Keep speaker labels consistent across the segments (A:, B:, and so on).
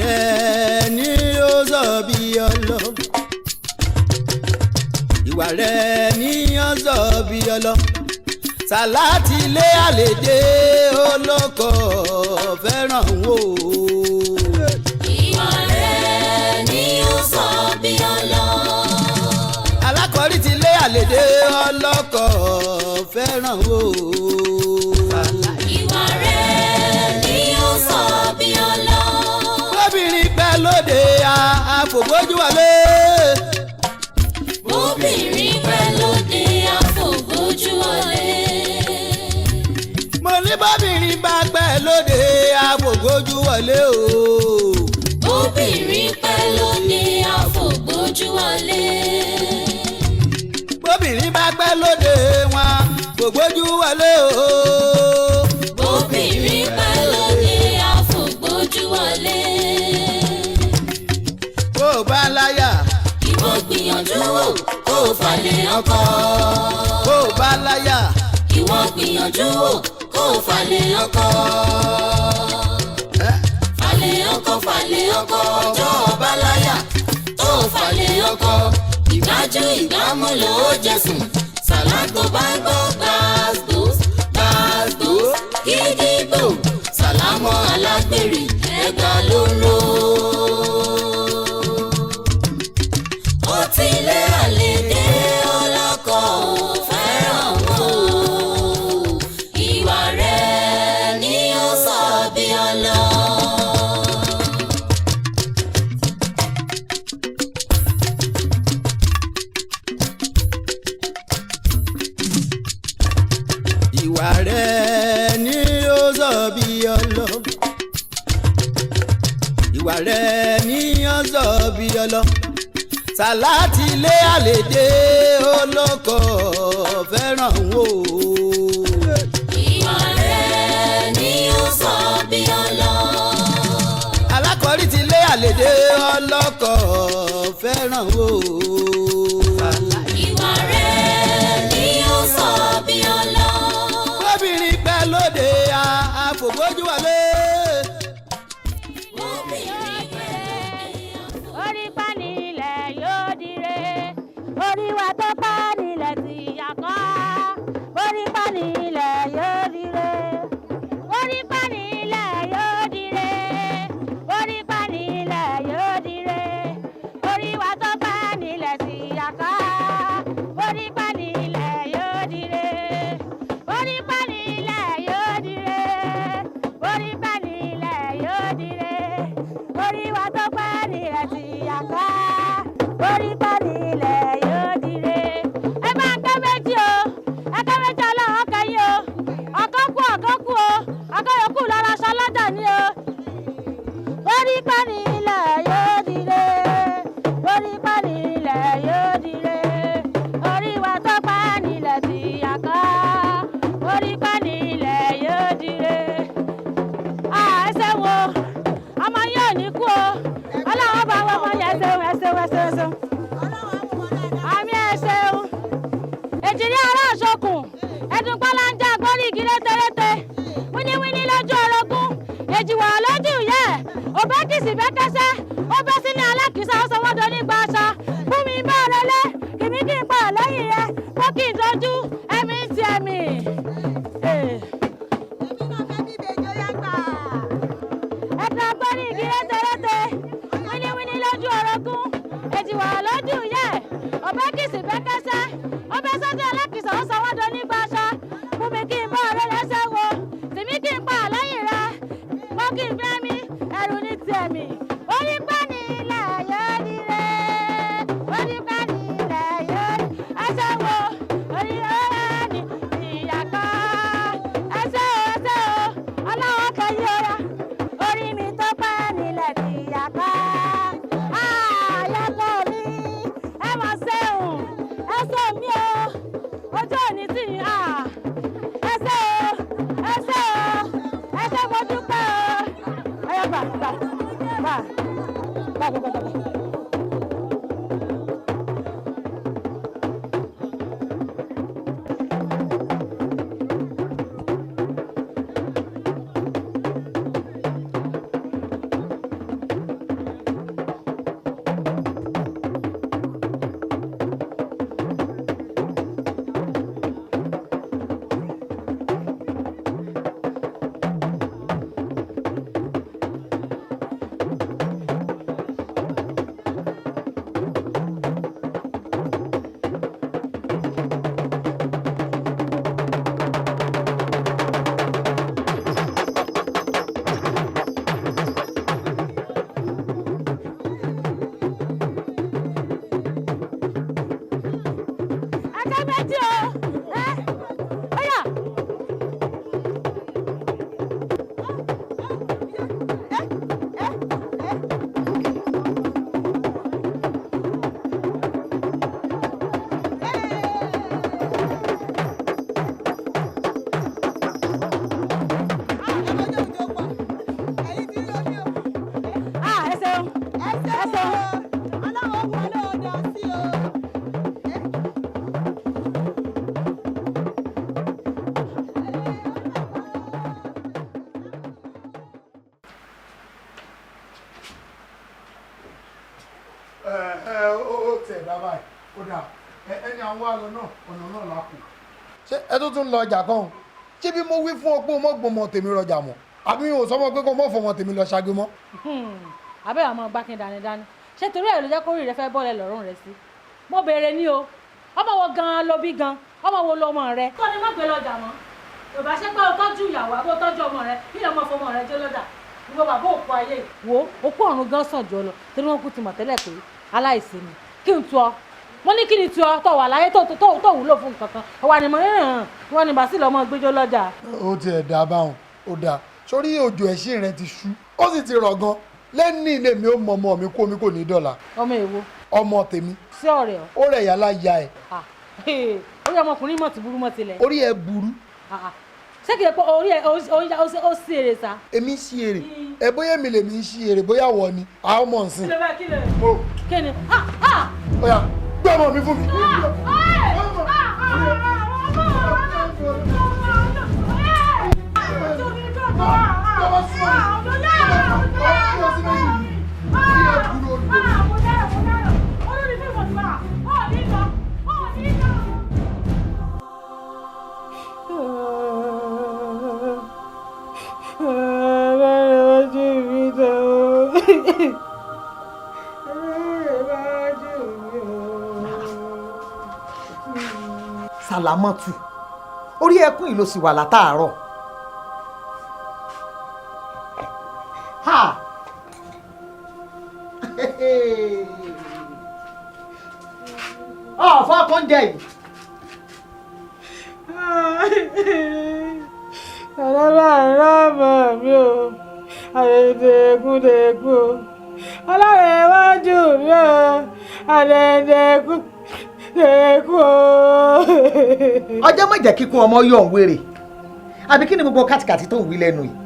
A: rẹ̀ ni ó sọ bí ọlọ́. Ìwà rẹ̀ ni ó sọ bí ọlọ́. Sàláàtì ilé àlèdè olóko fẹ́ràn wò.
B: Ìwà rẹ̀ ni ó sọ bí ọlọ́.
A: Alákọ̀rí ti ilé àlèdè olóko fẹ́ràn wò.
B: Ìwà rẹ̀ ni ó sọ bí ọlọ́.
A: Bóbìnrin pẹ́ lóde àfògbójú wọlé.
B: Bóbìnrin pẹ́ lóde àfògbójú wọlé.
A: Mo ní bóbìnrin bá pẹ́ lóde àfògbójú wọlé o.
B: Bóbìnrin pẹ́ lóde àfògbójú wọlé.
A: Bóbìnrin bá pẹ́ lóde wọn fògbójú wọlé o.
B: Bóbìnrin pẹ́ lóde àfògbójú wọlé.
A: Bó o bá láyà.
B: Ìwọ gbìyànjú wò kó o falẹ̀ ọkọ.
A: Bó o bá láyà.
B: Ìwọ gbìyànjú wò kó o falẹ̀ ọkọ. Falẹ̀ ọkọ ọjọ́ ọba láyà tó o falẹ̀ ọkọ. Ìgbájú ìgbámú ló jẹ̀sùn. Sàlágò bá gbọ́ gbàgbós gbàgbós gídígbò. Sàlámọ́ alágbèrè ẹgbàá ló ń ro. Ó ti lé àlèdè ọlọ́kọ fẹ́ràn wò. Ìwà rẹ̀ ni ó sọ bí ọlọ́.
A: Ìwà rẹ̀ ni ó sọ bí ọlọ́. Ìwà rẹ̀ ni ó sọ bí ọlọ́. Sàláàtì ilé àlèdè olóko fẹ́ràn wò.
B: Ìwà rẹ̀ ni ó sọ bí ọlọ́.
A: Alákọ̀rí ti ilé àlèdè olóko fẹ́ràn wò.
B: Ìwà rẹ̀ ni ó sọ bí ọlọ́.
A: Bóbìnrin pẹ́ lóde àfògbójú wọlé.
B: Bóbìnrin pẹ́ lóde
C: Orí pa nílẹ̀ yóò dire, orí wa tó pa nílẹ̀ tí a kọ́. Orí pa nílẹ̀ yóò dire, orí pa nílẹ̀ yóò dire, orí pa nílẹ̀ yóò dire, orí wa tó pa nílẹ̀ tí a kọ́. Orí pa nílẹ̀ yóò dire, orí pa nílẹ̀ yóò dire, orí pa nílẹ̀ yóò dire, orí wa tó pa nílẹ̀ tí a kọ́. Orí pa nílẹ̀ yóò dire. Ẹ máa ń gbé méjì o, ẹ gbé méjì ọlọ́run kẹyìn o. Ọ̀kan kú o, ọ̀kan yòókù lára aṣọ lọ́jà ni o. Orí pa nílẹ̀ yóò dire, orí pa nílẹ̀ yóò dire, orí wa tó pa nílẹ̀ tí a kọ́. Orí pa nílẹ̀ yóò dire. Ẹ ṣeun o, ọmọ yóò ní kú o. Ọlọ́run bá wọ́n mọ yẹn ṣeun ẹ ṣeun. Àmì ẹ ṣeun. Èjìrí ará àṣokùn, ẹ̀dùn pọ́láńjà gbórí igi rétérété. Wíníwíní lójú orogún, èjìwọ̀ lójú yẹ. Òbẹ́ kìsì bẹ́ kẹsẹ́, ó bẹ́ sílé alákìísà ó sanwó do nígbà aṣọ. Fún mi bá relé, kìmí kí n pa lẹ́yìn rẹ̀, kó kí n dojú, ẹ̀mí ti ẹ̀mí. Ẹ̀dùn gbórí igi rétérété. Wíníwíní lójú orogún, èjìwọ̀ lójú yẹ. Òbẹ́ kìsì bẹ́ kẹsẹ́, ó bẹ́ sọ́jú alákìísà ó sanwó do nígbà aṣọ. Fún mi kí n bá relé ṣẹ́wó, tìmí kí n pa lẹ́yìn rẹ̀, kó kí n fẹ́ mi, ẹ̀rù ní ti ẹ̀mí. Orí
D: ó dà ẹni àwọn àlọ náà ọ̀nà náà là kù. ṣé ẹ tó tún lọ ọjà kan ṣé bí mo wí fún ọ pé o mọ̀ gbọmọ tèmi rọjà mọ́ àbí o sọ mọ́ pé kó mọ̀ fọmọ tèmi lọ ṣáájú mọ́.
C: abẹ́ àmọ́ gbákin dání ṣé torí ẹ̀ ló jẹ́ kórìí rẹ fẹ́ bọ́ọ̀lẹ̀ lọ́rùn rẹ sí mo béèrè ní o ọmọ wo gan-an ló bí gan ọmọ wo lọmọ rẹ. kó ni má gbé lọ́jà mọ́ yorùbá ṣe pé o tọ́jú ìyàwó àbó tọ́jú ọmọ rẹ kí lọ́mọ fọmọ rẹ jẹ́ lọ́jà ìwọ bàbá òkú ayé. wo òkú ọ̀run gan sàn jọ lọ torí wọn kú ti mọ̀ tẹ́lẹ̀ pé aláìsí ni kí n tu ọ mo ní kí ni tu ọ tó wà láyé tó wúlò fún nǹkan kan ọwọ́ ni mo rìn wọn ni bàṣí lọ́mọ gbẹ́jọ́ lọ́jà.
D: ó tiẹ̀ dá báwọn ó dáa sórí òjò ẹ̀sìn rẹ ti ṣú ó sì ti rọ̀ gan lẹ́ni ilé mi ó mọ ọmọ mi kó mi kò ní dọ̀la.
C: ọmọ èwo.
D: ọmọ tèmi.
C: sí ọ̀rẹ́ ọ.
D: ó rẹ̀ yàrá ya ẹ̀.
C: orí ọmọkùnrin mọ̀ ti burú mọ́ tilẹ̀.
D: orí ẹ burú.
C: ṣé kìí pé orí ẹ ó sí èrè sa.
D: èmi sí èrè ẹ bóyá èmi lèmi ń sí èrè bóyá wọ ni àwọn ọmọ nsìn.
C: kí ni.
D: ó yá gbé ọmọ mi fún mi.
E: Sàlámọ́tù orí ẹkún yìí ló sì wà látàárọ̀. ọ̀fọ̀ kan jẹ yìí.
F: ọlọ́lá ìrọ́mọ mi ò àdẹ̀dẹ̀kúndẹ̀kú ọlọ́run iwájú mi ò àdẹ̀dẹ̀kúndẹ̀kú.
E: ọjọ́ má jẹ́ kíkún ọmọ yọ̀ ń wéré àbí kí ni gbogbo kàtìkàtì tó ń wí lẹ́nu yìí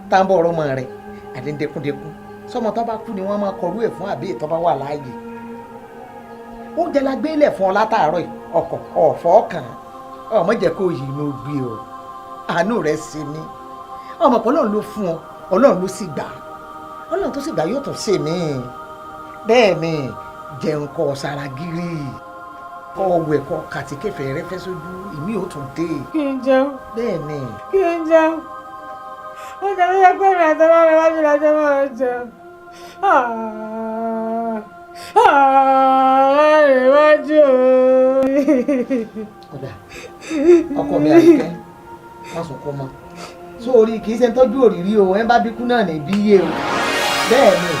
E: tá ń bọ̀ ọ̀rọ̀ mọ́ rẹ̀ àdẹ̀dẹ̀kúndẹ̀kú sọmọ tó bá kú ni wọ́n máa kọrú ẹ̀ fún àbí ìtọ́ bá wà láàyè. oúnjẹ la gbé lẹ̀ fún ọ látàárọ̀ yìí ọkọ̀ ọ̀fọ̀ ọkàn ọmọ jẹ́ kó yìí ló gbé o àánú rẹ̀ ṣe mí ọmọ pọ̀ ọlọ́run ló fún ọ ọlọ́run ló sì gbà ọlọ́run tó sì gbà yóò tún ṣe mí bẹ́ẹ̀ ni jẹun kọ́ sára gírí kọ́ wẹ̀ kọ́ kàtíkẹ́fẹ́ rẹ fẹ́ sójú ìmí ò tún dé.
F: kí n jẹun.
E: bẹ́ẹ̀ ni.
F: kí n jẹun oúnjẹ tó yẹ pé ìrìn àtọ́wọ́ rẹ wájú lájọ́ máa jẹun. Àrẹ̀wájú.
E: ọ̀dà ọkọ mi àríkẹ́ wọ́n sùn kó mọ́ sórí kì í ṣe ń tọ́jú òrìrí o ẹ bá bíkú náà ní bíyè o bẹ́ẹ̀ ni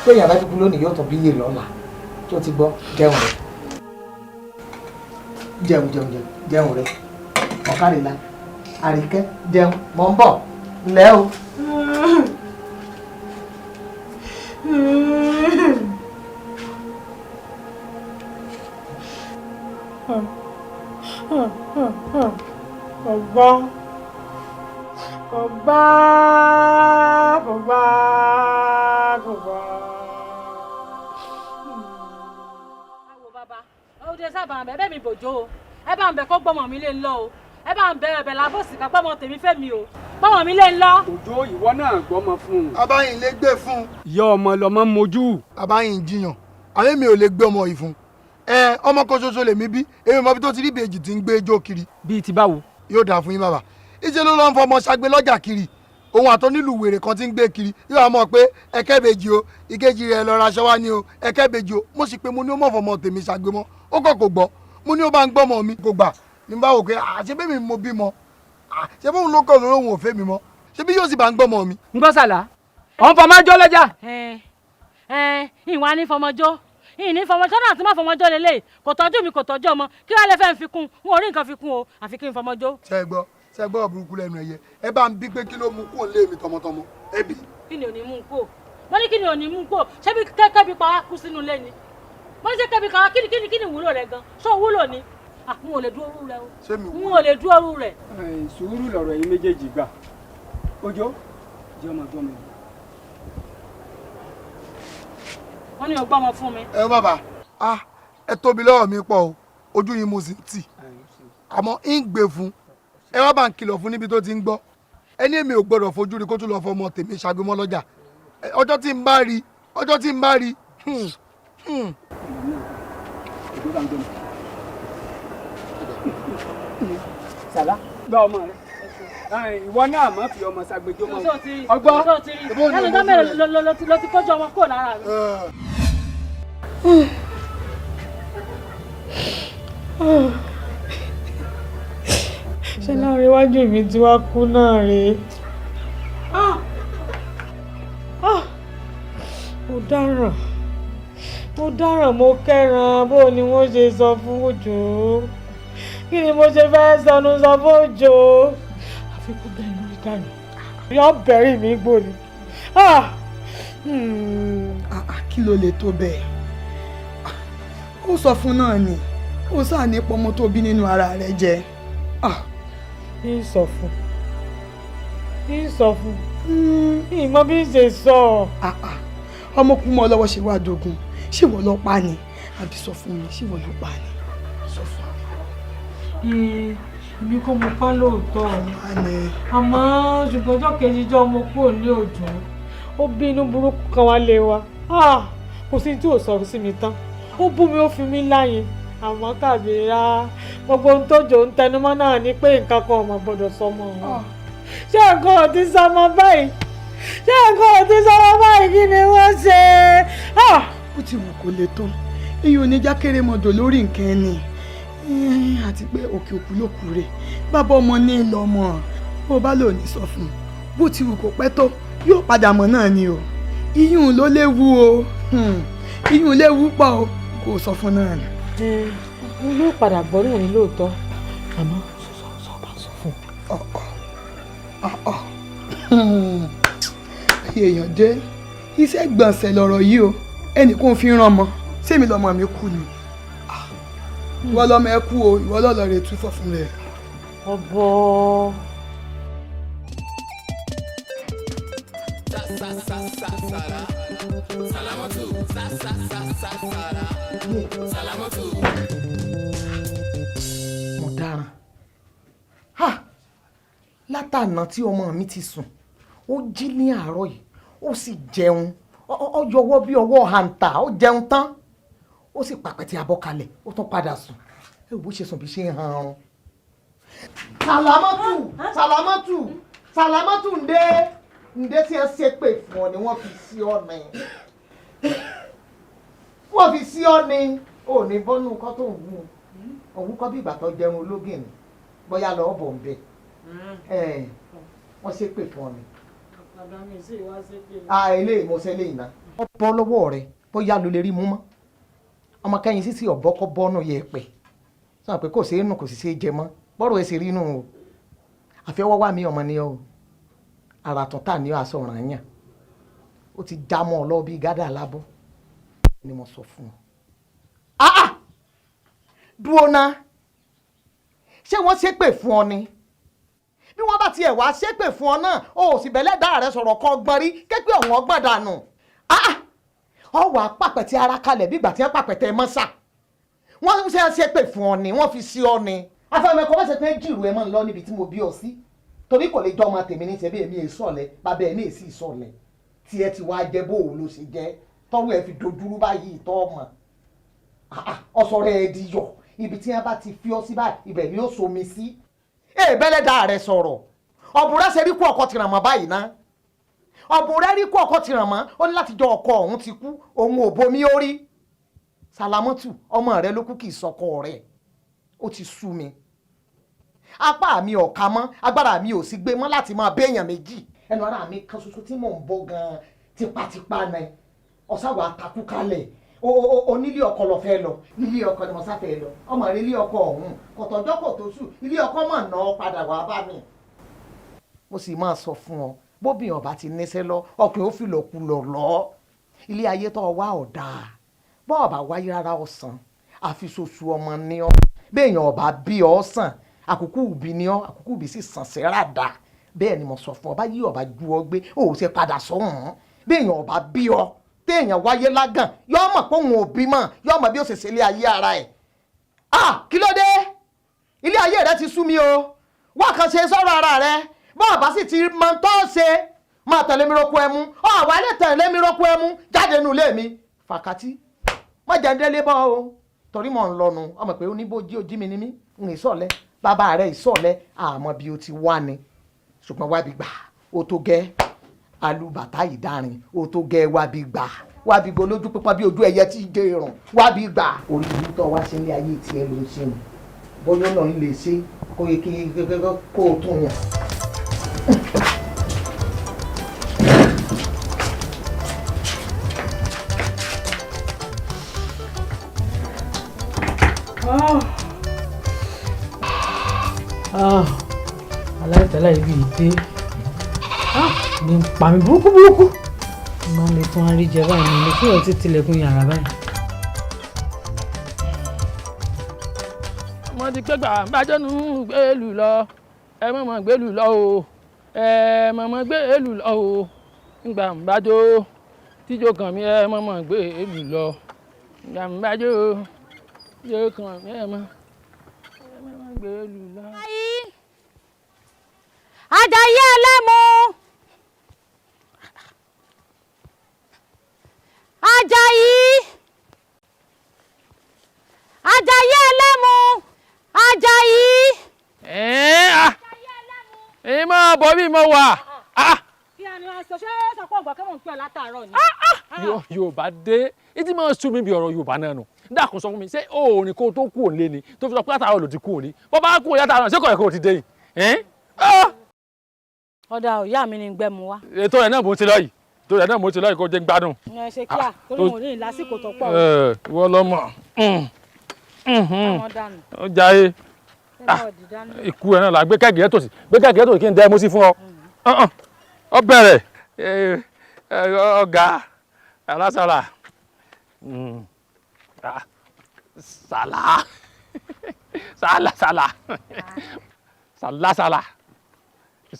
E: pé èèyàn bá bíkú lónìí yóò tún bíyè lọ́la tó ti gbọ́ jẹun rẹ jẹun rẹ ọ̀kárìlá àríkẹ́ jẹun mọ̀ ń bọ̀ ńlẹ́ o.
F: Kọ̀gbá.
C: Àwọ̀ bàbá, ọ̀dẹ sábà ń bẹ̀ bẹ́ẹ̀ mi bòjó o. Ẹ bá ń bẹ̀ kó gbọ́mọ mi lé ń lọ o. Ẹ bá ń bẹ̀ ẹ̀bẹ̀ lábòsí ká pọ́mọ tèmi fẹ́ mi o. Gbọ́mọ mi lé ń lọ.
G: Òjó ìwọ náà gbọ́mọ fún un.
D: abáyín lè gbé fún un.
G: Ìyá ọmọ lọmọ mojú.
D: abáyín jiyàn àmì mi ò lè gbé ọmọ yìí fún un. ọmọ kan ṣoṣo lèmi bí èmi mọ bí tó ti rí ìbejì tí ń gbé ijó kiri.
G: Bíi ti báwo.
D: yóò dáa fún yín bàbá ìṣe ló lọ ń fọmọ ṣagbe lọ́jà kiri òun àtọ́ nílùú wèrè kan tí ń gbé kiri yóò wá mọ̀ pé ẹ̀kẹ́bejì o ìkejì rẹ̀ lọ raṣọ wá ní o ẹ̀kẹ́bejì o mo sì pé mo ní ó mọ̀ fọmọ tèmi ṣagbe mọ́ ó kọ̀ kò gbọ́ mo ní ó bá ń gbọ́mọ mi kò gbà ní bá wò pé àṣẹ bẹ́ẹ̀ mi mo bímọ ṣé bóun ló kọ̀ lóhùn òfé mi mọ́ ṣé bí yóò sì bá ń gbọ́mọ mi.
G: ń gbọ́ sàlá ọ̀n fọmọjọ́ lọ́jà.
C: ìwà ní fọmọjọ́ ìní fọmọjọ́ náà tí má fọmọjọ́ lélẹ̀ kò tọ́jú mi kò tọ́jú ọmọ kí wàá lè fẹ́ fi kún n ò rí nǹkan fi kún o àfi kí n fọmọjọ́.
D: ṣẹgbọ́ burúkú lẹ́nu ẹ̀yẹ ẹ bá ń bí pé kí ló mú kó lé mi tọmọtọmọ ẹbí.
C: kí ni ò ní mú un kó mo ní kí ni ò ní mú un kó ṣé bí kẹ́kẹ́ bí pa wá kú sínú ilé ni mo ní ṣe kẹ́bi kan wá kí ni ìwúlò rẹ̀ gan ṣó wúlò ni n ò lè dúró rú rẹ o n ò lè dúró rú rẹ.
G: Sùúrù lọ̀rọ̀ yín méjèèjì gbà Òjó jẹ́ ọmọ gbọ́mọ.
C: wọ́n ní o gbọ́mọ fún mi.
D: ẹ bàbá ẹ tóbi lọ́wọ́ mi pọ̀ o ojú yín mo sì ń tì àmọ́ ń gbé fún ẹ wá bá ń kìlọ̀ fún níbi tó ti ń gbọ́ ẹni èmi ò gbọ́dọ̀ fojú rí kó tún lọ fọmọ tèmi ṣàgbémọ́ lọ́jà ọjọ́ tí ń bá rí
G: Òjó gbàngbọ̀n. Sàlá gba ọmọ rẹ. Ìwọ náà má fi ọmọ ṣàgbéjọ mọ́. Ọgbọ́n.
F: Ẹnu tó mẹ́rin lọ ti kọjú ọmọ kúrò lára mi. Ṣé láàrin iwájú mi tí wàá kú náà rèé? Mo dáràn mo kẹ́ran bó ni wọ́n ṣe sọ fún Òjó. Kí ni mo ṣe fẹ́ sọ fún Òjó? Àfi kó bẹ́ẹ̀ lórí dànù. Yọ bẹ̀rì mi gbòòrì.
H: Kí ló lè tó bẹ́ẹ̀? Ó sọ fún náà ni ó sáà ní pọmọ tó bí nínú ara rẹ̀ jẹ.
F: Ń sọ fún ìmọ̀ bí ń ṣe sọ.
H: Ọmọ kú mọ́ lọ́wọ́ ṣe wá dogun ṣé wọ́n lọ pa ni àbí sọ fún mi ṣé wọ́n lọ pa ni sọ fún mi.
F: Èmi kò mọ pa lóòótọ́ àmọ́ ṣùgbọ́n ọjọ́ kejì jọ ọmọ kúrò ní Òjó ó bínú burúkú kan wá lé wa kò sí tí ò sọ sí mi tán ó bú mi ó fi mí láyé àmọ́ Kàbírà gbogbo ohun tó jò ń tẹnumọ́ náà ni pé nǹkan kan ọmọ gbọ́dọ̀ sọmọ wọn. Ṣé nǹkan ò ti sọmọ báyìí kí ni wọ́n ṣe?
H: Ó ti wù kó lè tán èyí ò ní jákèrè mọ́dọ̀ lórí nǹkan ẹni àti pé òkè òkú ló kú rè bàbá ọmọ ní ìlọ ọmọ bó bá lò ní sọ fún un bó ti wù kó pẹ́ tó yóò padà mọ̀ náà ni o iyùn ló léwu o iyùn léwu pọ̀ o kò sọ fún náà ni.
F: Mo yóò padà gbọ́ náà ní lóòótọ́ àmọ́ sọ bá sọ fún
H: un. Èèyàn dé iṣẹ́ gbọ̀nsẹ̀ lọ̀rọ̀ yìí o ẹnìkan fi ràn mọ́ sẹ́mi lọ́mọ mi kú ni ìwọ lọ́mọ ẹ kú o ìwọ lọ́lọ́ rẹ̀ tún fọ́ fún rẹ̀.
F: ọbọ.
E: mo dáràn látàná tí ọmọ mi ti sùn ó jí ní àárọ̀ yìí ó sì jẹun ó yọwọ́ bí ọwọ́ hàǹtà ó jẹun tán ó sì pàpẹ́tì abọ́ kalẹ̀ ó tún padà sùn ẹ ò bó ṣe sùn bí ṣe ń han ọrùn. Sàlámọ́tù ǹdẹ́ tí ẹ ṣe pè fún ọ ni wọ́n fi sí ọ ni ò ní bọ́nú kọ́ tó ń wú òun kọ́ bí ìgbà tó jẹun ológin ni bóyá lọ́ọ́ bọ̀ ń bẹ̀ wọ́n ṣe pè fún ọ ni. Ilé ìmọ̀ọ́sẹ́ lè iná. Ó bọ́ lọ́wọ́ rẹ̀ bóyá ló lè rí mú mọ́. Ọmọ kẹ́yìn sísì ọ̀bọ kọ́ bọ́nù yẹ pẹ̀. Sọ pé kò sí inú kò sì ṣe jẹ mọ́. Bọ́rọ̀ ẹ sì rí inú o. Àfẹ́wọ́ wà mí ọmọ ni o. Àrà tún tà ní aṣọ ọ̀ràn yàn. Ó ti já mọ́ ọ lọ bí gádà alábọ́. Ni mo sọ fún ọ. Dúró ná. Ṣé wọ́n ṣépè fún ọ ni? Bí wọ́n bá tiẹ̀ wá ṣépè fún ọ náà o ò sì bẹ̀lẹ́ dá rẹ sọ̀rọ̀ kan gbọ́n rí képe ọ̀hún ọgbọ́n dànù. Ọ wà pàpẹ̀tì ara kalẹ̀ bí ìgbà tí wọ́n pàpẹ̀tẹ̀ mọ́sà. Wọ́n ń ṣépè fún ọ ni wọ́n fi sí ọ ni. Afẹ́mẹ́kọ́ bá ṣe pé jìrù ẹ mọ́ ń lọ níbi tí mo bí ọ sí. Torí kò lè jọ ọmọ tèmi ní ṣebí èmi èso ọ̀lẹ́ bàbá ẹ̀ ní èsì ìsọ̀lẹ̀ tí ẹ ti wá jẹ bóòlù ló ṣe jẹ tọ́wọ́ ẹ fi dojúrú báyìí tọ́ ọmọ. Ọ̀sọ̀rọ̀ ẹ̀ di yọ̀ ibi tí wọ́n bá ti fi ọ sí báyìí ibẹ̀ ni ó somi sí. Bẹ́lẹ̀ dá rẹ sọ̀rọ̀ ọ̀bùrẹ́ ṣe rí kú ọkọ tìràn mọ́ báyìí ná ọ̀bùrẹ́ rí kú ọkọ tìràn mọ́ ó ní láti jọ ọkọ ọ̀hún ti kú òun ò bomi ó rí. Sàlámọ́tù ọmọ rẹ ló kú kì í sọkọ rẹ ó ti sú mi apá mi ò ká mọ́ agbára mi ò sì gbé mọ́ láti máa béèyàn méjì ẹnu ara mi kan ṣoṣo tí mò ń bọ́ gan-an tipátipá náà ọ̀sáwọ̀ àtàkù kalẹ̀ onílé ọkọ lọ fẹ́ lọ ilé ọkọ ni mo sáfẹ́ lọ ọmọ rẹ ilé ọkọ ọ̀hún kọ̀tọ̀jọ́ kò tó sùn ilé ọkọ mọ̀ ná padà wá bá mi. Mo sì máa sọ fún ọ bóbi ọba ti níṣẹ́ lọ ọkùnrin ó fi lọ́kùlọ̀ lọ ilé ayé tó wá ọ̀dà bọ́ ọba wáyé rárá ọ̀sán àfiṣoṣù ọmọ ní ọ béèyàn ọba bí ọ sàn àkókò òbí ní ọ àkókò òbí sì sàn sẹ́rà dà bẹ́ẹ̀ ni mo sọ fún ọ bá yí ọba ju ọ gbé ó ṣe padà sọ́hùn béèyàn ọba bí ọ téèyàn wáyé lágàn yóò mọ̀ pé òun ò bímọ yóò mọ̀ bí ó ṣe ṣe ilé ayé ara ẹ̀. Kí ló dé ilé ayé rẹ ti sú mi o wá kan ṣe sọ̀rọ̀ ara rẹ bọ́ọ̀ bá sì ti mọ tó ṣe máa tẹ̀lé mi roko ẹmu ọ̀wá lè tẹ̀lé mi roko ẹmu jáde nù lé mi fàkàtì má jẹ́ ń délé bọ́ o torí mò ń lọnu ọmọ pé oníbòjì ojí mi ni mí ń ìsọ̀lẹ̀ bàbá rẹ̀ ìsọ̀lẹ̀ àmọ́ bí o ti wá ni ṣùgbọ́n wábi gbà ó tó gẹ́ alùbàtà ìdarin ó tó gẹ́ wábi gbà wábi gbọ́ lójú pípọ́n bí ojú ẹyẹ tí dé irun wábi gbà. orí ìlú tó wá sí ilé ayé tiẹ̀ ló ń ṣe nù bóyá náà ń lè ṣe kó yẹ kó o tún yàn.
F: aláìtẹ́lá ibi ìdé ní pa mi burúkú máa lè tún àríjẹ báyìí ní kí wọ́n ti tilẹ̀kùn yàrá báyìí.
I: mo ti pé gbà bájọ́nù gbèlú lọ ẹ mọ̀mọ́ gbèlú lọ o ẹ mọ̀mọ́ gbèlú lọ o ngbà ń bájọ́ tíjọ́ kàn mí ẹ mọ̀mọ́ gbèlú lọ ngbà ń bájọ́ tíjọ́ kàn mí ẹ mọ̀mọ́ gbèlú lọ.
C: Àjàyí ẹlẹ́mu Àjàyí ẹlẹ́mu Àjàyí.
I: èyí máa bọ̀ bí mo wà.
C: kí a ní wọ́n sọ ṣé sọ́kọ́ ọ̀gbọ́n kẹ́mọ̀ ń pẹ́ látàárọ̀ ni.
I: Yorùbá dé etí máa sún mi bí ọ̀rọ̀ Yorùbá náà nù dákun sọ fún mi ṣé òòrùn kó tó kú òǹlé ni tó fi sọ pé látàárọ̀ ló ti kú òní bọ́ bá kú òní látàárọ̀ ṣé kò yẹ kó o ti dé yìí.
C: ọ̀dà òyà mi ni gbẹ́mu wá.
I: ètò rẹ̀ náà mo ti lọ yìí kó jẹ́ gbádùn.
C: ẹ ṣe kíá torí mo ní lásìkò tó pọ̀.
I: wọ́n lọ mọ̀ ó jáde ikú ẹ̀ náà la gbé kẹ́gì ẹ̀ tòsí kí n dẹ́ mú sí fún ọ. ọ bẹ̀rẹ̀ ọ̀gá alásàlà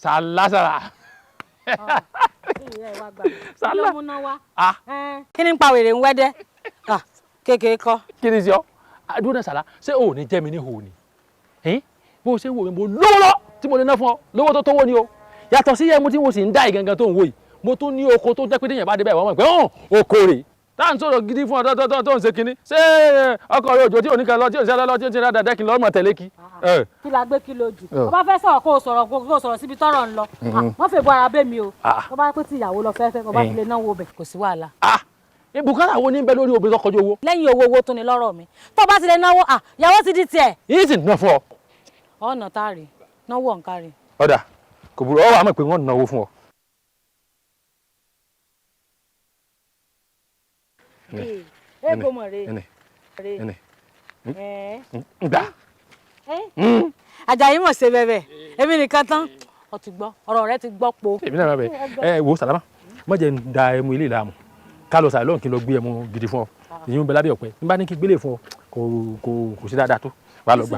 I: sàlásàlà.
C: kí ni ń pa wèrè ń wẹ́dẹ́ kékeré kọ́.
I: kí ni sí ọ adúró náà sàlá ṣé o ò ní jẹ́ mi ní hò ni bó o ṣe wò mí mo lówó lọ tí mo lè ná fún ọ lówó tó tówó ni o yàtọ̀ sí ẹmu tí mo sì ń dá ìgangan tó ń wò yìí mo tún ní oko tó jẹ́ pé téèyàn bá dé bẹ́ẹ̀ wọ́n mọ̀ pé oko rè tá à ń sọ̀rọ̀ gidi fún ọ tó ń ṣe kinní ṣé ọkọ̀ rẹ̀ òjò tí ò ní kan lọ tí ò ń ṣe lọ tí ò ń ṣe dáadáa kí n lọ́ọ́ mọ̀ tẹ̀lé kí.
C: kí la gbé kí ló jù ó bá fẹ́ sọ̀rọ̀ kó o sọ̀rọ̀ síbi tọ́rọ̀ ń lọ wọ́n fẹ́ bọ́ ara bẹ́ mi o tó bá pẹ́ tí ìyàwó lọ fẹ́fẹ́ kó bá fi lè náwó bẹ̀ kò sí wàhálà.
I: bùkátà wo ní bẹ lórí obìnrin tó kọjú owó.
C: lẹ́yìn owó tó ní lọ́rọ̀ mi tó bá ti lè náwó ìyàwó ti di tiẹ̀.
I: yìí sì ná fún ọ.
C: ọ̀nà tá a rè náwó ọ̀nká rè.
I: ọ̀dà kò burú ọ wà á mọ̀ pé wọ́n náwó fún ọ.
C: ego mọ̀ re.
I: gbà.
C: Àjàyí mọ̀ ṣe bẹ́ẹ̀ èmi nìkan tán ọ ti gbọ́ ọ̀rọ̀ rẹ ti gbọ́ po.
I: èmi náà bẹ wo Sàlámà má jẹ́ ń da ẹmu ilé ìlàmù ká lọ sàlọ́ọ̀n kí n lọ gbé ẹmu gidi fún ọ èyí ń bẹ lábẹ́ ọ̀pẹ nígbà ní kí gbélé fún ọ kò sí dáadáa tó wà lọ gbà.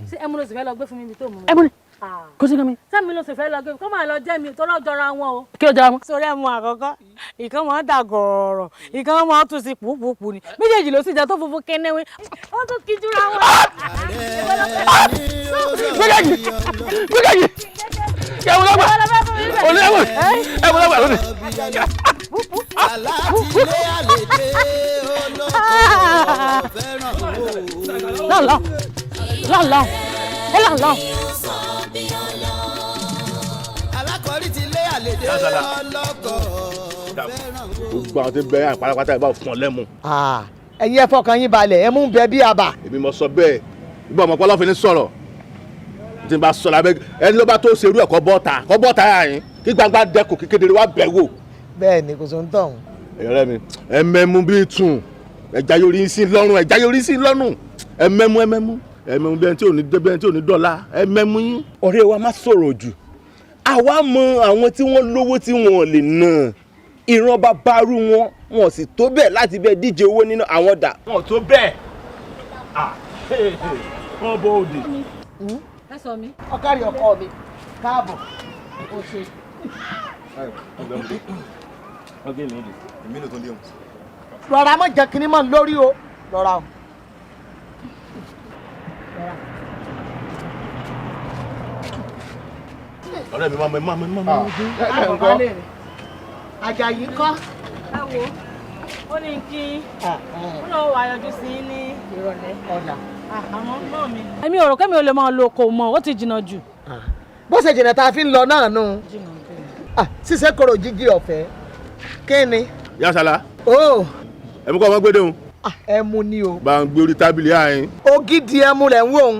C: ṣé ẹmu ló sì fẹ́ lọ gbé fún mi ibi tó mú mi.
I: ẹmu ni kó sí kan mi.
C: sẹ́mi ló sì fẹ́ lọ gbé kó máa lọ jẹ́ mi tó lọ́ọ́ jọra wọn o.
I: kí ló jọra wọn.
C: sórí ẹmu àkọ́kọ́ ìkan máa ń dà gọ̀ọ̀rọ̀ ìkan máa ń tún sí pùpùpù ni méjèèjì ló sì jẹ́ tó funfun kénéwé ó tún kí jura wọn.
I: méjèèjì ẹmu lọ́gbà olú ẹmu lọ́gbà lónìí.
A: alátìlé àlejò olóko fẹ́ràn owó.
C: lọ́nlọ́
A: alákọ̀ọ́rí ti lé àlejò olóko fẹ́ràn owó.
J: gbogbo àwọn tí ń bẹ yàn pátápátá ìbá fún ọ lẹ́mu.
E: ẹ̀yin ẹ fọkàn yín balẹ̀ ẹ mú bẹ bí àbà.
J: èmi mo sọ bẹ́ẹ̀ ìgbà ọmọ ọpọlọ fi ní sọ̀rọ̀ tí n bá sọ lábẹ́ ẹni ló bá tó ṣerú ẹ̀ kọ́ bọ́ta yà yín kí gbangba dẹkùn kí kedere wá bẹ̀ wò.
E: bẹ́ẹ̀ ni kò sóhun tọ̀hún.
J: ẹ̀rẹ́ mi ẹ mẹ́mu bíi tùn ẹja yorí sí lọ́rùn ẹ mẹ́mu bí ẹni tí ò ní dọ́là ẹ mẹ́mu yín.
K: ọ̀rẹ́ wa má sọ̀rọ̀ jù àwa mọ àwọn tí wọ́n lówó tí wọ́n lè ná ìran bàbáru wọn sì tó bẹ́ẹ̀ láti bẹ́ẹ̀ díje owó nínú àwọn dà.
J: wọn tó bẹ́ẹ̀ wọn bọ òde.
C: ẹ sọ mi.
E: ọkàrí ọkọ mi káàbọ̀ o ṣe. rọra mọ jẹ kínní mọ lórí o rọra o.
J: ọ̀rẹ́ mi máa
E: Àjàyí kọ́.
C: ẹ wo
F: ó ní kí ó lọ wà yọjú sí ní ìrọ̀lẹ́ ọ̀la àmọ́ náà mi. èmi ò rò kémi ò lè máa lo kò mọ̀ ó ti jìnnà jù.
E: bó ṣe jìnnà tá a fi ń lọ náà nù. ṣíṣe koro jíjí ọ̀fẹ́ kí ni.
J: Yasala.
E: ẹmu
J: kọ́ ọmọ gbé dẹ́hùn.
E: ẹmu ni o.
J: bá ń gbé orí tábìlì ààyè.
E: ògidì ẹmu rẹ̀ ń wò ń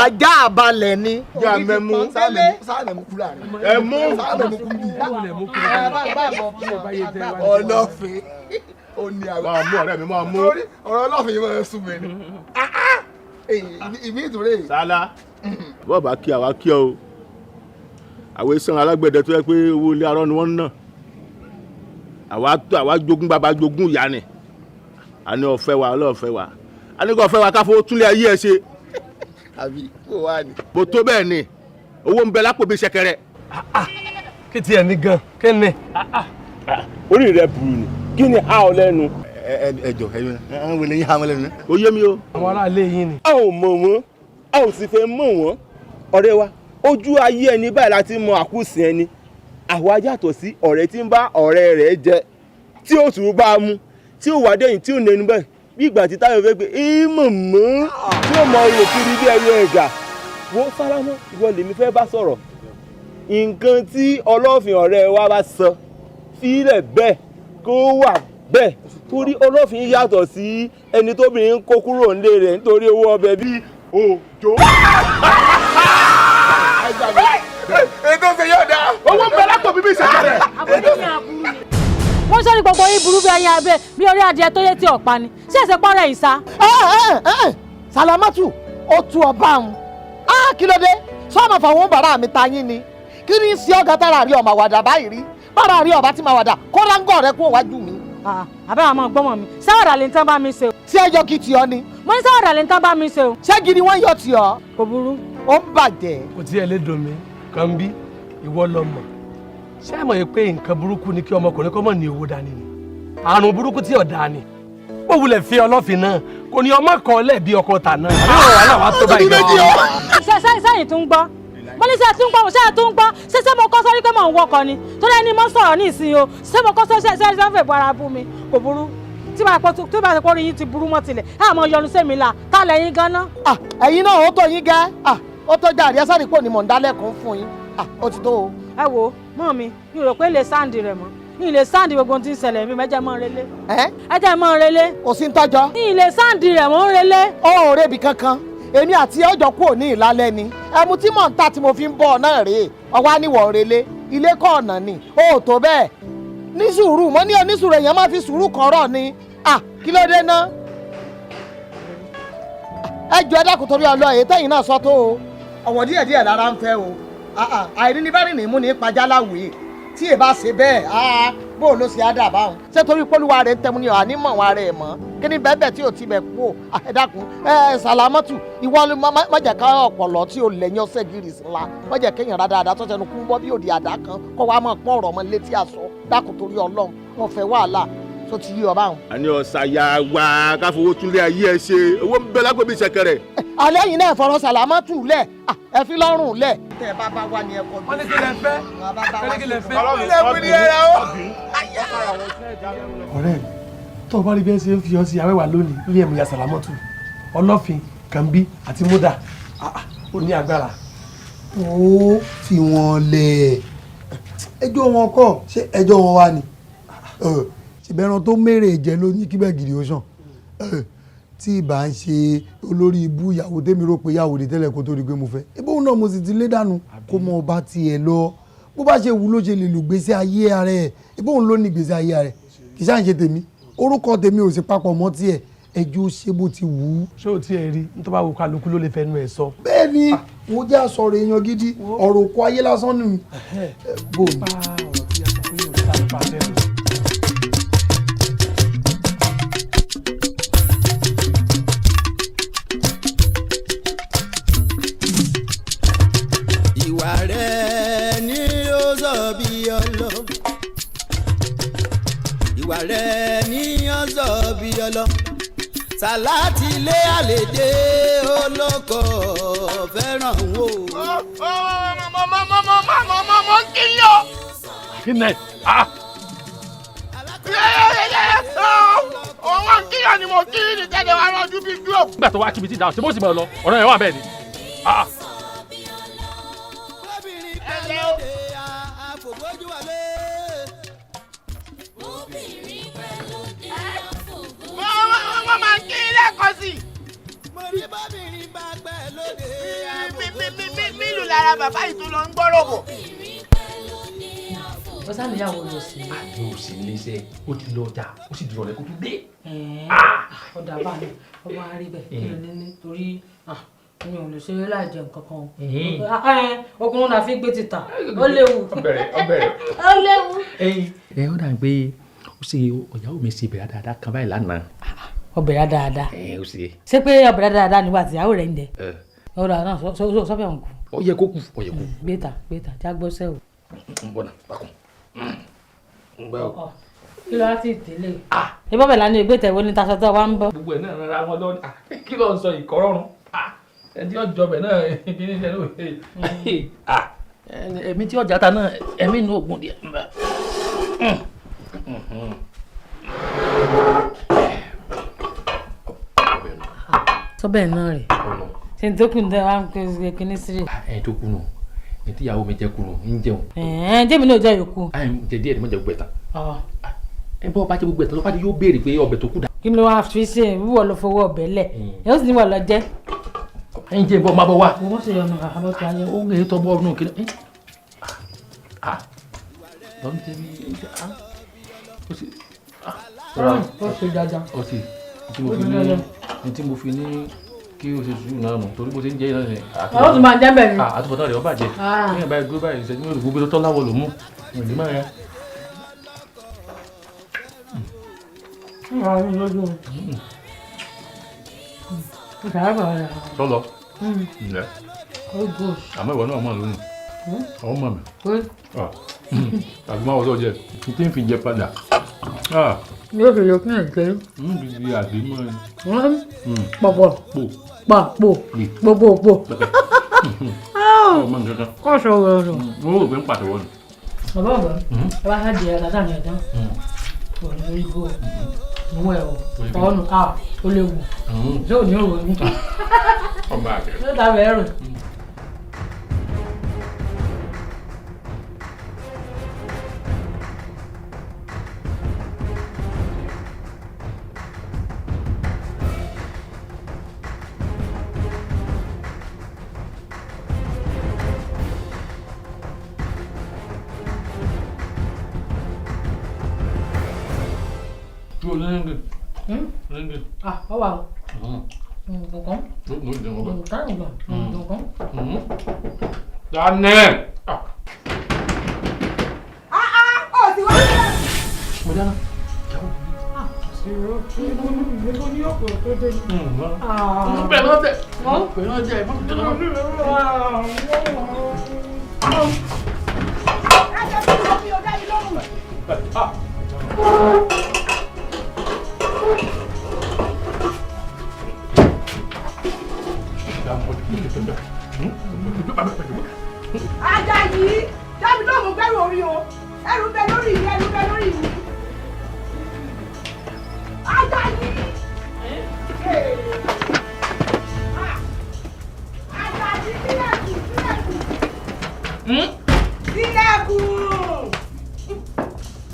E: ajá àbalẹ̀ ni.
J: já mẹ́mú
D: sáàmù kúrò àná.
J: ẹmú.
D: ọlọ́fin ó ní àwọn.
J: máa mú ọ̀rẹ́ mi máa mú.
D: ọ̀rọ̀ ọlọ́fin yìí máa sún mi ni. ìmí ìtúrẹ́.
J: Sálá bọ́ọ̀ bá kí àwa kí ọ o àwọn iṣan alágbẹ̀dẹ tó yẹ pé owó ilé arọ́ ni wọ́n ń ná àwa jogún bàbá jogún ìyá ni a ní ọ̀fẹ́ wa ọlọ́ọ̀fẹ́ wa a ní kò ọ̀fẹ́ wa káfọ́ túnlé ayé ẹ ṣe.
D: àbí kò wá ní.
J: bó tó bẹ́ẹ̀ ni owó ń bẹ lápò bí ṣẹ̀kẹ̀rẹ̀.
I: kí tiẹ̀ ní gan kí ni.
K: orí rẹ burú ni kí ni a ò lẹ́nu.
D: ẹjọ àwọn wèlé yín àwọn lẹ́nu.
J: ó yé mi o.
I: àwọn aráalé yín ni.
K: a ò mọ̀ wọ́n a ò sì fẹ́ mọ̀ wọ́n ọ̀rẹ́ wa ojú ayé ẹni báyìí láti mọ àkúùsì ẹni àwa yàtọ̀ sí ọ̀rẹ́ tí ń bá ọ̀rẹ́ rẹ̀ jẹ tí ó tún bá a mú tí ó wà dẹ́yìn tí ó nẹnu báyìí bí ìgbà tí Táyọ̀ fẹ́ pé mọ̀ tí ó mọ rò kiri bí ẹyẹ ẹ̀gà wo Sálámọ́ ìwọ lèmi fẹ́ bá sọ̀rọ̀ nǹkan tí ọlọ́fin ọ̀rẹ́ wa bá sọ fílẹ̀ bẹ́ẹ̀ kó wà bẹ́ẹ̀ torí ọlọ́fin yàtọ̀ sí ẹni tóbìnrin kó kúrò nílé rẹ̀ nítorí owó ọbẹ̀ bíi òjò.
D: ètò ṣe yóò dá.
J: owó ń bẹ lápò bíbí ìṣẹ̀kẹ̀rẹ̀.
C: wọ́n ṣe ní gbogbo yín burú bí ẹyin abẹ́ bí orí adìẹ tó yé tí ọ̀pá ni ṣé ẹ̀sẹ̀ pọ́nrẹ́ yìí sá.
E: Sàlámátù ó tú ọba àwọn kí ló dé sọ́ọ̀mù fàwọn bàrà mi ta yín ni kí ni sí ọ̀gá tára rí ọmọ àwàdà báyìí rí bàrà rí ọba tí mà wàdà kó ráńgọ̀ rẹ kó wájú mi.
C: àbẹ́ àmọ́ gbọ́mọ̀ mi sáwàdà lè ń tán bá mi ṣe o.
E: tí ẹjọ́ kì í tì ọ́ ni.
C: mo ní sáwàdà lè ń tán bá mi ṣe o.
E: ṣé gidi wọ́n yọ tì ọ́.
C: kò burú.
E: ó ń bàjẹ́.
I: kò tí ẹ lè dùn mí kàn bí ìwọ lọ mọ̀ ṣé ẹ mọ̀ pé nǹkan burúkú ni kí ọmọkùnrin kọ́ mọ̀ ní owó dání ni àrùn burúkú tí ọ̀dà ni ó wulẹ̀ fi ọlọ́fin náà kò ní ọmọ kan lẹ́ẹ̀bí ọkọ tà náà àbí wọn wà láwọn tó báyìí gan.
C: sẹ́yìn tún gbọ́ mo ní sẹ́yìn tún gbọ́ sẹ́yìn tún gbọ́ ṣé mo kọ́ sọ́rí pé mò ń wọkọ̀ ni torí ẹni mo sọ̀rọ̀ ní ìsìn o ṣé mo kọ́ sẹ́yìn fẹ́ bu ara bú mi kò burú tí bá ṣe kó rí yín ti burú mọ́ tilẹ̀ àmọ́ yọnu sẹ́mi là tá lẹ́yìn gan-an.
E: ẹ̀yin náà ó tó yín gẹ́ ó tó jàre ẹ sáré pò ní mò ń dálẹ́kùn fún yín ó ti tó o.
C: ẹ wo mọ́ mi mi ò rò pé lè sáǹdì rẹ̀ mọ́ ní ilé sáǹdì gbogbo tí ń ṣẹlẹ̀ mi mẹ́jẹ̀ mọ́ relé. ẹ̀jẹ̀ mọ́ relé.
E: kò sí ń tọ́jọ́.
C: ní ilé sáǹdì rẹ̀ mọ́ relé.
E: ó ò rebi kankan èmi àti ọjọ́ kúrò ní ìlálẹ́ ni ẹmu tí mò ń ta tí mo fi ń bọ̀ náà rèé ọwọ́ níwọ̀ relé ilé kọ́ ọ̀nà ni ó tó bẹ́ẹ̀ ní sùúrù mo ní onísùúrù èèyàn máa fi sùúrù kọ́rọ̀ ni kí ló dé ná. ẹ jọ ẹ dákun torí ọlọ èyí tẹ̀yin náà sọ tó o ọ̀wọ̀ díẹ̀díẹ̀ lára ń fẹ́ o àìrí ní bẹ́ẹ̀ ni mú ní pajáláwìí tí ẹ bá ṣe bẹ́ẹ̀ bó ló ṣe á dà báwọn ṣé torí pólúwa rẹ̀ ń tẹmu ni àní mọ̀ wọn rẹ̀ mọ́ kí ni bẹ́ẹ̀ tí ò ti bẹ̀ kú o ẹ dákun Sàlámátù ìwọ mọ̀jẹ̀ ká ọ̀pọ̀lọ́ tí o lẹ́yìn ọ̀sẹ̀ gírì sí ńlá mọ̀jẹ̀ kéèyàn dáadáa tó ṣẹnu kú bọ́ bí òdì àdá kan kọ́ wa mọ̀ pọ́n ọ̀rọ̀ ọmọ létí aṣọ dákun torí Ọlọ́run wọn fẹ́ wàhálà tó ti yí ọ báwọn.
J: àní ọ̀sàyà wa káfowó túnlé ayé ẹ ṣe owó ń bẹ lápò bí ìṣẹ̀kẹ̀rẹ̀.
E: alẹ́ yìí náà fọ̀rọ̀ Sàlámátù lẹ̀ ẹ fi lọ́rùn lẹ̀. tẹ ẹ bá bá wà ní ẹ̀kọ́.
I: wọ́n ní kí lẹ fẹ́ kí lẹ fẹ́. ọ̀rẹ́ tó o bá rí bí ẹ ṣe ń fi ọ sí awẹ́wà lónìí ilé ẹ̀mú ya Sàlámátù ọlọ́fin kànbí àti múdà ó ní agbára.
D: ó fi wọn lẹ̀ ẹjọ́ wọn kọ́ ṣé ẹjọ́ wọn wá ni ṣèbẹ̀ràn tó mèrè jẹ́ ló ní kíbẹ̀ gidi ó sàn tí ìbá ń ṣe olórí ibú ìyàwó tèmi rò pé ìyàwó dé tẹ́lẹ̀ kó tó rí pé mo fẹ́ ebóun náà mo sì ti lé dànù kó mọ ọba tiẹ̀ lọ bó bá ṣe wù ló ṣe lè lò gbèsè ayé rẹ̀ ebóun ló ní gbèsè ayé rẹ̀ kì í ṣáà ń ṣe tèmi orúkọ tèmi ò sì papọ̀ mọ́ tiẹ̀ ẹjọ́ ṣe bó ti wù ú.
I: ṣé o tiẹ̀ rí nítorí bá wo kálukú ló lè fẹnu ẹ̀ sọ.
D: bẹ́ẹ̀ ni mo jẹ́ àsọ̀rọ̀ èèyàn gidi ọ̀rọ̀ òkú ayé lásán nù. bó
A: ìwà rẹ̀ ni ó sọ bí ọlọ ìwà rẹ̀ ni ó sọ bí ọlọ Sàláàtì lé àlèdè olóko fẹ́ràn wò.
J: mo kí yọ.
I: kí ni
J: Owó kíyàn ni mo kí ní tẹ́lẹ̀ wá rọ́jú bí gílò.
I: Nígbà tó wá kíbi tí dáhùn ṣe bó sì máa lọ ọ̀rọ̀ yẹn wà bẹ́ẹ̀ ni.
J: Wọ́n máa kí lẹ́ẹ̀kan sí. Mílù lára bàbá yìí tó lọ ń gbọ́rọ̀ bọ̀.
F: Ó sàníyàwó lọ sí.
I: Àjọ òsì léṣe ó ti lọ ọjà ó sì dúró rẹ kó tó dé.
F: Ọ̀dà bá mi ọmọ aríbẹ̀ kí ló ní nítorí mi ò lè ṣe é láì jẹ nǹkan kan. Ọkùnrin náà fi gbé títà ó léwu. Ó léwu.
I: Ó dà pé ó ṣe ọ̀yàwó mi ṣe ìbẹ̀rẹ̀ dáadáa kan báyìí lánàá.
F: Ọbẹ̀ dáadáa.
I: Ó ṣe.
F: Ṣé pé ọbẹ̀ dáadáa nígbà tí ìyàwó rẹ̀ ń dẹ? Ọ̀rọ̀ náà sọ́fẹ̀ òǹkù.
I: Ó yẹ kó kù.
F: Gbéta jágbọ́sẹ̀ o.
I: Ń bọ̀ náà bákan.
F: Kí ló wá sí ìtẹ́lẹ̀? Ibọ́ bẹ̀ lánàá ìgbé tẹ̀wé ní tasọ́tọ̀ wa ń bọ̀.
I: Gbogbo ẹ̀ náà rárá wọn lọ́wọ́ kí ló ń sọ ìkọ́rọ́rùn ẹni ọjọ́ bẹ̀ náà kí ní sẹ́nu ẹ̀mí tí ọjà ta náà ẹ̀mí inú ògùn díẹ̀.
F: Sọ́bẹ̀ náà rẹ̀ ṣe ní tó kù ní wàá ń pè kíní sí rè.
I: Ẹ̀ tó kù nù ní tíyàwó mi jẹ́ kù nù ń jẹun.
F: Jẹ́mi náà jẹ́ yòókù.
I: Jẹ díẹ̀ ni mo jẹ gbogbo ẹ̀ tán. Ẹ bọ́ ọba jẹ gbogbo ẹ̀ tán lọ́pàá yóò béèrè pé ọbẹ̀ tó kù dà.
F: Kí ló wá fi ṣe wíwọ̀ ló fowó ọbẹ̀ lẹ̀ yóò sì ní wà lọ jẹ́.
I: Ẹyin jẹ́ ìbọn máa bọ̀ wá.
F: Mo mọ̀ sí ọ̀nà àbọ̀tò ayé.
I: Ó ń gbé tọ́ bọ́ ọdún kí lọ́n tẹ́ bí
F: ó ṣe dáadáa.
I: Ọtí tí mo fi ní kí o ṣe sùúrù náà nù torí bó ṣe ń jẹ́ iná ṣe.
F: Àwọn tó máa jẹ́ bẹ̀rẹ̀.
I: Àtúbọ̀tán rẹ̀ ó bàjẹ́. Ní ẹ̀ báyìí gbé báyìí ìṣẹ́jú mẹ́rin gbogbo tó láwọ̀ ló mú ìrìn máa yẹn. Sọlọ ǹlẹ́ àmọ́ ìwọ náà mọ̀ lónìí ọ̀hún mọ̀ mi àgbọ̀n àwọn ọ̀sọ́ jẹ tí ń fi jẹ padà.
F: Yóò fi yọ kí ẹ̀ jẹ́.
I: Bí àgbémọ́ ni.
F: Pọ̀pọ̀ pàpò gbogbo.
I: Ọmọ nǹkan kan.
F: Kọ́ sọ wọ̀rọ̀.
I: Wọ́n rò pé ń pàtẹ́wọ́ ni.
F: Bàbá ọ̀gbọ́n bá a di ẹ̀rọ dáná ẹ̀dán. Wọ́n ní orí bó mú ẹ̀ o. Ọ̀nù ó léwu. Ṣé ò ní òwò ní?
I: Ọba àgbẹ̀.
F: Ṣé ó dàbẹ̀ ẹ̀rọ? Ó wà o. Nǹkan.
I: Daniel.
L: Ó ti wá.
I: Mo dáná. Bẹ́ẹ̀ náà tẹ̀. Bẹ́ẹ̀ náà jẹ́ ìmọ̀ tó náà.
L: Àjàyí dábì lóòmù gbẹ́rù orí o ẹrù bẹ lórí mi ẹrù bẹ lórí mi. Àjàyí. Àjàyí sílẹ̀kùn sílẹ̀kùn. Sílẹ̀kùn.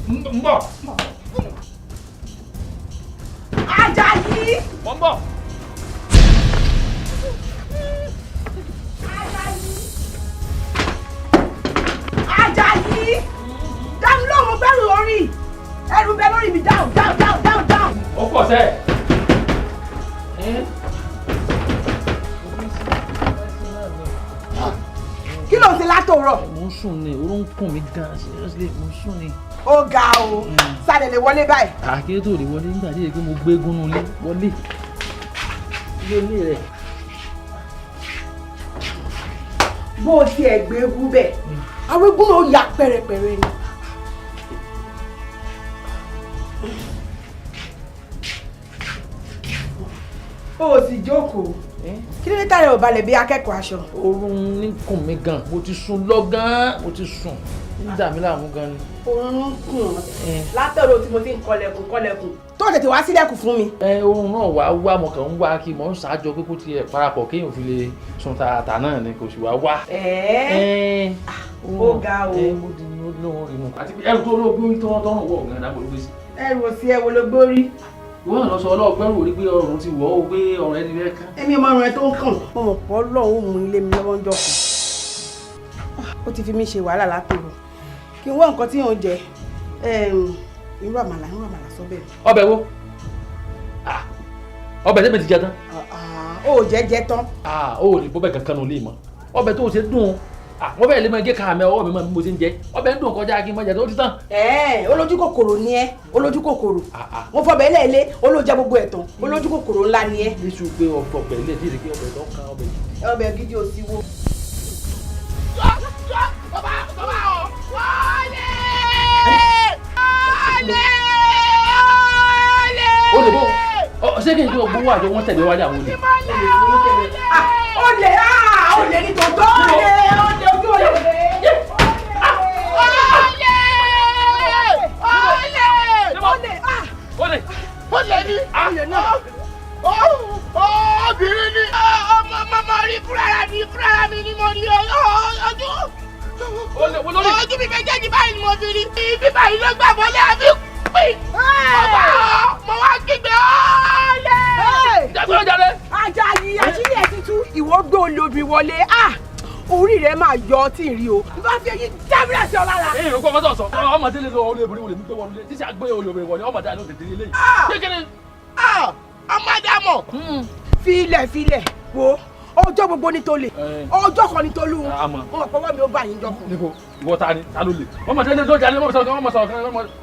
I: Ń bọ̀.
L: Àjàyí.
I: Mo ń bọ̀.
L: Àjàyí dábì lóòmù gbẹ́rù orí ẹrù bẹ lórí mi down.
I: Ó pọ̀ sẹ́.
L: Kí ló ń ṣe látòrọ̀?
I: Mo ń sùn ni oró ń kùn mí gan seriously mo ń sùn ni.
L: Ó ga o sáré lè wọlé báyìí.
I: Àkéré tó lè wọlé nígbà tí èké mo gbé gúnnú lé wọlé ilé rẹ̀.
L: Bó o tiẹ̀ gbé egún bẹ́ẹ̀ àwọn egún náà ya pẹ̀rẹ̀pẹ̀rẹ̀ ni. o sì jókòó kí ló dé tààrẹ ò balẹ̀ bí akẹ́kọ̀ọ́ aṣọ.
I: oorun ní kùn mí gan mo ti sùn lọ gan mo ti sùn ń dà mí láàmú gan ni.
L: oorun kùn látọ̀rọ̀ tí mo ti ń kọlẹ̀kùn tó tètè wá sílẹ̀kùn fún mi.
I: oorun náà wá mo kàn ń wá kí mo ń ṣáájọ pé kó tiẹ̀ parapọ̀ kéèyàn fi lè sun tààtà náà ni kò sì wá wá.
L: ó ga o.
I: mo di lóhun rí mu àti ẹrù tó olóògbé tọ́rọ̀ wọ̀ gan dábò ló gbé sí.
L: ẹrù òsì ẹ wo ló gbórí.
I: wọ́n lọ sọ ọlọ́ọ̀gbẹ́rù orí pé ọrùn ti wọ̀ ó gbé ọrùn ẹni rẹ kán.
L: èmi ọmọ ọrùn ẹ tó ń kàn mo mọ̀ pọ̀ lọ́hùn mú ilé mi lọ́wọ́ ń jọ kàn. ó ti fi mí ṣe wàhálà látòrò kí n wá nǹkan tí yóò jẹ irú àmàlà sọ bẹ́ẹ̀.
I: ọbẹ̀ wo ọbẹ̀ tẹ́mi ti jẹ tán.
L: ó jẹ́ tán.
I: ó lè bọ́ bẹ́ẹ̀ kankan ló lè mọ́ ọbẹ̀ tó ṣe dùn wọ́n bẹ̀rẹ̀ lè máa gé ká mi ọwọ́ mi máa bí mo ṣe ń jẹ ọbẹ̀ ń dùn kọjá kí n má jẹ tó ti tán.
L: olójú kòkòrò ni ẹ olójú kòkòrò mo fọ bẹ́ẹ̀ lẹ́ẹ̀lẹ́ olóúnjẹ gbogbo ẹ̀ tán olójú kòkòrò ńlá ni ẹ.
I: níṣu pé ọbẹ̀ ilé tí ìrèké ọbẹ̀ tó ń kan ọbẹ̀ yìí.
L: ọbẹ̀ gidi ò sí wo.
I: ó lè bó ṣé kí n tó gbowó àjọ wọn tẹ̀lé wálé àwọn olè.
L: olè ní tòótọ́ olè ojú olè.
J: olè ní obìnrin ni ọmọ rí fúnra mi ni mo rí ojú mi méjèèjì báyìí ni mo fi rí ibi báyìí ló gbà wọlé àbí pín mo wá kígbe ọ̀lẹ.
I: jẹ́gbọ́n jáde.
L: Àjàyí àṣírí ẹ̀ ti tú ìwọ gbé olóbi wọlé orí rẹ̀ máa yọ ọtí rí o bá fi eyín dábìlà sí ọ lára.
I: èyí ló kọ́ ọmọ tó sọ ọmọdé lè lọ olóòbí wọlé mi gbé wọlé títí àgbé olóòbí wọlé ọmọdé àlọ́ tètè lélẹ́yìn. kékeré.
J: ọmọdé mọ̀.
L: filẹ̀ wo ọjọ́ gbogbo ní tó lè ọjọ́ kan ní tó lù ú wọn pọ̀wọ́ mi ó bá yín jọkùn.
I: níbo ìwọ ta ni ta ló lè ọmọ tẹ́lẹ̀ tó jalè ọmọ sọ̀rọ̀ ọmọ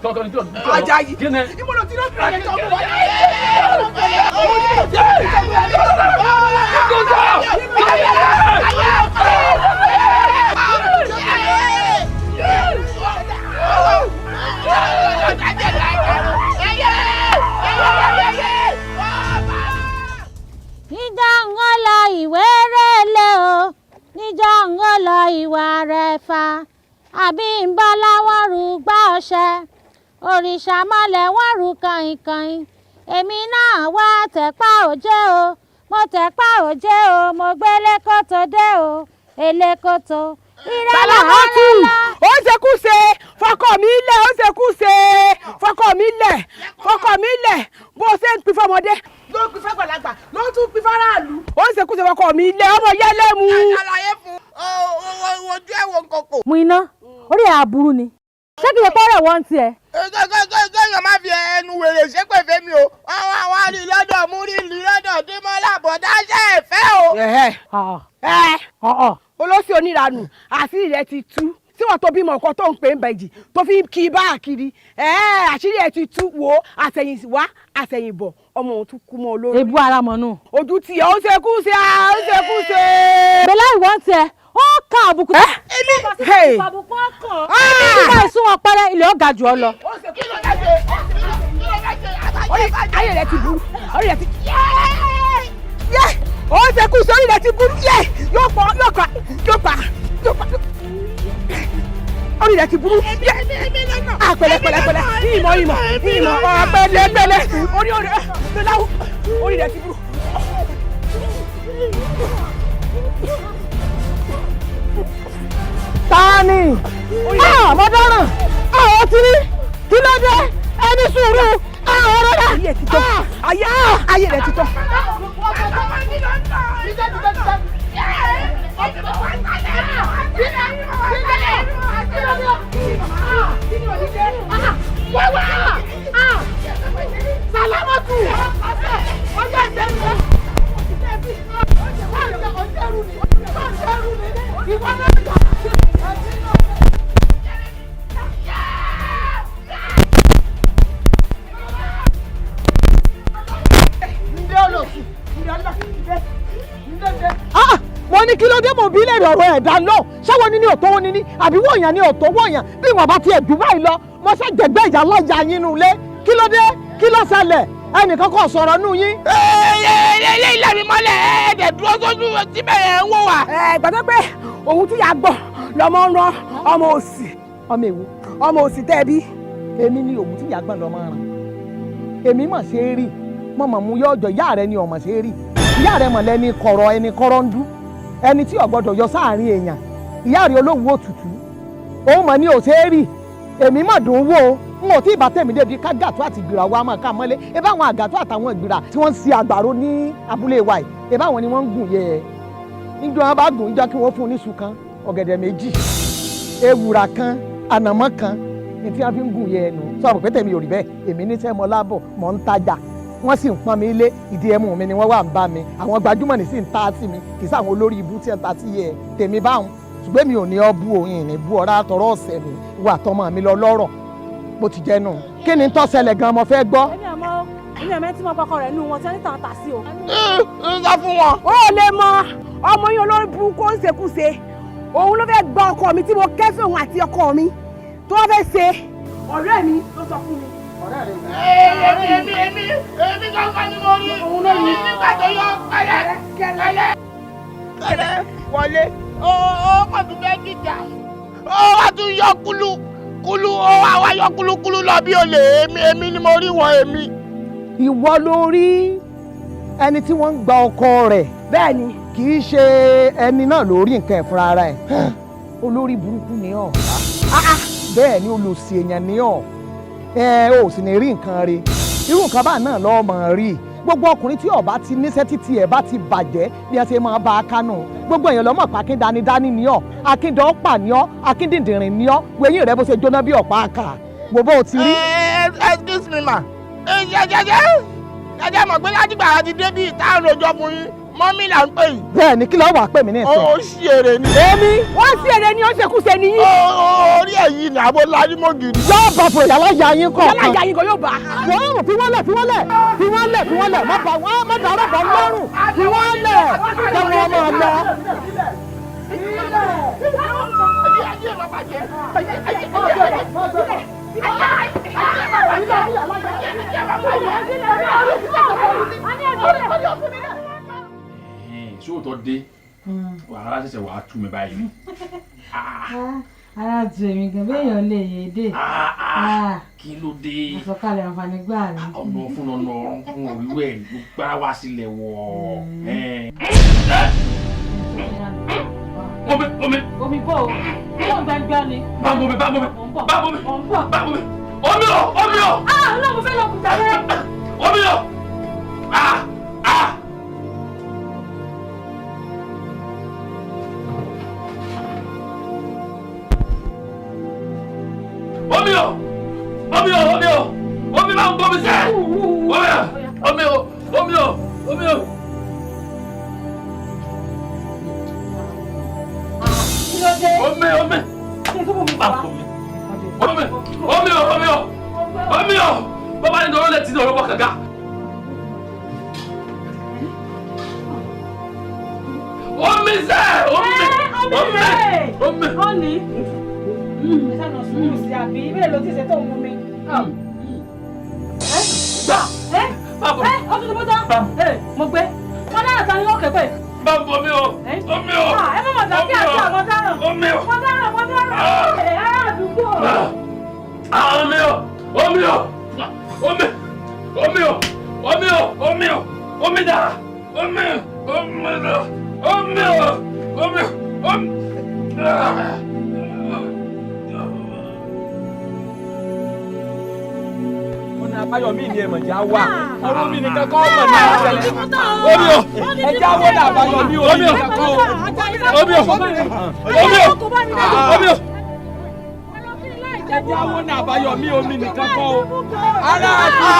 I: sọ̀rọ̀ ní tí o.
L: Àjàyí ìbọn tí ló bẹ̀rẹ̀ tó wọ́n
C: níjọ́ ń lọ ìwé rẹ̀lẹ̀ o níjọ́ ń lọ ìwà rẹ̀ fa àbí ń bọ́ láwọn rú gbá ọṣẹ òrìṣà mọ́lẹ̀ wọ́n rú kàìnkàìn èmi náà wá tẹ̀pá òjé o mo tẹ̀pá òjé o mo gbé lẹ́kọ̀tọ̀ dé o elékòtò ìrẹ́lẹ̀ ọ̀rẹ́lá.
L: ó ṣekúṣe fọkọ mi lẹ̀ ó ṣekúṣe fọkọ mi lẹ̀ bó ṣe ń pin fọmọdé ló ń pin fàgbàlagbà ló ń tún pin fáráàlú ó ṣekúṣe fọkọ mi lẹ̀ ọmọ yẹlẹ́mu.
J: àlàyé fún ojú ẹ̀wọ̀n kòkò.
C: mú iná orí ẹ̀ aburú ni ṣé kìí ṣe pọ́nrẹ̀ wọ́n ti ẹ̀.
J: kéèyàn má fi ẹnu wèrè ṣépè fẹ́mi o àwọn àrílọ́dọ̀ múrílọ́dọ̀ dímọ́lá bọ̀dá ṣe é fẹ́ o.
L: olóṣì oníranù àṣírí rẹ ti tú tí wọn tó bímọ ọkọ tó ń pè ń bẹjì tó fi ń kí bá kiri àṣírí ẹ ti tú wo àtẹ̀yìnwá àtẹ̀yìnbọ̀ ọmọ òun tún kú mọ́ olórí.
C: ebu ara mọ̀ nù.
L: ojú tiẹ̀ ó ṣekúṣe ó ṣekúṣe.
C: bẹ́lá ìwọ́n tiẹ̀ ó ká àbùkù. àbùkù ọkàn. nígbà ìsún wọn pẹ́rẹ́ ilé ọ̀gá jù ọ lọ.
L: ayé rẹ ti burú orí rẹ ti ó ṣekúṣe orí rẹ ti burú yóò pa orí rẹ ti burú pẹ̀lẹ́pẹ̀lẹ́ ìmọ̀ pẹ̀lẹ́pẹ̀lẹ́ orí rẹ ti burú.
C: tani mo dáràn ó ti rí kí ló dé ẹni sùúrù ọ̀rọ̀ rẹ̀
L: ayé ti tọ́ ayé rẹ̀ ti tọ́.
J: Salamatu ọjọ́ ìdẹ́rù
E: mo ní kí ló dé mo bí lè rọrọ ẹ̀dá lọ ṣáwọn ní ní ọ̀tọ̀ wọn ní àbí wọ̀nyàn ní ọ̀tọ̀ wọ̀nyàn bí wọn bá tiẹ̀ jù báyìí lọ mo ṣe jẹ̀gbẹ́ ìyá lọ́jà yín nù lé kí ló dé kí ló ṣẹlẹ̀ ẹnìkan kò sọ̀rọ̀ nù yín.
J: ilé ilé mi mọ́lẹ̀ ẹ̀ẹ́dẹ̀ dúró sójú síbẹ̀ ẹ̀ ń wò wá. gbọ́dọ̀ pé òun tí yà gbọ́ lọ́mọ ń rán ọmọ òsì.
E: ọmọ èwo.
J: ọmọ òsì tẹ́ bí.
E: èmi ni òun tí yà gbọ́n lọ́mọ rán. èmi mọ̀ ṣe é rí mọ̀mọ́ mu yọ ọjọ́ ìyá rẹ ni ọmọ ṣe é rí. ìyá rẹ mọ̀ lẹ́ni kọ̀rọ̀ ẹni kọ́rọ́ ń dú ẹni tí ò gbọ́dọ̀ yọ sáàrin èèyàn ìyá rẹ olówó òtútù òun mọ̀ ní òṣèré èmi mọ̀ dùn wò ó n ò tí ì bá tẹ̀mí débi ká gàtú àti ìgbìrà wa máa ká mọ́lé ebá àwọn àgàtú àtàwọn ìgbìrà tí wọ́n ń ṣe àgbàro ní abúlé wa yìí ebá àwọn ni wọ́n ń gùn yẹ ẹ níjọ́ wọn bá gùn ìjọ kí wọ́n fún un níṣu kan ọ̀gẹ̀dẹ̀ méjì ewùrà kan ànàmọ́ kan ní tí wọ́n fi ń gùn yẹ ẹnu sọ̀rọ̀ pé tèmi ò rí bẹ́ẹ̀ èmi níṣẹ́ mọ́ lábọ̀ mọ́ ń tajà wọ́n sì ń pọ́n mi lé ìdí ẹmu mi ni wọ́n wà ń bá mi àwọn gbajúmọ̀ ní sì ń ta sí mi kì í sáwọn olórí ibú tí ń ta sí yẹ tèmi báwọn ṣùgbọ́n mi ò ní ọ bú òyìn ní bú ọ̀rá tọrọ ọ̀sẹ̀ mi wà tọmọ mi lọ lọ́rọ̀ bó ti jẹ́ nù kí ni tó ṣẹlẹ̀ gan mo fẹ́ gbọ́.
C: èmi àmọ́ tí mo kọ́kọ́ rẹ̀ nù wọn tí wọ́n ní tàn tà sí o.
J: ń sọ fún wọn.
L: ó lè mọ ọmọ yín olórí burúkú ó ń ṣekúṣe òun ló fẹ́ gba ọkọ mi tí mo kẹ́fẹ́ òun àti ọkọ mi tó fẹ́ ṣe ọ̀rẹ́ mi ló sọ fún mi.
J: èmi kankan ni mo rí èmi nígbà tó yọ kẹlẹ wọlé ó pàtó fẹ́ dìjà ó wá tún yọ kúlú ó wá yọ kúlúkúlú lọ bí olè èmi ni mo rí wọn èmi.
E: ìwọ ló rí ẹni tí wọ́n ń gba ọkọ rẹ̀
L: bẹ́ẹ̀ ni
E: kì í ṣe ẹni náà ló rí nǹkan ẹ̀ fúnra ara ẹ̀ olórí burúkú ni ọ́ bẹ́ẹ̀ ni olùsí èèyàn ni ọ́ ò sì ní rí nǹkan rí irú nǹkan bá náà lọ́ọ́ mọ̀ rí gbogbo ọkùnrin tí ọba ti níṣẹ́ títí ẹ̀ bá ti bàjẹ́ bí ẹ ṣe máa bá a kánú gbogbo èèyàn lọ́mọ̀ pa akíndánidání ni ọ́ akíndọ́pà ni ọ́ akíndìndìrín ni ọ́ wẹ̀yìn rẹ bó ṣe jóná bí ọ̀pá àkà gbogbo ò ti rí.
J: excuse me ma jẹjẹ mọ̀ pé láti gbàrà ti dé bí ìta àròjọ fún yín mọ́mí là ń pè yìí.
E: bẹ́ẹ̀ ni kí ló wà pè mí ní ìsìn.
J: ó ṣí èrè ni.
E: èmi.
L: wọ́n ṣí èrè ni ó ṣekúṣe nìyí.
J: orí ẹ̀yìn ni àbó lárímọ́gìrì.
E: yóò bá fún ìyàwó ìyá yín kọ̀ọ̀kan.
L: ìyàwó ìyá yín kan yóò bá.
E: wọ́n rò fi wọ́n lẹ̀ má bà wọ́n má dàrú bọ̀ lọ́rùn fi wọ́n lẹ̀ kẹ́wọ́n ọmọ lọ.
I: sóòótọ́ dé wàhálà ṣẹ̀ṣẹ̀ wàá tú mi báyìí.
F: ara tù èmi gan béèyàn lè yé dé.
I: kí ló dé.
F: àsọkalẹ̀ àǹfààní gbà mí.
I: ọ̀nà fún ọ̀nà fún òwúwẹ̀ gbára wá sílẹ̀ wọ̀.
F: omi bò ó yóò gbẹngbẹ ni.
I: bá bomi omi o.
F: ọlọ́run fẹ́ lọ kùtà rẹ.
I: omi o. Omi máa ń bọ́ mi sẹ́. Omi o.
F: Kí ló dé?
I: Omi. Bàbá ní dọ̀rọ̀ lẹ́tí dọ̀rọ̀ bọ̀ kàkà. Omi sẹ́.
F: Omi. Ìṣá lọ sùn sí àbí bẹ́ẹ̀ ló ti ṣe tó ń mú mi. Gbà. Ọtún tó bó tán. Mo gbé. Wọ́n dára ta ni wọ́n kẹ́ pé.
I: Bá omi o.
F: Ẹ má mọ̀ tàbí àti àwọn dáràn.
I: Omi o.
F: Wọ́n dáràn. Ará àdúgbò.
I: Omi dà.
G: Ayọ̀ mi ni ẹ̀mọ̀ já wà. Ọ̀rọ̀ mi nìkan kọ́ ọmọ ní àṣẹlẹ̀. Omi o, ẹja wo ni àbáyọ ní omi nìkan kọ́ o. Omi o. Ẹja wo ni àbáyọ mi omi nìkan kọ́ o. Ará àdúgbò.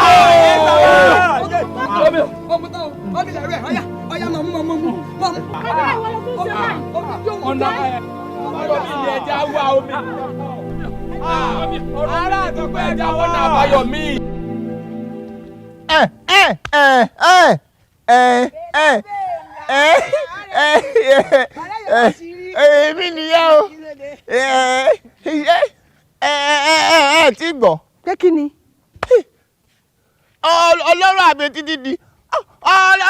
G: Omi o. Omi lẹ̀ rẹ̀ ọ̀yà mọ̀ mú. Ọ̀nà àbáyọ mi ni ẹja wà omi. Ará àdúgbò ẹja wo ni àbáyọ mi.
J: Èmi nìyẹn o. Tí gbọ́.
L: Pé kí ni?
J: ọlọ́rọ̀ àbí títí di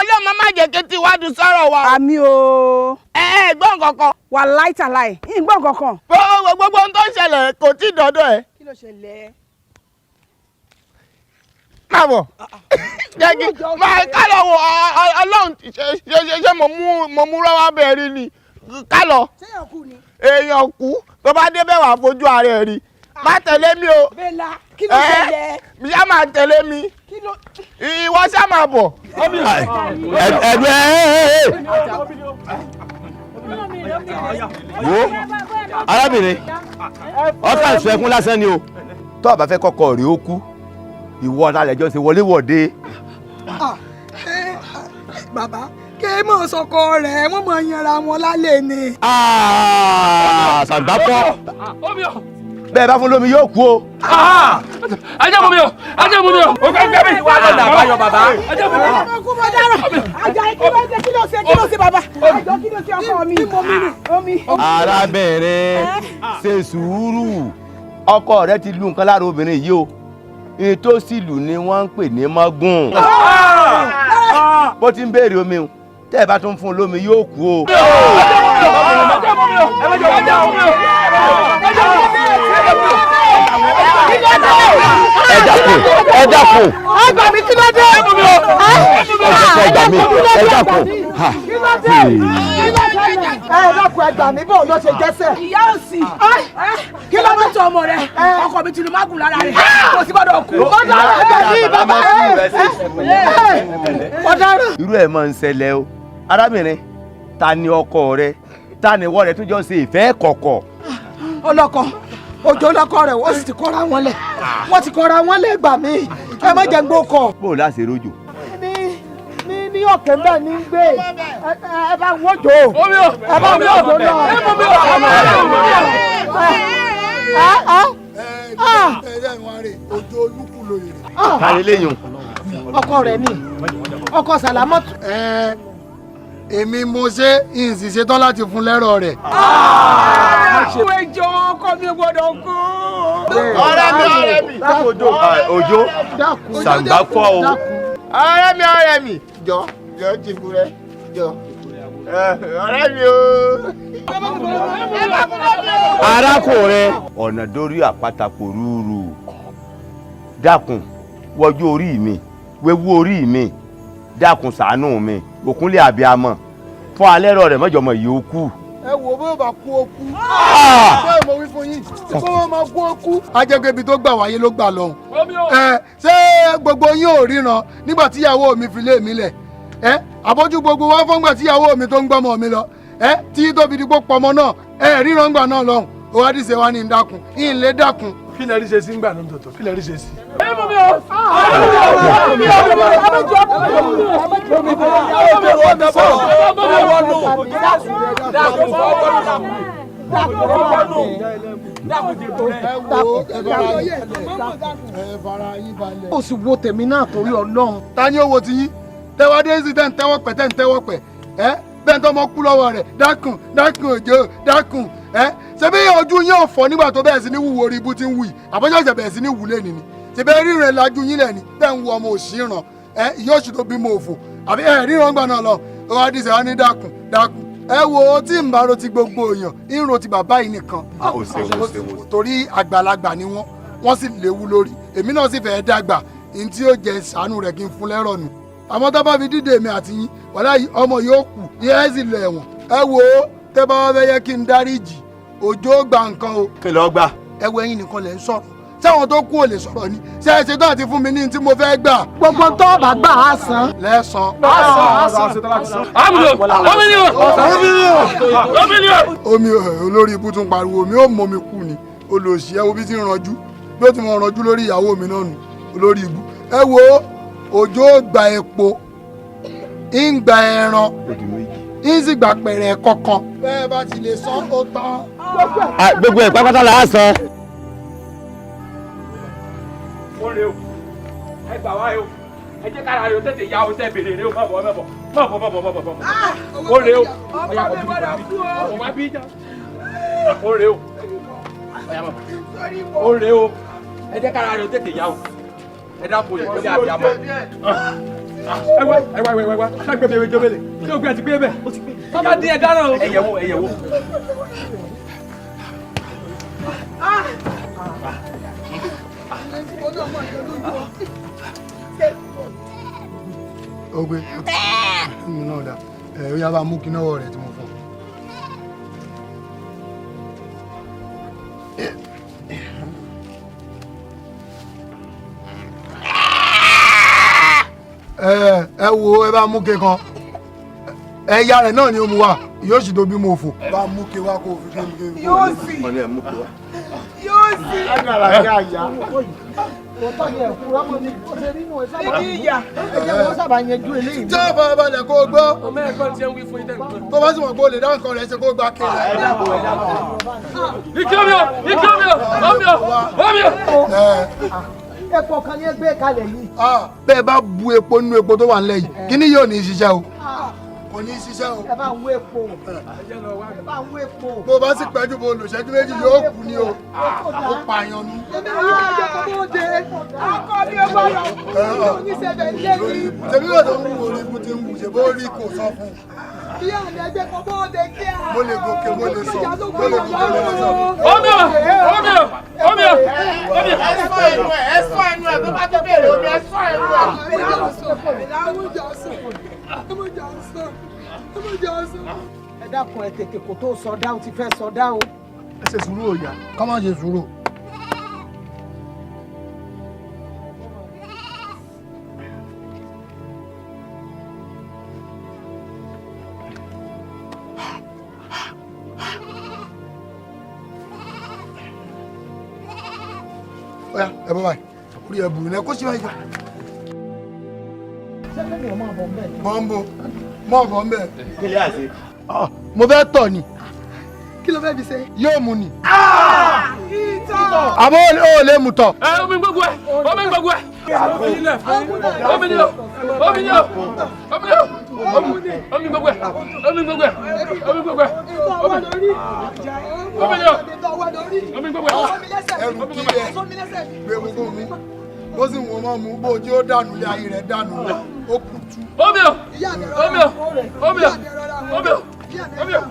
J: ọlọ́mọ má jẹ́ kí tí wádùn sọ̀rọ̀ wa.
L: àmì o.
J: gbọ́n kankan.
L: wà láìtàláì yín gbọ́n kankan.
J: gbogbo ohun tó ń ṣẹlẹ̀ kò tí ì dọ́dọ̀ ẹ̀.
L: kí ló ṣẹlẹ̀.
J: káàbọ̀ jẹ́ kí máa kálọ̀ wo ọlọ́run ṣe mo mú rọ́wọ́ bẹ̀rẹ̀ ni kálọ̀.
L: ṣéyàn kú ni.
J: èèyàn kú tó bá débẹ̀ wà fojú ara ẹ̀ rí má tẹ̀lé mi o.
L: bẹ́ẹ̀la kí ló ṣẹlẹ̀.
J: ṣá máa tẹ̀lé mi ìwọ ṣá máa bọ̀.
K: wo arábìnrin ọkà ìṣọ ẹkún lásán ni o tó o bá fẹ́ kọ́kọ́ rèé ó kú ìwọ ọ̀làlẹ́jọ́ ṣe wọléwọ̀de.
H: bàbá kí mọ̀ sọkọ rẹ̀ wọ́n mọ̀ yanra wọn lálẹ́ ni.
K: sàǹdápọ̀ bẹ́ẹ̀ bá fún lómi yóò kú o.
I: ajá mú mi o ajá mú mi o. o fẹ́ gbẹ́mí wà lọ́nà àbáyọ bàbá. ajá mú mi o.
L: ọkọ bọ dára ajá kí ló ṣe bàbá. àjọ kí ló ṣe ọkọ mi. omi.
K: arábìnrin ṣe sùúrù ọkọ rẹ ti lu nǹkan lára obìnrin yìí o èyí tó sì lù ni wọ́n ń pè ní mọ́gùn. bó ti ń béèrè omi o tẹ́ ẹ bá tún fún un lómi yóò kú o. ẹ dákun.
L: ọgbà mi kí ló dé.
K: ẹ dákun.
L: ẹgbà mi bò ló ṣe jẹ́sẹ̀. ìyá òsì kí ló dé tó ọmọ rẹ ọkọ mi ti lu mágùn lára rẹ kò sí gbọ́dọ̀ kú.
K: irú ẹ̀ máa ń ṣẹlẹ̀ o arábìnrin ta ni ọkọ rẹ ta ni ìwọ rẹ tó jọ ṣe ìfẹ́ kọ̀kọ̀.
L: ọlọ́kọ òjò lọkọ rẹ wọ́n sì ti kọ́ra wọn lẹ̀ wọ́n ti kọ́ra wọn lẹ̀ gbà mí ẹ má jẹ́ gbó kọ.
K: bó o láṣẹ rojo.
L: ní ọ̀kẹ́ ń bẹ̀ ní gbé ẹ bá wọ́jọ́ ẹ bá wọ́jọ́ náà.
K: kárí léyìn.
L: ọkọ rẹ ni ọkọ sàlámọ́tù.
D: èmi mo ṣe ìsì ṣetán láti fún lẹ́rọ̀ rẹ̀.
L: ìwé ìjọ ọkọ mi gbọ́dọ̀ kú.
J: ọ̀rẹ́ mi.
K: òjò sàǹgbá fọ́ o.
J: ọ̀rẹ́ mi jọ ti fún rẹ jọ ọ̀rẹ́ mi o.
K: arákùnrin ọ̀nà dórí àpáta kò rúurú dákun wọjú orí mi wéwú orí mi dákun ṣàánú mi òkúnlé àbíamọ fún alẹ́rọ̀ rẹ̀ mọ́jọ́mọ́ yìí ó kú.
D: ẹ wò bó bá kú ó kú. bẹ́ẹ̀ mo wí fún yín tí kò wọ́n máa kú ó kú. ajẹ́gbẹ́ ibi tó gbà wáyé ló gbà lọ́hùn. ṣé gbogbo yín ò ríran nígbà tíyàwó mi fi lé mi lẹ̀ àbójú gbogbo wa fọ́ngbà tíyàwó mi tó ń gbọ́mọ mi lọ tí tó fi digbó pọmọ náà ríran gbà náà lọ́hùn ó wá dìṣe wá ní dákun ìyìn lè dákun.
M: kí lè rí ṣe sí ńgbà náà tọ̀tọ̀ kí lè rí ṣe sí.
L: ó sì wo tèmi náà torí Ọlọ́run.
D: ta ni ó wo ti yín tẹwádé sí tẹ́ ń tẹ́wọ́ pẹ̀ tẹ́ ń tẹ́wọ́ pẹ̀ bẹ́ẹ̀ tó mọ kú lọ́wọ́ rẹ̀ dákun òjò dákun ṣebí ojú yín ò fọ́ nígbà tó bẹ̀rẹ̀ sí ní wúwo orí ibú tí ń wù yìí àbọ̀jọ́ ìṣẹ̀ bẹ̀rẹ̀ sí ní wù lé nìní ṣebí ríran lajú yín lẹ̀ ní tẹ́ ń wo ọmọ òṣì ràn ìyá òṣì tó bímọ òfò àbí ríran gbà náà lọ ó wá dìṣẹ́ wá ní dákun ẹ wo tí ń bá ro ti gbogbo èèyàn ń ro ti bàbá yìí nìkan torí àgbàlagbà ni wọ́n sì léwu lórí èmi náà sì fẹ́ẹ́ dàgbà ní tí yóò jẹ ṣàánú rẹ̀ kí n fún lẹ́rọ̀ nù àmọ́ tó bá fi dídè mi àti yín wàhálà ọmọ yóò kù yẹ́ sì lọ ẹ̀wọ̀n ẹ wo tẹ́ bá wá fẹ́ yẹ kí n dáríjì òjò gba nǹkan o.
K: kí ló gbà.
D: ẹ wo ẹ̀yin nìkan lẹ ń sọ̀rọ̀ sáwọn tó kú ò lè sọ̀rọ̀ ni ṣe é ṣetán àti fún mi ní tí mo fẹ́ gbà.
L: gbogbo tó bá gbà á san.
D: lẹ́sàn. omi olórí ibú tún pariwo mi ó mọ mi kú ni olóòṣì ẹ wo bí ti ń ranjú bí ó ti mọ ranjú lórí ìyàwó mi náà nù olórí ibú ẹ wo òjò gba epo ń gba ẹran ń sì gba pẹ̀rẹ̀ kankan. bẹ́ẹ̀ bá ti lè san ó tán.
K: gbogbo ẹ̀ pápátá là á san.
G: ó rè o ẹ gbà wá o ẹ jẹ́ kára rẹ o tètè ya o tẹ́ bèrè rẹ o má bọ̀ ó rè o ọ̀yà kò bí o má bí jà ó rè o ọ̀yà má ó rè o ẹ jẹ́ kára rẹ o tètè ya o ẹ dákun yìí lórí àbíamọ. ẹwà ṣàgbé bèrè jọbẹlẹ tí o gbé àti gbé bẹ ká dín ẹ dáná o. ẹyẹwò.
D: Ogbe mi náà dá ó yá bá mú kí náwó rẹ tí mo fọ. ẹ wo ẹ bá mú ké kan ẹ̀yà rẹ̀ náà ni ó mu wá yóò sì tó bí mo fò. bá mú ké wá kó o fi kéwì.
L: yóò sì yóò sì.
E: agbára kí a yá. òótọ́ ni ẹ̀kú rọ́mọ ni ó ṣe rí inú ẹ̀ sábà.
L: níbi ìyá.
E: ẹ jẹ́ wọ́n sábà yanjú eléyìí.
D: jẹ́ ìfọwọ́balẹ̀ kó o gbọ́.
G: ọmọ ẹ̀gbọ́n ti ń wí fún ìtẹ́ nǹkan.
D: tó bá sì mọ̀ pé o lè dá nǹkan rẹ̀ ṣe kó gba kéwì.
G: ìkí omi o.
E: epo kan ní ẹgbẹ́ kalẹ̀ yìí.
D: bẹ́ẹ̀ bá bu epo nínú epo tó wà nílẹ̀ yìí kí ni yóò ní í ṣiṣẹ́ o kò ní í ṣiṣẹ́ o.
E: ẹ bá ń wé epo. ẹ bá ń wé epo.
D: bó o bá sì pẹ́jù bó o lò ṣẹ́jú méjì yóò kú ni o ó pààyàn ni.
L: èmi ò ní ọjọ́ kó tó dé akọ mi ò gbọ́dọ̀ oníṣẹ́bẹ̀ ilé mi.
D: ṣèbí yóò tó ń wù orí ikú ti ń wù ṣe bó rí kò sọ fún un.
L: bí àmì ẹgbẹ́ kan tó dé kí a.
D: mo lè gòkè mo lè sọ mo lè gòkè mo lè sọ.
G: omi o.
J: ẹ sọ ẹnu ẹ tó bá tó bèrè omi ẹ sọ ẹnu ẹ.
E: ẹ dákun ẹ tètè kò tó sọ dáhùn ti fẹ́ sọ dáhùn.
D: ẹ ṣe sùúrù òòyà ká má ṣe sùúrù. Oya, ẹ bọ́ báyìí orí ẹ bùrù ní ẹ kó sí báyìí jọ. mọ̀ ń bo mọ̀ bọ̀ ń bẹ̀.
K: kí lè àṣẹ.
D: mo fẹ́ tọ̀ ni.
L: kí ló fẹ́ fi ṣe.
D: yóò mu ni.
L: ìtọ̀.
D: àmọ́ ó lè mu tọ̀.
G: omi gbogbo ẹ. omi ni o. omi ni o. omi gbogbo ẹ. omi gbogbo ẹ. omi gbogbo ẹ. omi ni o. omi gbogbo ẹ.
D: ẹrù kí ẹ gbé gbogbo mi ó sì wọ́n mọ́ mu bó ojú ó dànù ilé ayé rẹ̀ dànù ó kù tú.
G: omi o. omi o. omi o. omi o. omi o.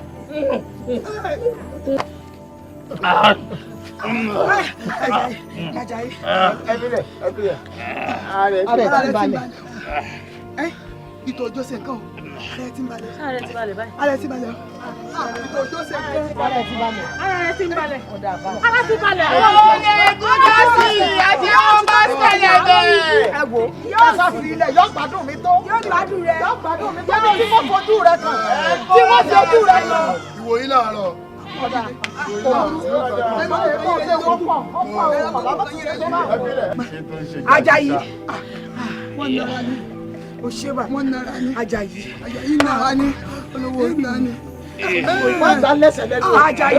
L: Ajayi.
E: Ààrẹ ti balẹ̀.
L: Ìtọ̀ ọjọ́ ṣe nǹkan o. Ààrẹ ti balẹ̀.
C: Ààrẹ ti balẹ̀ báyìí.
L: Ààrẹ ti balẹ̀. Ìtọ̀ ọjọ́ ṣe nǹkan.
E: Ààrẹ ti balẹ̀.
C: Ààrẹ ti balẹ̀.
E: ọ̀dà àbá.
C: Ààrẹ ti balẹ̀.
J: olè kúndà sí i àti ọmọ ṣẹlẹ̀ bẹ́ẹ̀.
E: ẹ wo yóò sọ fi ilẹ̀ yóò gbádùn mi tó.
L: Yóò gbádùn rẹ.
E: yóò gbádùn mi tó. tí mo fojú rẹ kàn. tí mo fojú rẹ kàn.
D: ìwòyí làárọ̀.
E: ọ̀dà
L: Ajayi. Wọ́n nara ni. O ṣe bá. Wọ́n nara ni. Ajayi. Ajayi nara ni. Olówó nara ni.
E: wọ́n gbà lẹ́sẹ̀ lẹ́nu.
L: Ajayi.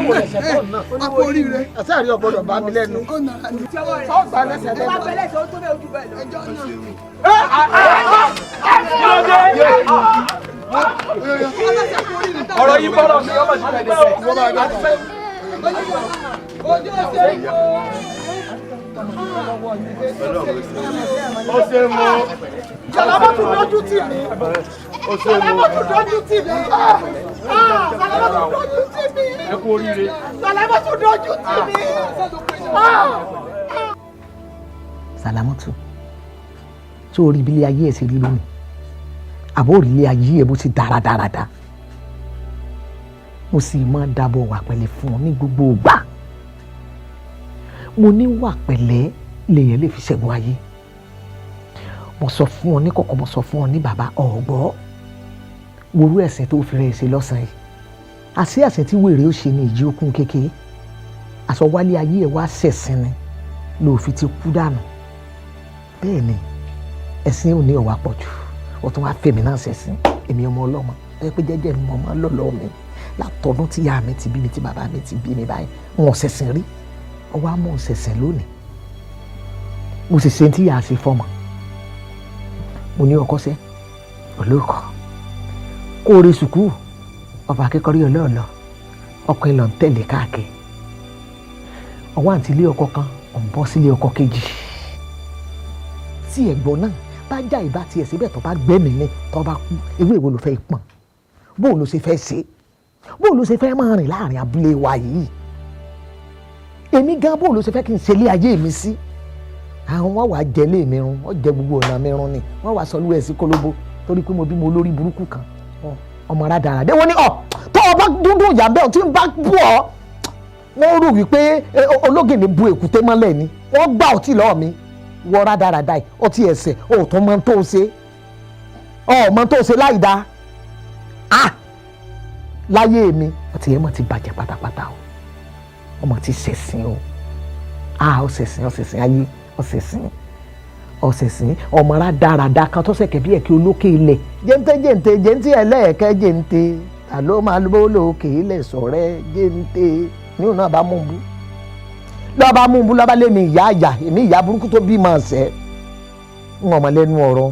L: Àpò orí rẹ̀.
E: ẹsẹ̀ àrí ọ̀gbọ́dọ̀ bá mi lẹ́nu.
L: Ó nara ni.
E: wọ́n gbà lẹ́sẹ̀ lẹ́nu.
L: Bá bẹ̀rẹ̀ sọ tó bẹ̀ ojú bẹ̀ lọ. Ẹjọ́ náà.
G: ọ̀rọ̀ yìí bọ́lọ̀ sí ọmọ ìṣẹ̀lẹ̀ dẹ̀.
L: Ojú ọ̀sẹ̀ yìí.
D: ó ṣe mú.
E: Sàlámọ́ tún lójú tì mí. Sàlámọ́ tún lójú tì mí. Sàlámọ́ tún lójú tì mí.
G: ẹ kú oríire.
E: Sàlámọ́ tún lójú tì mí. Sàlámọ́tù tí o rí bí ilé ayé ẹ̀ ṣe rí lónìí àbó rí ilé ayé ẹ̀ bó ti dáradáradá mo sì máa dábọ̀ wà pẹ̀lẹ́ fún ọ ní gbogbo ìgbà mo ní wà pẹ̀lẹ́ lèèyàn lè fi ṣẹ́gun ayé mo sọ fún ọ ní kọ̀kọ̀ mo sọ fún ọ ní bàbá ọ̀gbọ́ worú ẹ̀sìn tó fi rẹ̀ ṣe lọ́sàn-án yìí àṣé ẹ̀sìn tí wèrè ó ṣe ní ìjì okùn kékeré àsọ wálé ayé ẹ̀ wá ṣẹ̀sìn ni ló fi ti kú dànù bẹ́ẹ̀ ni ẹ̀sìn ò ní ọ̀wá pọ̀ jù ó tún wá fèmí náà ṣẹ̀sìn èmi ọmọ ọlọ́mọ ẹ pé jẹ́jẹ́ mi mọ̀ máa ń lọ́lọ́ mi látọdún tí ìyá mi ti bí mi tí bàbá mi ti bí mi báyìí wọn ṣẹ̀sìn rí ọwọ́ á mọ̀ ṣẹ̀sìn lónìí mo sì ṣe tí ìyá ṣe fọmọ mo ní ọkọ sẹ́ olóòkọ kó o rí sùkúù ọba akẹ́kọ̀ọ́ rí ọlọ́ọ̀lọ́ ọkọ ìlọ̀ ń tẹ̀lé káàkiri ọwọ́ àǹtí ilé ọkọ kan ò ń bọ́ sílé ọkọ kejì tí ẹ̀ gbọ́ náà bá já ìbá tiẹ̀ síbẹ̀ tó bá gbẹ́mìí ní tó bá kú ewé ìwo ló fẹ́ pọ̀n bó ló ṣe fẹ́ ṣe bó ló ṣe fẹ́ máa rìn láàrin abúlé wa yìí èmi gan bó ló ṣe fẹ́ kí n ṣe ilé ayé mi sí àwọn wọn wàá jẹ ilé mi run wọn jẹ gbogbo ọ̀nà mi run ni wọn wàá sọ lúwẹ̀ sí kólóbó torí pé mo bí mo lórí burúkú kan ọmọ rádaràdé wọn ni tó o bá dúndún ìyá bẹ́ẹ̀ tí n bá bú ọ wọ́n rò wípé ológìnní bu èkúté mọ́lẹ̀ ni wọ́n gbá ọtí lọ́ọ̀ mi wọ́n rádaràdá yìí ọtí ẹsẹ̀ òòtún mọ́ tó ṣe mọ́ tó ṣe láì dáa láyé mi ọtí ẹ̀ mọ̀ ti bàjẹ́ pátápátá o ọmọ ti ṣẹ̀sìn o ọ̀ṣẹ̀sìn ayé ọ̀ṣẹ̀sìn ọmọ rádaràdá kan tó ṣẹ̀kẹ̀ bí ẹ̀kẹ́ olókè ilẹ̀ jẹ́ntẹ́ ẹlẹ́ẹ̀kẹ́ jẹ́ntẹ́ àló máa ló lókè ilẹ̀ sọ̀rẹ́ jẹ́ntẹ́ ní òun náà bá mú un bú lọ́ba lé mi ìyá àyà èmi ìyá burúkú tó bí máa ṣẹ́ ń wọ̀n mọ́ lẹ́nu ọ̀rọ̀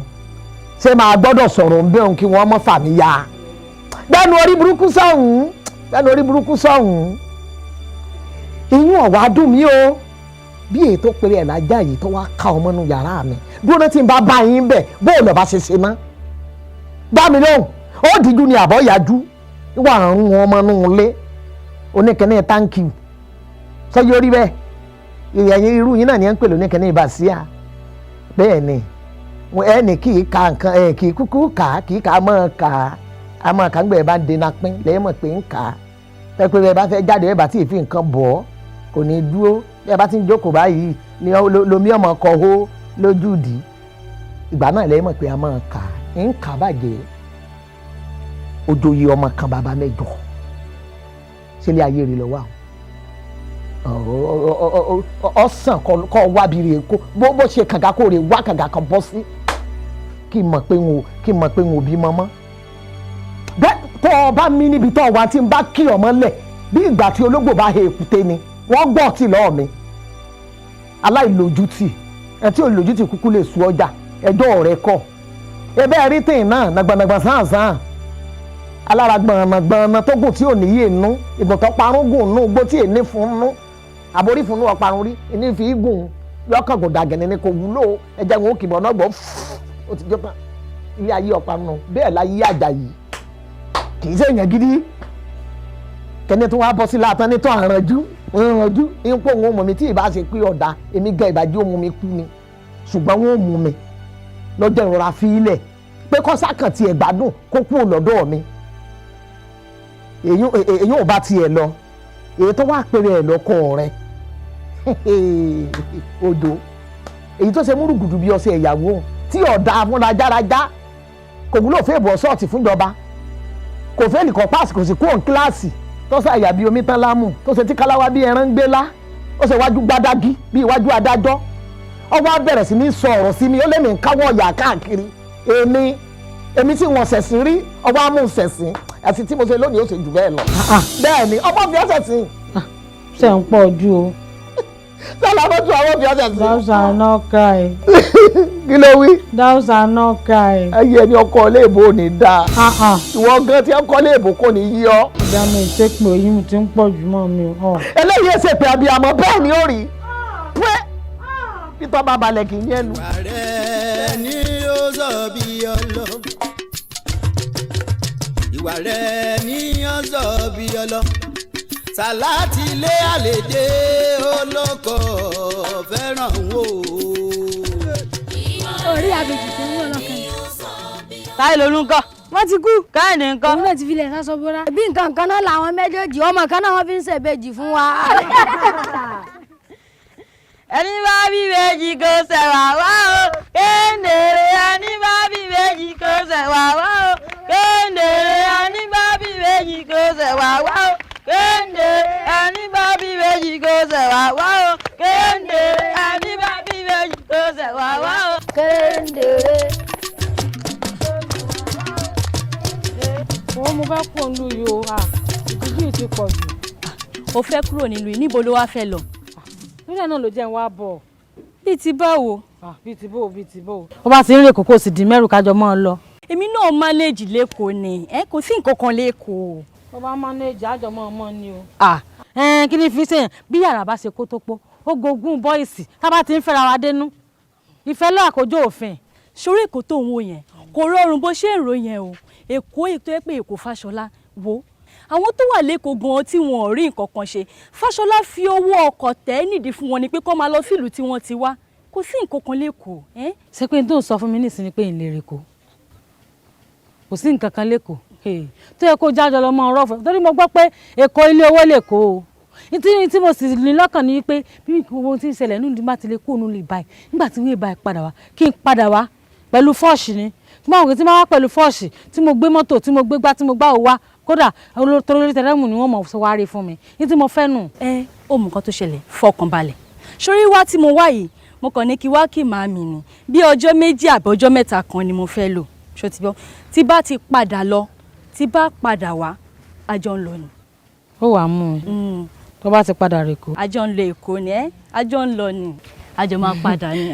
E: ṣé máa gbọ́dọ̀ sọ̀rọ̀ ń bẹ́ẹ̀ kí wọ́n mọ́ fà mí ya gbẹ́nu orí burúkú sọ̀hún ìyún ọ̀wá dùn mí o bí èyí tó péré ẹ̀ lájà yìí tó wá ká ọmọ nù yàrá mi dúró tí n bá bá yín bẹ̀ bóòlù ọba ṣe ṣe mọ́ dá mi lóhùn ó dìjú ni àbọ̀ yájú wà ń wọn ọmọ nù lé oníkẹ́ni thank you sọ́jọ́ rí bẹ́ẹ̀ ìyẹn irú yín náà ni ẹ ń pè lóníkẹ́ni ìbàṣíà bẹ́ẹ̀ ni ẹnì kì í ka nǹkan kì í kúkú kà á kì í kà á mọ̀ kà á mọ̀ kà ń gbẹ̀ bá ń dènà pín lẹ́yìn mọ̀ pé ń kà á pẹ́pẹ́ bẹ́ẹ̀ bá fẹ́ jáde ẹ̀ bá tí ì fi nǹkan bọ̀ ọ́ kò ní dúró bí ẹ bá ti ń jókòó báyìí ni lomi ọmọ kọ hó lójúdi ìgbà náà lẹ́yìn mọ̀ pé a máa kà á ń kà á bàjẹ́ ojoyè ọmọ kan bàbá mẹ́jọ sílé ayé rẹ̀ lọ́wọ́ àwọn ọ̀sán kọ́ wábi rè kó bó ṣe kàǹgà kó rè wá kàǹgà kan bọ́ sí kí n mọ̀ pé n ò bí mọ́mọ́ bẹ́ẹ̀ tó o bá mí níbi tó o wá tí n bá kí ọmọ lẹ̀ bí ìgbà tí ológbò bá he èkúté ni wọ́n gbọ́ ọtí lọ́ọ̀ mi aláìlójútì ẹ tí olójútì kúkú lè sú ọjà ẹjọ́ rẹ kọ́ ebe rí tèyìn náà nàgbànàgbà sáàsán alára gbọ̀nàgbọ̀nà tó gùn tí ò níyè nú ìgùn tó parún gùn nú gbó tí èní fún nú àborí fún nú ọparun rí ìní fi gùn lọ́kàngùn dàgẹ̀nẹ̀ ni kò wúlò ẹja wọn ó kìbọn náà gbọ́ ó ti jọ tán ilé ayé ọparun nù bẹ́ẹ̀ láyé Àjàyí kì í ṣèyàn gidi kẹ́ni tó wá bọ́ sí láàtán ní tó àrànjú ipò òun ò mú mi tí ìbá ṣe pé ọ̀dà èmi gan ìbàjẹ́ òun mi kú ni ṣùgbọ́n wọn ò mú mi lọ́jọ́ ìrora fi ilẹ̀ pé kọ́sá kan tiẹ̀ gbádùn kó kú lọ́dọ̀ mi èyí ò bá tiẹ̀ lọ èyí tó wá péré ẹ̀ lọ́kọ̀ rẹ̀ odò èyí tó ṣe múrùgùdù bí ọṣẹ ìyàwó tí ọ̀dà fúnra járájá kò wúlò fún èbò ṣọ́ọ̀tì fúnjọba kò fẹ́ nìkan páàsì kò sì kú òun kíláàsì tó ṣe àyà bí omi tán lámù tó ṣe tí káláwá bí ẹran ń gbé lá ó ṣe wájú gbádágí bí iwájú adájọ́ ó wá bẹ̀rẹ̀ sí ní sọ ọ̀rọ̀ sí mi ó lé mi ń káwọ́ ọ̀yà káàkiri èmi tí wọ́n ṣẹ̀sìn rí ọwọ́ á mú ṣẹ̀sìn àti tí mo ṣe lónìí ó ṣe jù bẹ́ẹ̀ lọ. bẹ́ẹ̀ ni ọmọ fi ọ̀sẹ̀ sìn.
F: ṣe ń pọ̀ ju o.
E: sọlá ló tún àwọn fi ọ̀sẹ̀ sìn.
F: thou shalt not cry.
E: kí ló wí.
F: thou shalt not cry.
E: ayé ẹni ọkọ léèbó ò ní dáa. ìwọ gan tí ọkọ léèbó kò ní yí ọ.
F: ìyá mi ìṣèpè yìí mi ti ń pọ̀ jù mọ́ mi.
E: eléyìí ẹsẹ̀ pé abiyamọ bẹ́ẹ̀ ni ó rí. pé peter babalẹ̀ kì í yẹn lu.
A: ìwà rẹ̀ ni ó sọ bí ọlọ. ìwà rẹ̀ ni ó sọ bí ọlọ. sàláàtì ilé àlèdè olóko fẹ́ràn wò.
N: orí àbèjì tó ń wọ̀ lọ́kàn.
C: táyé lolú ńkọ́.
N: wọ́n ti kú.
C: káyọ̀dé ńkọ́.
N: òun náà ti filẹ̀ sásọ bóra. bí nǹkan kan náà làwọn méjèèjì ọmọ kan náà wọ́n fi ń ṣèbejì fún wa.
C: ẹni bá bí méjì kò ṣẹ̀wá wá o kéńdèrè ẹni bá bí méjì kò ṣẹ̀wá wá o kéńdèrè ẹni bá bí méjì kò ṣẹ̀wá wá o kéńdèrè ẹni bá bí méjì kò ṣẹ̀wá wá o kéńdèrè ẹni bá bí méjì kò ṣẹ̀wá wá o kéńdèrè.
F: mo fẹ́ kúrò nílùú yìí o ìdíjú yìí ti pọ̀ jù.
O: o fẹ́ kúrò nílùú yìí níbo ló wá fẹ́ lọ.
F: nílẹ̀ náà ló jẹ́ ń wá bọ̀.
O: bíi ti báwo.
F: bíi ti bó. ó bá ti ń rè kókó sì di mẹ́rù kájọ mọ́ ọ lọ.
O: èmi náà mánéèjì lẹ́kọ̀ọ́ ni kò sí nǹkan kan lẹ́kọ̀ọ́.
F: ó bá mánéèjì àjọ mọ́ ọmọ ni o. kí ni fi ṣèyàn bí yàrá bá ṣe kó tó pọ̀ ó gbógun bọ́ìsì tá bá ti ń fẹ́ra wa dénú.
O: ìfẹ́ lọ́wọ́ àkójọ òfin ṣorí èkó tó ń wò yẹn kò rọrùn bó ṣe ń ro yẹn o èkó ètò ẹ pé èkó Fáṣọlá wo àwọn tó wà lẹ́kọ̀ọ́ gan tí wọn ò rí nǹkan kan ṣe Fáṣọlá fi owó ọkọ̀ tẹ́ nídìí fún wọn ni pé kó máa lọ sílùú tí wọ́n ti wá kò sí nǹkan kan lẹ́kọ̀ọ́.
F: ṣé pé n tó ń sọ fún mi nísìnyí pé n lè rè kó kò sí nǹkan kan lẹ́kọ̀ọ́ tó yẹ kó jájọ lọ mọ ọ̀rọ̀ fún torí mo gbọ́ pé èkó ilé owó lè kó o tí mo sì ní lọ́kàn ní pé bí gbogbo tí ń ṣẹlẹ̀ nínú ìdíbà ti lè kó òun lè báyìí nígbà tí wíì báyìí padà wá kí n padà wá pẹ̀lú fọ́ọ̀ṣì ni tí mo wá pẹ̀lú fọ́ọ̀ṣì tí mo gbé mọ́tò tí mo gbé gbá tí mo gbá òwá kódà olórí tẹlẹmù ni wọ́n mọ̀ sọ wá rí fún mi ní tí mo fẹ́ nù.
O: Ó mú nǹkan tó ṣẹlẹ̀ fọkàn balẹ̀ sórí wá tí mo wá yìí mo kàn ní kí wá kí màá mi ni bí ọjọ́ 2 àbí ọjọ́ 3 kan ni mo fẹ́ lò ṣó ti gbọ́ tí bá ti padà lọ tí bá padà wá àjọ ń lọ ni.
F: ó wàá mú un tó bá ti padà rè kó.
O: àjọ ń lọ Èkó ni àjọ ń lọ ni àjọ máa padà ni.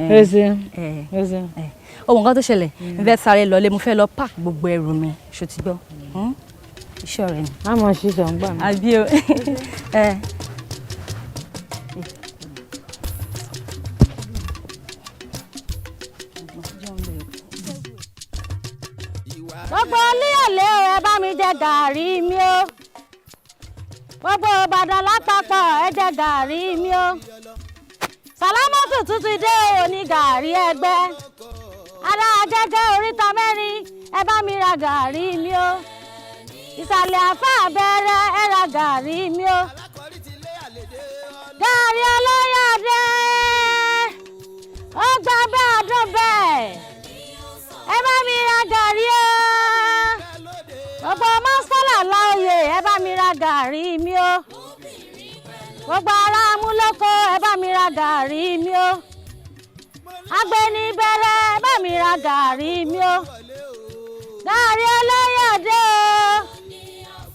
O: ó mọ nǹkan tó ṣẹlẹ̀ n fẹ́ sáré lọlé mo fẹ́ lọ park gbogbo ẹrù mi ṣó ti gbọ́ iṣẹ́ rẹ ni.
F: a mọ̀ ṣíṣọ́ ń gbà mí.
O: àbí o.
C: gbogbo olíyọ̀lé ẹ bá mi jẹ gàárì mi o gbogbo Ìbàdàn lápapọ̀ ẹ jẹ gàárì mi o Sàlámọ́tù tún ti dé òní gàárì ẹgbẹ́ ará Agége oríta mẹ́rin ẹ bá mi ra gàárì mi o ìsàlẹ̀ àfà bẹ̀rẹ̀ ẹ ra gàárì mi o gàárì Olóyọ̀dé ó gba bẹ́ẹ̀ ọdún bẹ́ẹ̀ ẹ bá mi ra gàárì o gbogbo mọ́sálà láòyè ẹ bá mi ra gàárì mi o gbogbo ará Amúlòkó ẹ bá mi ra gàárì mi o Agbeni bẹ̀rẹ̀ ẹ bá mi ra gàárì mi o gàárì Olóyọ̀dé o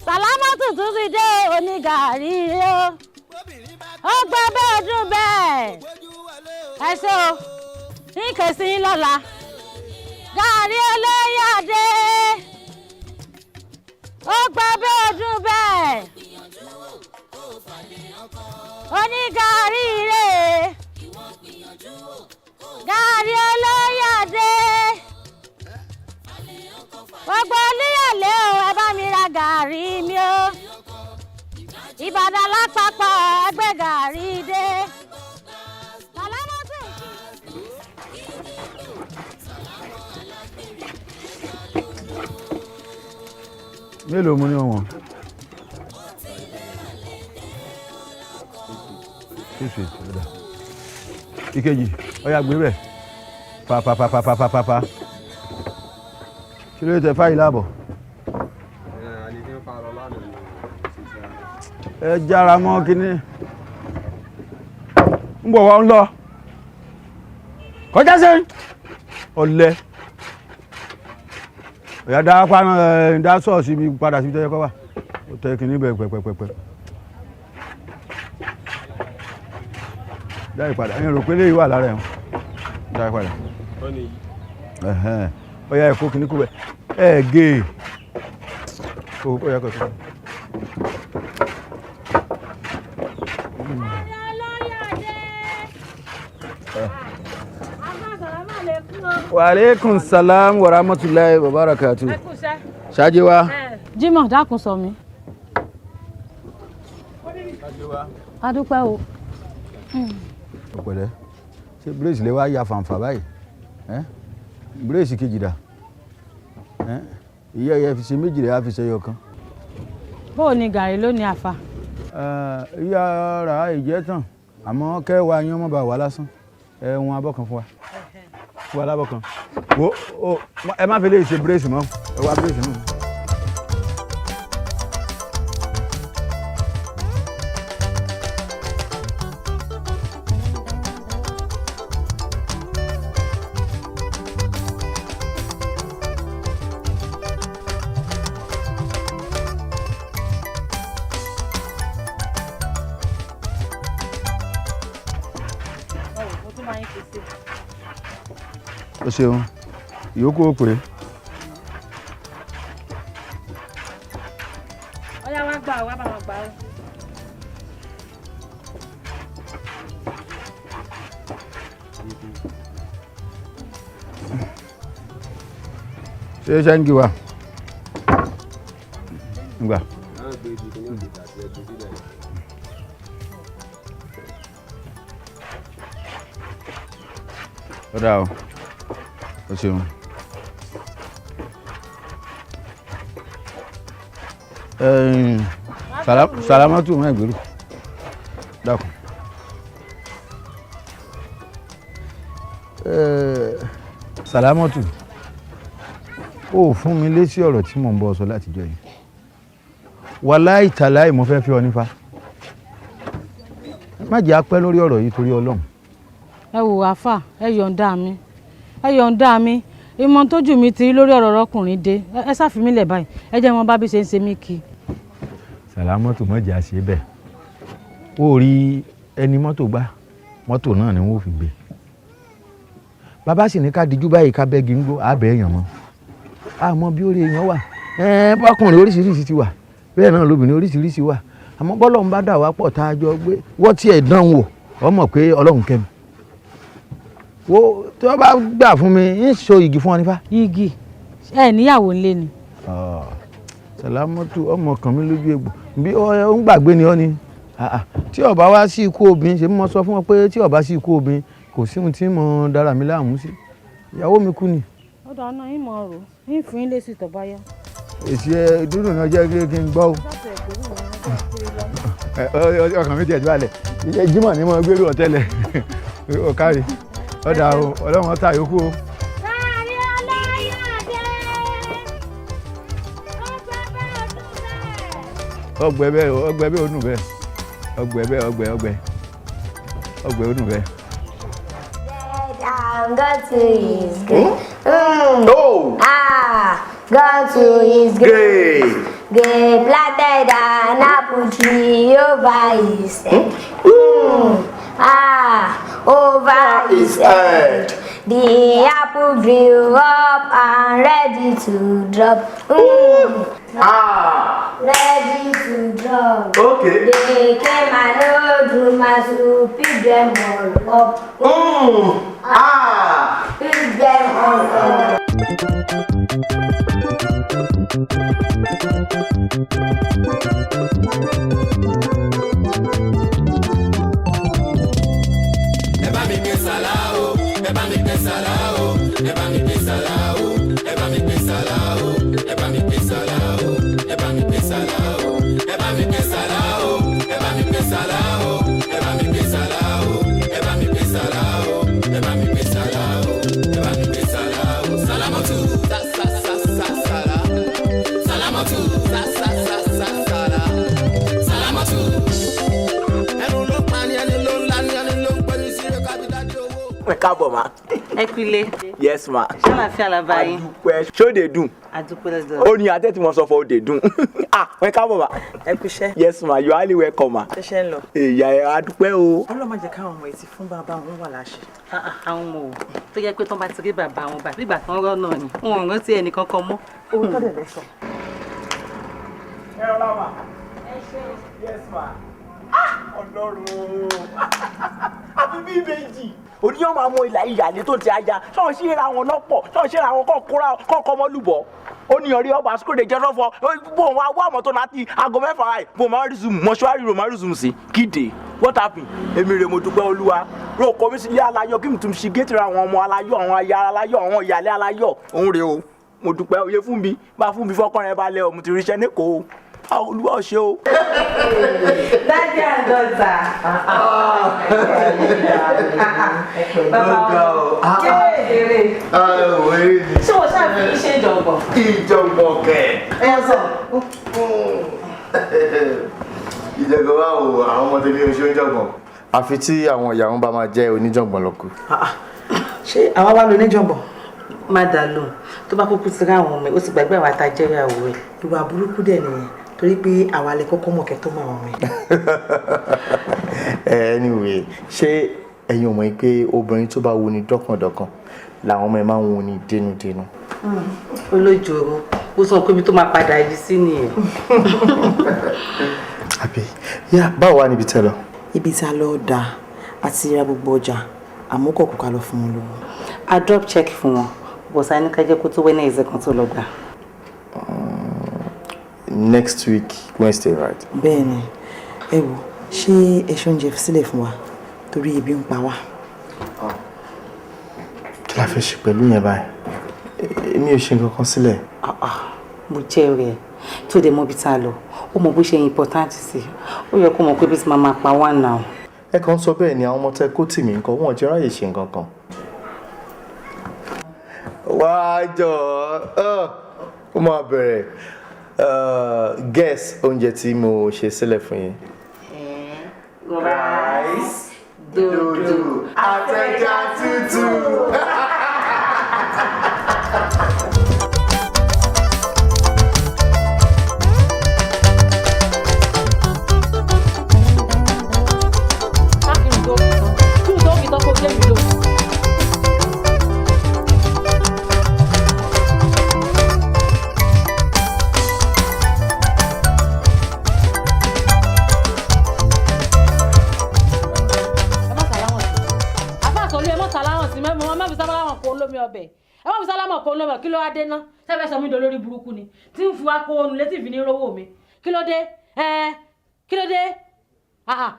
C: Sàlámọ́tù tún ti dé òní gàárì o ó gbọ́ bẹ́ẹ̀ dùn bẹ́ẹ̀ ẹ ṣé o ní kèsì lọ́la gàárì Olóyọ̀dé ó gbọ́ bẹ́ẹ̀ dùn bẹ́ẹ̀ òní gàárì rẹ̀ gàárì Olóyọ̀dé gbogbo olíyọ̀lé o ẹ bá mi ra gàárì mi o Ìbàdàn lápapọ̀ ẹgbẹ́ gàárì dé.
P: mélòó mo ní ọ̀wọ́n ṣíṣe ìtọ́jà ìkejì ọ̀yà gbé bẹ̀ pàpàpàpàpàpà kí ló tẹ fáyì láàbọ̀ ẹ jára mọ́ kínní ń bọ̀ wá ń lọ kọjá sẹ́yìn ọ̀lẹ ọ̀yà dá paná dá sọ́ọ̀sì mi padà síbi tẹ́yẹ kọ́ wà ó tẹ́ kínní bẹ̀ pẹ̀pẹ̀pẹ̀ dá ìpadà ẹ̀yìn rò pé léyìí wà lára ẹ̀ dá ìpadà ọ̀yà ẹ̀kọ́ kínní kú bẹ̀ ẹ̀ gé ọ̀yà kọ̀ọ̀kan. Waaleykum salam wa rahmatulahi wa barakatu. Ṣáájú wa.
F: Jimoh dákun sọ mi. A dúpẹ́ o.
P: Ọ̀pẹ̀lẹ́ ṣé bírèsì lè wá ya fàǹfà báyìí? Bírèsì kejì dà? Ìyá ẹ̀yẹ fi ṣe méjì rẹ̀ á fi ṣe ẹyọ kan.
F: Bóò ni gàrí lónìí àfa?
P: Ìyá ara ìjẹ́ tán àmọ́ kẹwàá yín ọmọ bá wà lásán ẹ̀wọ̀n abọ́ kan fún wa. Fún wa lábọ̀ kan. Wo ẹ má fi lè ṣe bírèsì mọ́ ẹ wá bírèsì náà. O ṣeun ìyókù ó pè é.
F: Ọ̀yá wá gbà wá bá wọn gbà ó.
P: ṣé ṣẹ́ńgì wà gbà. ó dáa o ṣeun. Salamatu mọ́ ìgbèrú dákun. Salamatu ó fún mi lésì ọ̀rọ̀ tí mò ń bọ́ sọ látijọ́ yìí wàláì tàláì mo fẹ́ fi ọ nífa má jẹ́ apẹ́ lórí ọ̀rọ̀ yìí torí Ọlọ́run.
F: ẹ wò àfà ẹ yọ̀ǹda mi ìmọ̀ tójú mi ti rí lórí ọ̀rọ̀ ọkùnrin dé ẹ sáfi mí lẹ̀ báyìí ẹ jẹ́ wọn bá bí ṣe ń ṣe mí kí.
P: Sàlámọ́tò mọ̀jà ṣe bẹ́ẹ̀ ó rí ẹni mọ́tò gbá mọ́tò náà ni wọ́n fi gbé bàbá sì ní ká dijú báyìí ká bẹ́gi ń gbó àbẹ̀ èèyàn mọ́ àmọ́ bí orí èèyàn wà bọ́kùnrin oríṣiríṣi ti wà bẹ́ẹ̀ náà lóbìnrin oríṣiríṣi wà àmọ́ bọ́lọ́run bá dà wá pọ̀ tá a jọ gbé wọ́n tiẹ̀ dán wò ọmọ pé Ọlọ́run kẹ́ mi wo tí wọ́n bá gbà fún mi ń so igi fún ọ nífà.
F: igi ẹ níyàwó ńlé ni.
P: Sàlámọ́tò ọmọ kan mi lójú egbò bí ó ń gbàgbé ni ọ ni tí ó bá wá sí ikú obìnrin ṣe mọ sọ fún ọ pé tí ó bá sí ikú obìnrin kò sí ohun tí mo dára mi láàmú sí ìyàwó mi kú ni.
F: ọ̀dọ̀ àná yín mọ̀ ọ́rọ̀ yín fún yín lésì tó bá yá.
P: èsì ẹ dúró náà jẹ́ kí n gbọ́ o. ọkàn mi tiẹ̀ tó balẹ̀ iye Jímọ̀ ni mo gbérú ọ̀tẹ́lẹ̀ ọ̀kárí ọ̀dà o Ọlọ́run ọ̀tá yòókù o. ọgbẹ bẹ́ẹ̀ ó nù bẹ́ẹ̀ ọgbẹ ó nù bẹ́ẹ̀.
Q: God to his grave. God to his grave. They planted an apple tree over his head. Over his head. The apple grew up and ready to drop. Ready to drop.
K: Okay.
Q: They came and old rumors to pick them all up. Pick them all up.
A: Ẹ bá mi gbé sàlá o, ẹ bá mi gbé sàlá o, ẹ bá mi gbé sàlá o, ẹ bá mi gbé sàlá o, ẹ bá mi gbé sàlá o, ẹ bá mi gbé sàlá o, ẹ bá mi gbé sàlá o, ẹ bá mi gbé sàlá o, ẹ bá mi gbé sàlá o, ẹ bá mi gbé sàlá o, ẹ bá mi gbé sàlá o, ẹ bá mi gbé sàlá o. Salamatu sa sa sa sa sala. Salamatu sa sa sa sa sala. Salamatu. Ẹnu ló pa ni ẹni ló ń la ni ẹni ló ń pẹ́ ní sílẹ̀ kábídájú owó.
R: Ẹ káàbọ̀ ma.
S: Ẹ kúlé.
R: Yes ma.
S: Ṣàlàfíà la bá yín.
R: Adúpẹ́ ṣó de dùn.
S: Adúpẹ́ lọ́dọ̀.
R: Ó ní adé tí mo sọ fún ọ de dùn. Ẹ káàbọ̀ ma.
S: Ẹ kúṣẹ́.
R: Yes ma, you are highly welcome ma.
S: Ṣẹ̀ṣẹ̀ ń lọ.
R: Èyà ẹ̀ adúpẹ́ o.
S: Ọlọ́run má jẹ́ káwọn ọmọ etí fún bàbá wọn wà láṣẹ. Àwọn ọmọ ò tó yẹ pé tán bá ti rí bàbá wọn bá nígbà tán rọ́ náà ni wọn ò rántí ẹnì kankan mọ́. Owó tọ́lẹ̀ lẹ sọ.
R: Ẹ rọra ma. Ẹ ṣe o. Yes ma. Ọlọ́run. Àbí bí ìbejì. Oníyàn máa mọ ìlà ìyàlẹ́ tó ti ajá ṣọ́ọ̀ ṣe ra wọn lọ́pọ̀ ṣọ́ọ̀ ṣe ra wọn kọ́kọ́ mọ́ lùbọ̀ ó ní ọrí ọba sukúrò jẹ́ lọ́fọ̀ bó wọn wá àmọ́ tó láti aago mẹ́fà ráì bó máa rí zoom mọ́ṣúárì rò máa rí zoom sí kíde what happened èmi rè mo dúpẹ́ olúwa rò kọ́ mi sí ilé aláyọ̀ kí mi tún ṣe géètì ra àwọn ọmọ aláyọ̀ àwọn aya aláyọ̀ àwọn ìyàlẹ́ aláyọ̀ òun rè o mo dúpẹ́ oyè fún mi bá fún mi fọ́kànrẹ́ balẹ̀ o mo ti ríṣẹ́ ní kò ó olúwa ṣe o.
S: Daddy and daughter. Bàbá o. Kéèrè. Ṣé wọ́n ṣàfi iṣẹ́ ìjọ̀gbọ̀n?
K: Ìjọ̀gbọ̀n kẹ̀.
S: Ẹ sọ.
K: Ìjọ̀gbọ̀n wa o àwọn ọmọ tẹ̀lé oṣù ìjọ̀gbọ̀n. Àfi tí àwọn ìyàwó bá máa jẹ́ oníjọ̀gbọ̀n lọ́kù.
S: Ṣé àwa wá lo oníjọ̀gbọ̀n? Má dà lóhùn tó bá kúkú sí ráwọn ọmọ ẹ̀ ó sì gbàgbé àwọn àtàjẹ́yàwó ẹ̀. Ìwà burúkú dẹ̀ nìyẹn torí pé àwa lè kọ́kọ́ mọ̀ kẹ́ tó máa wọ̀n ẹ̀.
K: Anyway, ṣé ẹ̀yin ò mọ̀ pé obìnrin tó bá wo ni dọ́kàndọ́kàn làwọn ọmọ ẹ̀ máa ń wo ni dénúdénú.
S: Olójoro ó sọ pé ibi tó máa padà yìí sí nìyẹn.
K: Àbí yá báwo wá níbi tẹ́ lọ.
S: Ibi tá a lọ dà àti ra gbogbo ọjà àmúkọ̀kọ̀ ká lọ fún wọn lówó. A drop check fún wọn bọ̀sá ní ká jẹ́ kó tó Wednesday kan tó lọ gbà.
T: Next week Wednesday, right?
S: Bẹ́ẹ̀ni ẹ wò ṣé ẹṣọ oúnjẹ sílẹ̀ fún wa torí ebi ń pa wá.
T: Kí la fẹ́ ṣe pẹ̀lú yẹn báyìí? Èmi ò ṣe nǹkan kan sílẹ̀.
S: Mo jẹ́ rẹ̀ tó dé mọ́ bí tá a lọ ó mọ bó ṣe important sí ó yẹ kó mọ̀ pé bí ti máa pa wá náà.
T: Ẹ kàn sọ bẹ́ẹ̀ ni àwọn ọmọ tẹ kó tì mí nǹkan wọn ò jẹ́ ráyè ṣe nǹkan kan. Wá jọ ó máa bẹ̀rẹ̀ guess oúnjẹ tí mo ṣe sílẹ̀ fún yín.
S: Rice,
T: dodo, àtẹja tútù.
C: Kí ló wá dé ná sẹ́fẹ̀ sọ mí do lórí burúkú ni tí ń fi wá kó onu létí ìfini rówó mi kí ló dé kí ló dé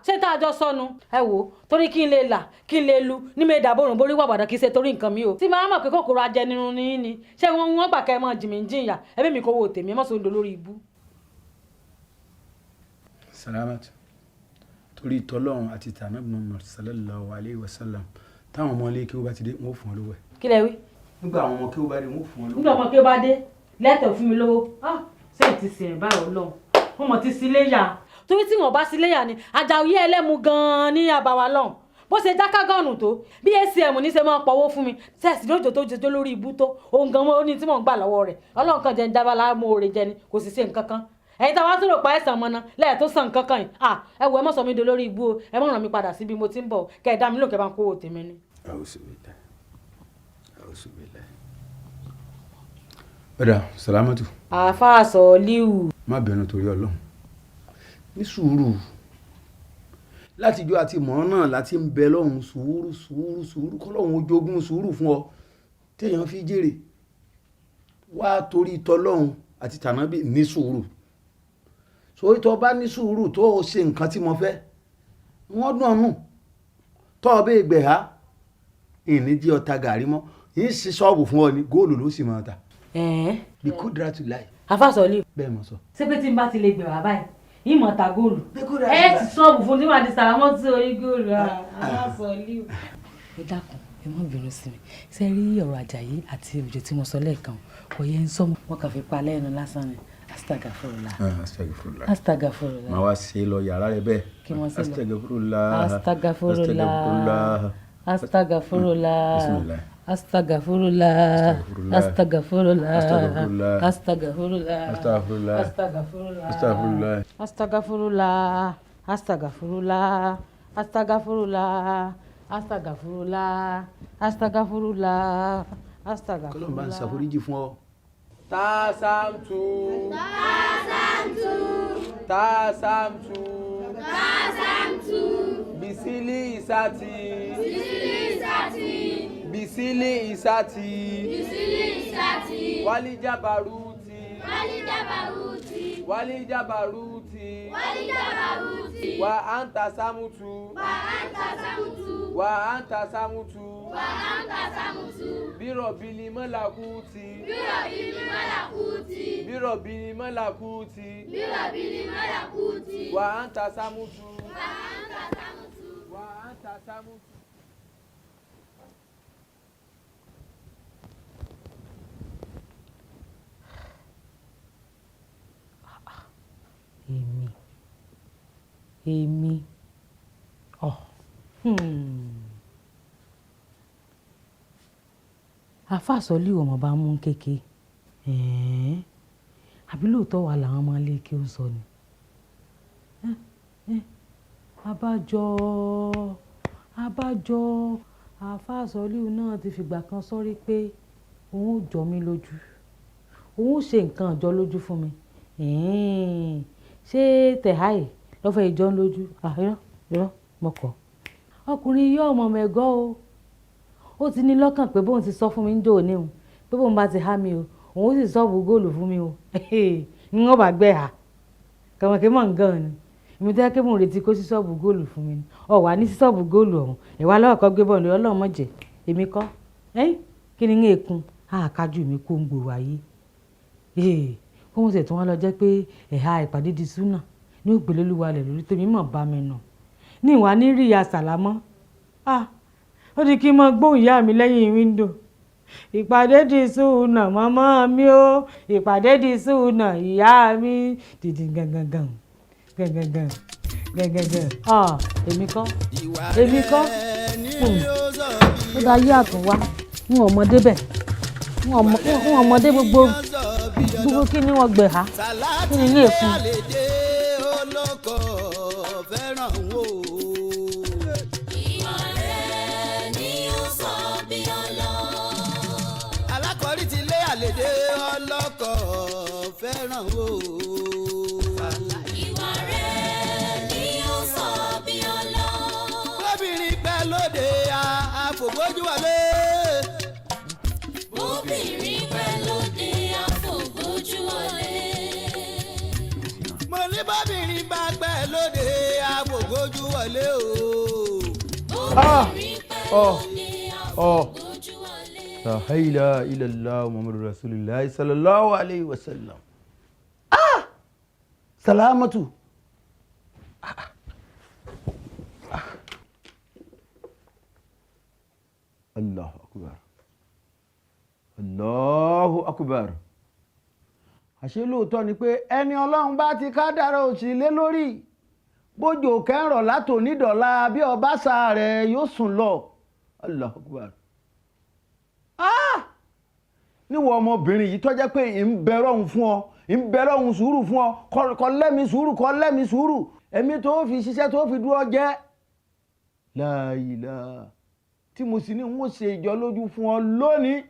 C: ṣé tá a jọ sọnù ẹ wò torí kí n lè là kí n lè lu ní mi ìdàbòrùn borí wàbàdà kì í ṣe torí nǹkan mi o tí màá mọ̀ pé kòkòrò ajẹnirun ní ni ṣé wọ́n gbà kẹ́ ẹ mọ̀ jìmì jìyà ẹbí mi kò wo tèmi ẹ mọ̀ sóńdò lórí ibú.
P: Salamat torí tọ́lọ́run àti tànàbùnà sallallahu alayhi wa sallam táwọn ọmọ ilé kí ó bá ti dé wọn ò fún ọ lówó ẹ.
C: Kí lẹ wí.
P: Nígbà àwọn ọmọ kí ó bá dé wọn ò fún ọ lówó.
C: Nígbà ọmọ kí ó bá dé lẹ́tọ̀ fún mi lówó ṣé ti sìn báyọ̀ lọ́hùn wọn mọ̀ ti sí léyà torí tí wọn bá sí léyà ni Àjàyí ẹlẹ́mu gan-an ní àbáwá lọ́hùn bó ṣe jákàgọ́ọ̀nù tó bí ACM ní ṣe máa pọ̀wó fún mi sẹ́ẹ̀sì lójó tó jẹjọ́ lórí ibú tó òun gan ó ní tí mò ń gbà lọ́wọ́ rẹ̀ Ọlọ́run kan jẹ́ ń dábàá láàmú oore jẹ ni kò sì ṣe nǹkan kan ẹ̀yin tá a wá tó rò pa ẹ̀sán mọ́ná lẹ́ẹ̀ tó sàn kankan yìí ẹ wò ẹ mọ̀ sọ mi do lórí ibú o ẹ mọ̀ ràn mí padà síbi mo ti ń bọ̀ kẹ́ ẹ dá mi lókè bá ń kówó tèmi ni.
P: Ọ̀dà Salamatu.
C: Àáfàá Sọ̀líù.
P: Má bẹ̀rù torí Ọlọ́run ní sùúrù látijọ́ àti mọ̀ náà láti ń bẹ lọ́hùn sùúrù kọ́lọ́hùn ojogún sùúrù fún ọ téèyàn fi jèrè wá torí tọlọ́hùn àti tànábì ní sùúrù sórí tó bá ní sùúrù tó o ṣe nǹkan tí mo fẹ́ wọ́n dùn ọ̀nù tó o bẹ́ẹ̀ gbẹ̀ ha ìní jí ọta gàrí mọ́ yìí ṣe ṣọ́ọ̀bù fún ọ ní góòlù ló sì máa ta. bí kúdìrá tù láì.
C: Àáfàá Sọ̀líù.
P: Bẹ́ẹ̀ mọ̀ sọ.
C: ṣé pé tí n bá ti lè gbẹ̀ wá báyìí ìmọ̀ ta góòlù ẹ ti ṣọ́ọ̀bù fún níwájú di sàrámọ́ tí orí góòlù Àáfàá Sọ̀líù.
U: Ẹ dákun ẹ má bínú sí mi ṣe rí ọ̀rọ̀ Àjàyí àti òjò tí mo sọ lẹ́ẹ̀kan kò yẹ ń sọmọ wọn kàn fi pa lẹ́nu lásán ni astagafurula. Astagafurula.
P: Màá wá sí lọ yàrá rẹ bẹ́ẹ̀.
U: Kí wọ́n sí lọ.
P: Astagafurula.
U: Astagafurula. Astagafurula. Astagafurula. Astagafurula. Astagafurula.
P: Astagfirullah.
U: Astagafurula.
C: Astagafurula. Astagafurula. Astagafurula. Astagafurula. Astagafurula. Astagafurula.
P: Kọ́lọ́n bá ń ṣàforíjì fún ọ.
G: Tasamtu. Tasamtu. Bisili isati. Bisili isati. Wali jabaruti. Wa anta samutu. Birobili malakuti. Wa anta samutu.
C: Èmi Àáfàá Sọ̀líù ọmọ bá mú kéke àbí lóòótọ́ wà làwọn ọmọ ilé kí ó sọ ni abájọ Àáfàá Sọ̀líù náà ti fìgbà kan sọ́rí pé òun ò jọ mí lójú òun ò ṣe nǹkan àjọ lójú fún mi ṣé tẹ̀háì lọ́fẹ̀ ìjọ ń lójú irọ́ mọ̀kọ́ ọkùnrin yóò mọ̀ mẹ́gọ́ o ó ti ní lọ́kàn pé bóun ti sọ fún mi ń jò ní òun
U: pé bóun bá ti há mi o òun sì sọ́ọ̀bù góòlù fún mi o ń wọ́n bá gbẹ́ ha kàmọ́kẹ́ mọ̀ ń gan ni èmi tó yẹ kí mò ń retí kó sí sọ́ọ̀bù góòlù fún mi ni ọ̀ wá ní sí sọ́ọ̀bù góòlù ọ̀hún ìwà lọ́wọ́ kan gbé bọ̀ ní ọlọ́run mọ̀jẹ̀ èmi kọ́ kí ni ń èkún àkájú mi kó ń gbòòrò ayé kó wọ́n sì tún wá lọ jẹ́ pé ẹ̀ha ìpàdé di súnà ní ògbélé olúwa rẹ̀ lórí tèmi mọ̀ bá mi nà ní ìwà ní rí ìyá sàlámọ́ ó di kí n mọ gbóhùn ìyá mi lẹ́yìn wíńdò ìpàdé di súnà màmá mi ó ìpàdé di súnà ìyá mi dìdì gangan èmi kọ́ ó dá yé àtúnwá ń ọmọdé bẹ̀ ń ọmọdé gbogbo kí ni wọ́n gbẹ̀ ha kí ni ilé èkún.
A: alákọ̀ọ́rí ti lé àlèdè ọlọ́kọ̀ fẹ́ràn o. ìwà rẹ̀ ni ó sọ bí ọlọ́. bóbìnrin pẹ́ lóde àfògbójú wọlé. bóbìnrin pẹ́ lóde àfògbójú wọlé. mo ní bóbìnrin bá pẹ́ lóde àfògbójú wọlé o. bóbìnrin pẹ́ lóde àfògbójú wọlé.
P: La ilaha illallah Muhammadur Rasulullah sallallahu alaihi wasallam. Salamatu. Allahu akbar. Allahu akbar. Àṣé lóòótọ́ ni pé ẹni Ọlọ́run bá ti kádàrá òsì lé lórí bójò kẹ́rọ̀ látònídọ̀la bí ọbaṣà rẹ̀ yóò sùn lọ. Allahu akbar. Níwọ̀ ọmọbìnrin yìí tó jẹ́ pé ń bẹ̀rọ̀ òun fún ọ ń bẹ̀rọ̀ òun sùúrù fún ọ kọ́ lẹ́mi sùúrù ẹ̀mí tó fi ṣiṣẹ́ tó fi dúró jẹ́ La ilaha tí mo sì ní ń ṣe ìjọ lójú fún ọ lónìí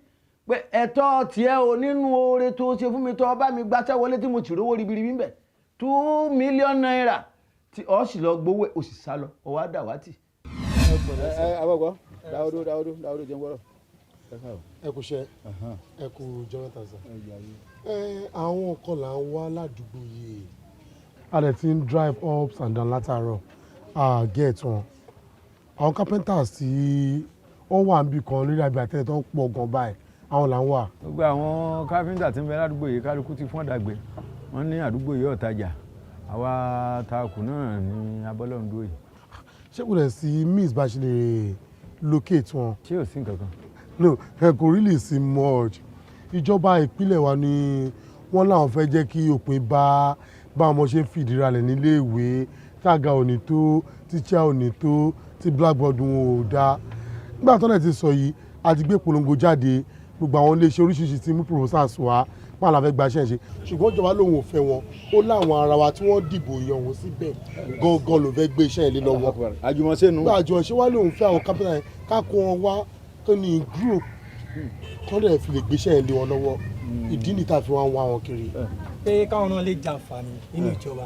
P: pé ẹ̀tọ́ tiẹ̀ o nínú oore tó ṣe fún mi tó bá mi gbaṣẹ́ wọlé tí mo ti rówó ribiribi ń bẹ̀ 2 million naira tí ọ sì lọ gbowó o sì sá lọ ọ wá dàwátì.
B: àbọ̀gbọ́ dáwọ́dó jẹun gbọ́dọ̀.
V: ẹ kú iṣẹ́ ẹ kú Jonathan sir. àwọn kan là ń wá ládùúgbò yìí a dẹ̀ ti ń drive ups and down látàárọ̀ get wọn àwọn carpenters tí wọ́n wà níbì kan lórí àbí àtẹ̀lẹ́ tó ń pọ̀ gan báyìí àwọn là ń wà.
P: gbogbo àwọn carpenter tí ń bẹ ládùúgbò yìí kálukú ti fún ọ̀dàgbé wọ́n ní àdúgbò yìí ọ̀tajà àwa takù náà ní abọ́lọ́ǹdó yìí.
V: ṣé kò lè sí miss bá ṣe lè locate wọn.
P: ṣé ò sí nǹkan kan.
V: no ẹ kò really see much ìjọba ìpínlẹ̀ wa ni wọ́n láwọn fẹ́ jẹ́ kí òpin bá ọmọ ṣe ń fìdí ralẹ̀ nílé ìwé tága ò ní tó tíṣà ò ní tó tí blackboard wọn ò dá nígbà tó náà ti sọ yìí a ti gbé polongo jáde gbogbo àwọn iléeṣẹ́ oríṣiríṣi tí mú proposals wá wọn àlàfẹ́ gbaṣẹ́ ṣe ṣùgbọ́n ìjọba lòun ò fẹ́ wọn ó láwọn ara wa tí wọ́n dìbò yan wọn síbẹ̀ gangan ló fẹ́ gbé iṣẹ́ yẹn lé lọ́wọ́
P: àjùmọ̀ṣẹ́nu
V: nígbà àjùmọ̀ṣe wá lòun fẹ́ àwọn kápẹ́tà yẹn ká kó wọn wá tó ní group tó dẹ̀ fi lè gbéṣẹ́ yẹn lé wọn lọ́wọ́ ìdí ni tá a fi wá ń wá wọn kiri.
W: pé káwọn náà lè jàǹfààní nínú ìjọba.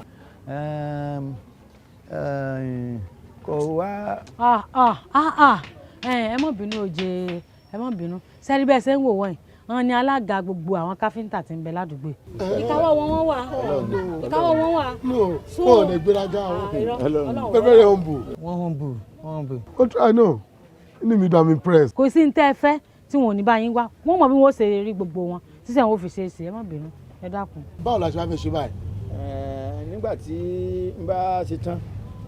P: kò wá.
U: ẹ má bínú oje ẹ má bínú sẹ́rí bẹ́ẹ̀ ṣe ń wò wọ́n yìí wọ́n ní alága gbogbo àwọn káfíńtà tí ń bẹ ládùúgbò. ìkáwọ́ wọn wà ìkáwọ́ wọn wà.
V: wọn ò lè gbéraga wọn pẹpẹrẹ humble.
W: wọ́n humble.
V: ó try no inú mi dùn I'm impressed.
U: kò sí ní tẹ́ ẹ fẹ́ tí wọn ò ní bá yín wá wọ́n mọ̀ bí wọ́n ṣe rí gbogbo wọn sísè wọn ò fi ṣe é ṣe ẹ má bínú ẹ dákun.
V: báwo la ṣe wá fẹ́ ṣe báyìí.
P: nígbà tí n bá ṣe tán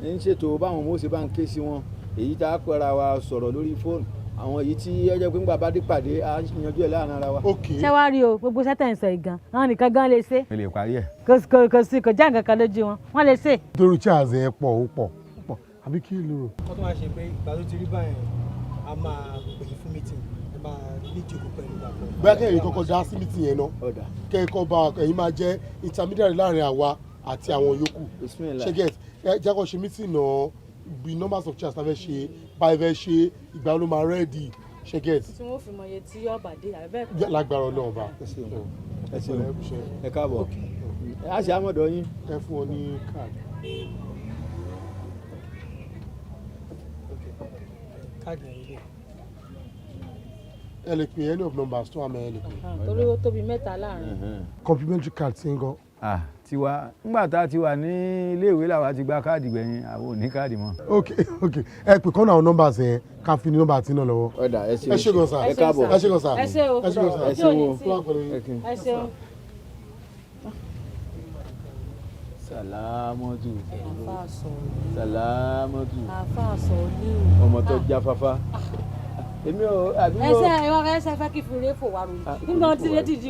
P: ń ṣètò báwọn ọmọ òṣèbá ń ké sí wọn èyí tá a pẹ́ra wa sọ̀rọ̀ lórí fóònù àwọn èyí tí ẹjọ́ pé ńgbà bá dé pàdé á yanjú ẹ̀ láàrin ara wa.
U: ṣé wàá rí o gbogbo sẹ́tẹ̀ ń sọ ìgan àwọn nìkan gan lè ṣe.
P: ẹ lè parí ẹ.
U: kò já nǹkan kan lójú wọn wọ́n lè ṣe.
V: torí chairs yẹn pọ̀ ó pọ̀ àbí kí ló rò.
W: wọ́n tún máa ṣe pé ìgbà tó ti rí báyìí a máa pèsè fún meeting ẹ máa ní ìjókòó pẹ̀lú ìdàpọ̀.
V: bóyá kẹ́yìn kọ́kọ́ dá sí meeting yẹn náà kẹ́kọ̀ọ́ bá ẹ̀yin máa jẹ́ intermediary láàrin àwa àti àwọn yòókù ṣe get jákọ̀ ṣe meeting náà bí numbers of chairs ta fẹ́ ṣe báyìí fẹ́ ṣe ìgbà ló máa ready ṣe get.
U: tí wọ́n fi mọ iye tí yóò bàdé àbẹ́.
V: lágbára Ọlọ́run ọba.
P: ẹ ṣeun ẹ káàbọ̀ a ṣe àmọ̀dọ̀ yín.
V: ẹ fún ọ ní káàdì.
W: káàdì ẹ̀yìn lè.
V: ẹ lè pè any of numbers tó wà mẹ́ ẹ lè pè.
U: torí ó tóbi mẹ́ta láàrin.
V: complimentary card ti ń gan.
P: tiwa ńgbà tá a ti wà ní iléèwé làwa ti gba káàdì gbẹ̀yìn àwọn ò ní káàdì mọ́.
V: ok ẹ pè kọ́nà àwọn numbers yẹn ká fi ní nọ́mbà tí náà lọ́wọ́.
B: ọ̀dà ẹ ṣe
V: gan sa
B: ẹ káàbọ̀
V: ẹ ṣe gan sa
U: ẹ ṣe o
V: ẹ ṣe gan sa
B: ẹ ṣe wo
U: ẹ ṣe o.
B: Salamatu.
U: àfa sọ ní
B: ọmọ tó jáfáfá. èmi ò àbí mo.
U: ẹsẹ fẹ́ kí fèrè fò wá ròyìn nígbà tí létí di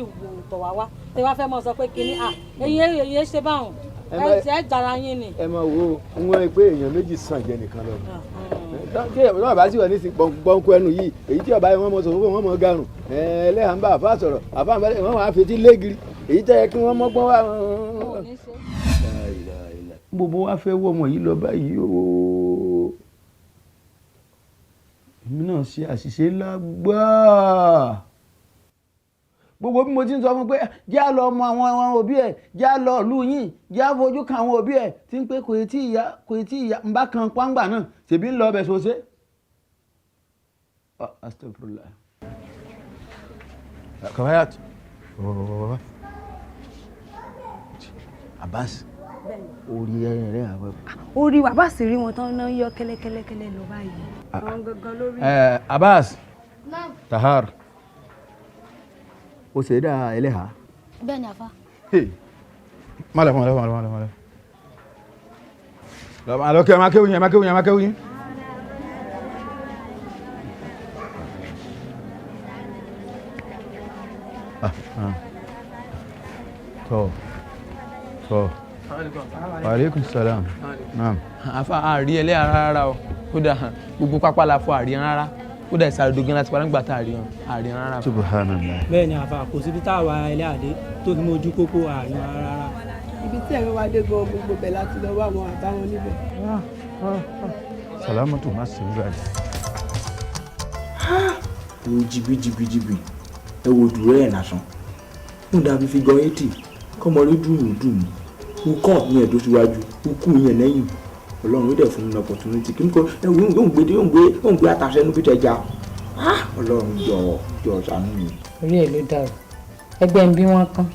U: tọ̀ wá tẹ wá fẹ́ mọ sọ pé kínní èyí ṣe báwọn ẹ jara yín ni.
B: ẹ máa wo ń wọ́n pé èèyàn méjì sàn jẹ nìkan lọ. tí ọba bá sì wà ní gbọ̀ǹkù ẹnu yìí èyí tí ọba yẹn wọ́n mọ sọ fún wọn mọ garùn ẹlẹ́hàn bá àfa sọ̀rọ̀ àfa àbálẹ̀ wọ́n wàá fetí légiri èyí tẹ́ yẹ kí wọ́n mọ́gbọ́n wá. gbogbo wa fẹ́ wọ́ ọmọ yìí lọ báyìí o èmi náà ṣe àṣìṣe lágbáà gbogbo bí mo ti ń sọ fún pé jẹ́ á lọ mọ àwọn òbí ẹ̀ jẹ́ á lọ ìlú yín jẹ́ á fojú kan àwọn òbí ẹ̀ tí ń pé kò tí ìyá ń bá kan pàǹgbà náà ṣèbí ń lọ ọbẹ̀ sọ́sẹ́. astagfirullah. Kawayat. Abbas. Orí ẹ̀rìn rẹ̀ àwọn.
N: Orí bàbá sì rí wọn tán náà yọ kẹ́lẹ́kẹ́lẹ́kẹ́lẹ́ lọ báyìí. Àwọn gangan lórí.
B: Abbas. Tahar. O ṣe dá ẹlẹ́hà.
N: Bẹ́ẹ̀ ni àfa.
P: Má lọ. Lọ kí ẹ máa kéwìn. Tọ́. Aleykum salaam. Naam.
G: Àfa àrí ẹlẹ́ rárá o. Kódà gbogbo pápá la fọ àrí rárá. Kódà ìsàròdógún láti parí nígbà tá àrí rárá.
P: Subhanallah.
W: bẹ́ẹ̀ ni àfa kò síbi tá a wà ilé àdé tó fi mójú kókó àárín rárá.
L: ibi tí ẹ̀rọ wa dé gan gbogbo bẹ̀ láti lọ wá àwọn àbáwọn níbẹ̀.
P: Salamatu má ṣe wúrà jù.
R: wo jìbìjìbì ẹ wo dúró ẹ̀ lásán mo dàbí fi gan 80 kọ́mọ rí dùn mo kọ́ ní ẹ̀dọ́ síwájú mo kú yẹn lẹ́yìn ọlọ́run ó dẹ̀ fún mi ní opportunity kí n kọ́ ẹ wo yóò ń gbé àtàṣe ẹnu pété ẹja ọlọ́run jọ ṣàánú mi.
U: orí ẹ̀ ló dàrú ẹgbẹ́ ń bí wọ́n kán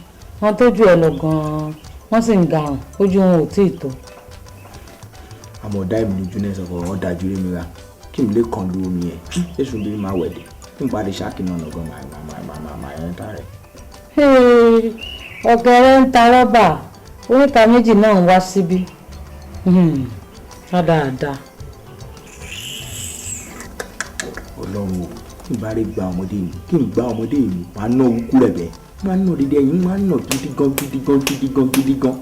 U: wọ́n tójú ẹ lọ gan-an wọ́n sì ń garùn ojú wọn ò tí ì tó.
R: àmọ́ ọ̀dá ìmìlú júnẹ̀ sọ̀rọ̀ ọ̀ dájú rí mi ra kí n lè kàn lu omi ẹ̀ èso bí máa wẹ̀dẹ̀ kí n parí ṣáàkì náà lọ́gọ́ máa ẹ̀ ń ta rẹ̀.
U: ọ̀gẹ̀rẹ̀ ń ta rọ́bà oníta méjì náà ń wá síbí dáadáa.
R: ọlọ́run o kí n bá rí gba ọmọdé yìí máa ná owó kúrẹ̀ bẹ́ẹ̀ máa ná dídí ẹ̀yìn máa ná gidi gan.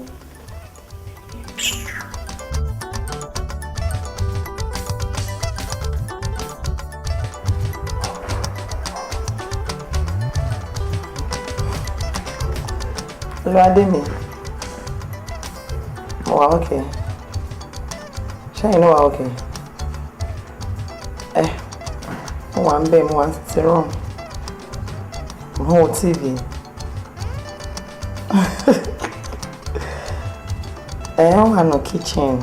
S: Olúwadé mi mo wà okay ṣẹ́yìn náà wà okay mo wà ń bẹ̀ mo wà ń ti rán mo wo TV wọ́n wà ní kitchen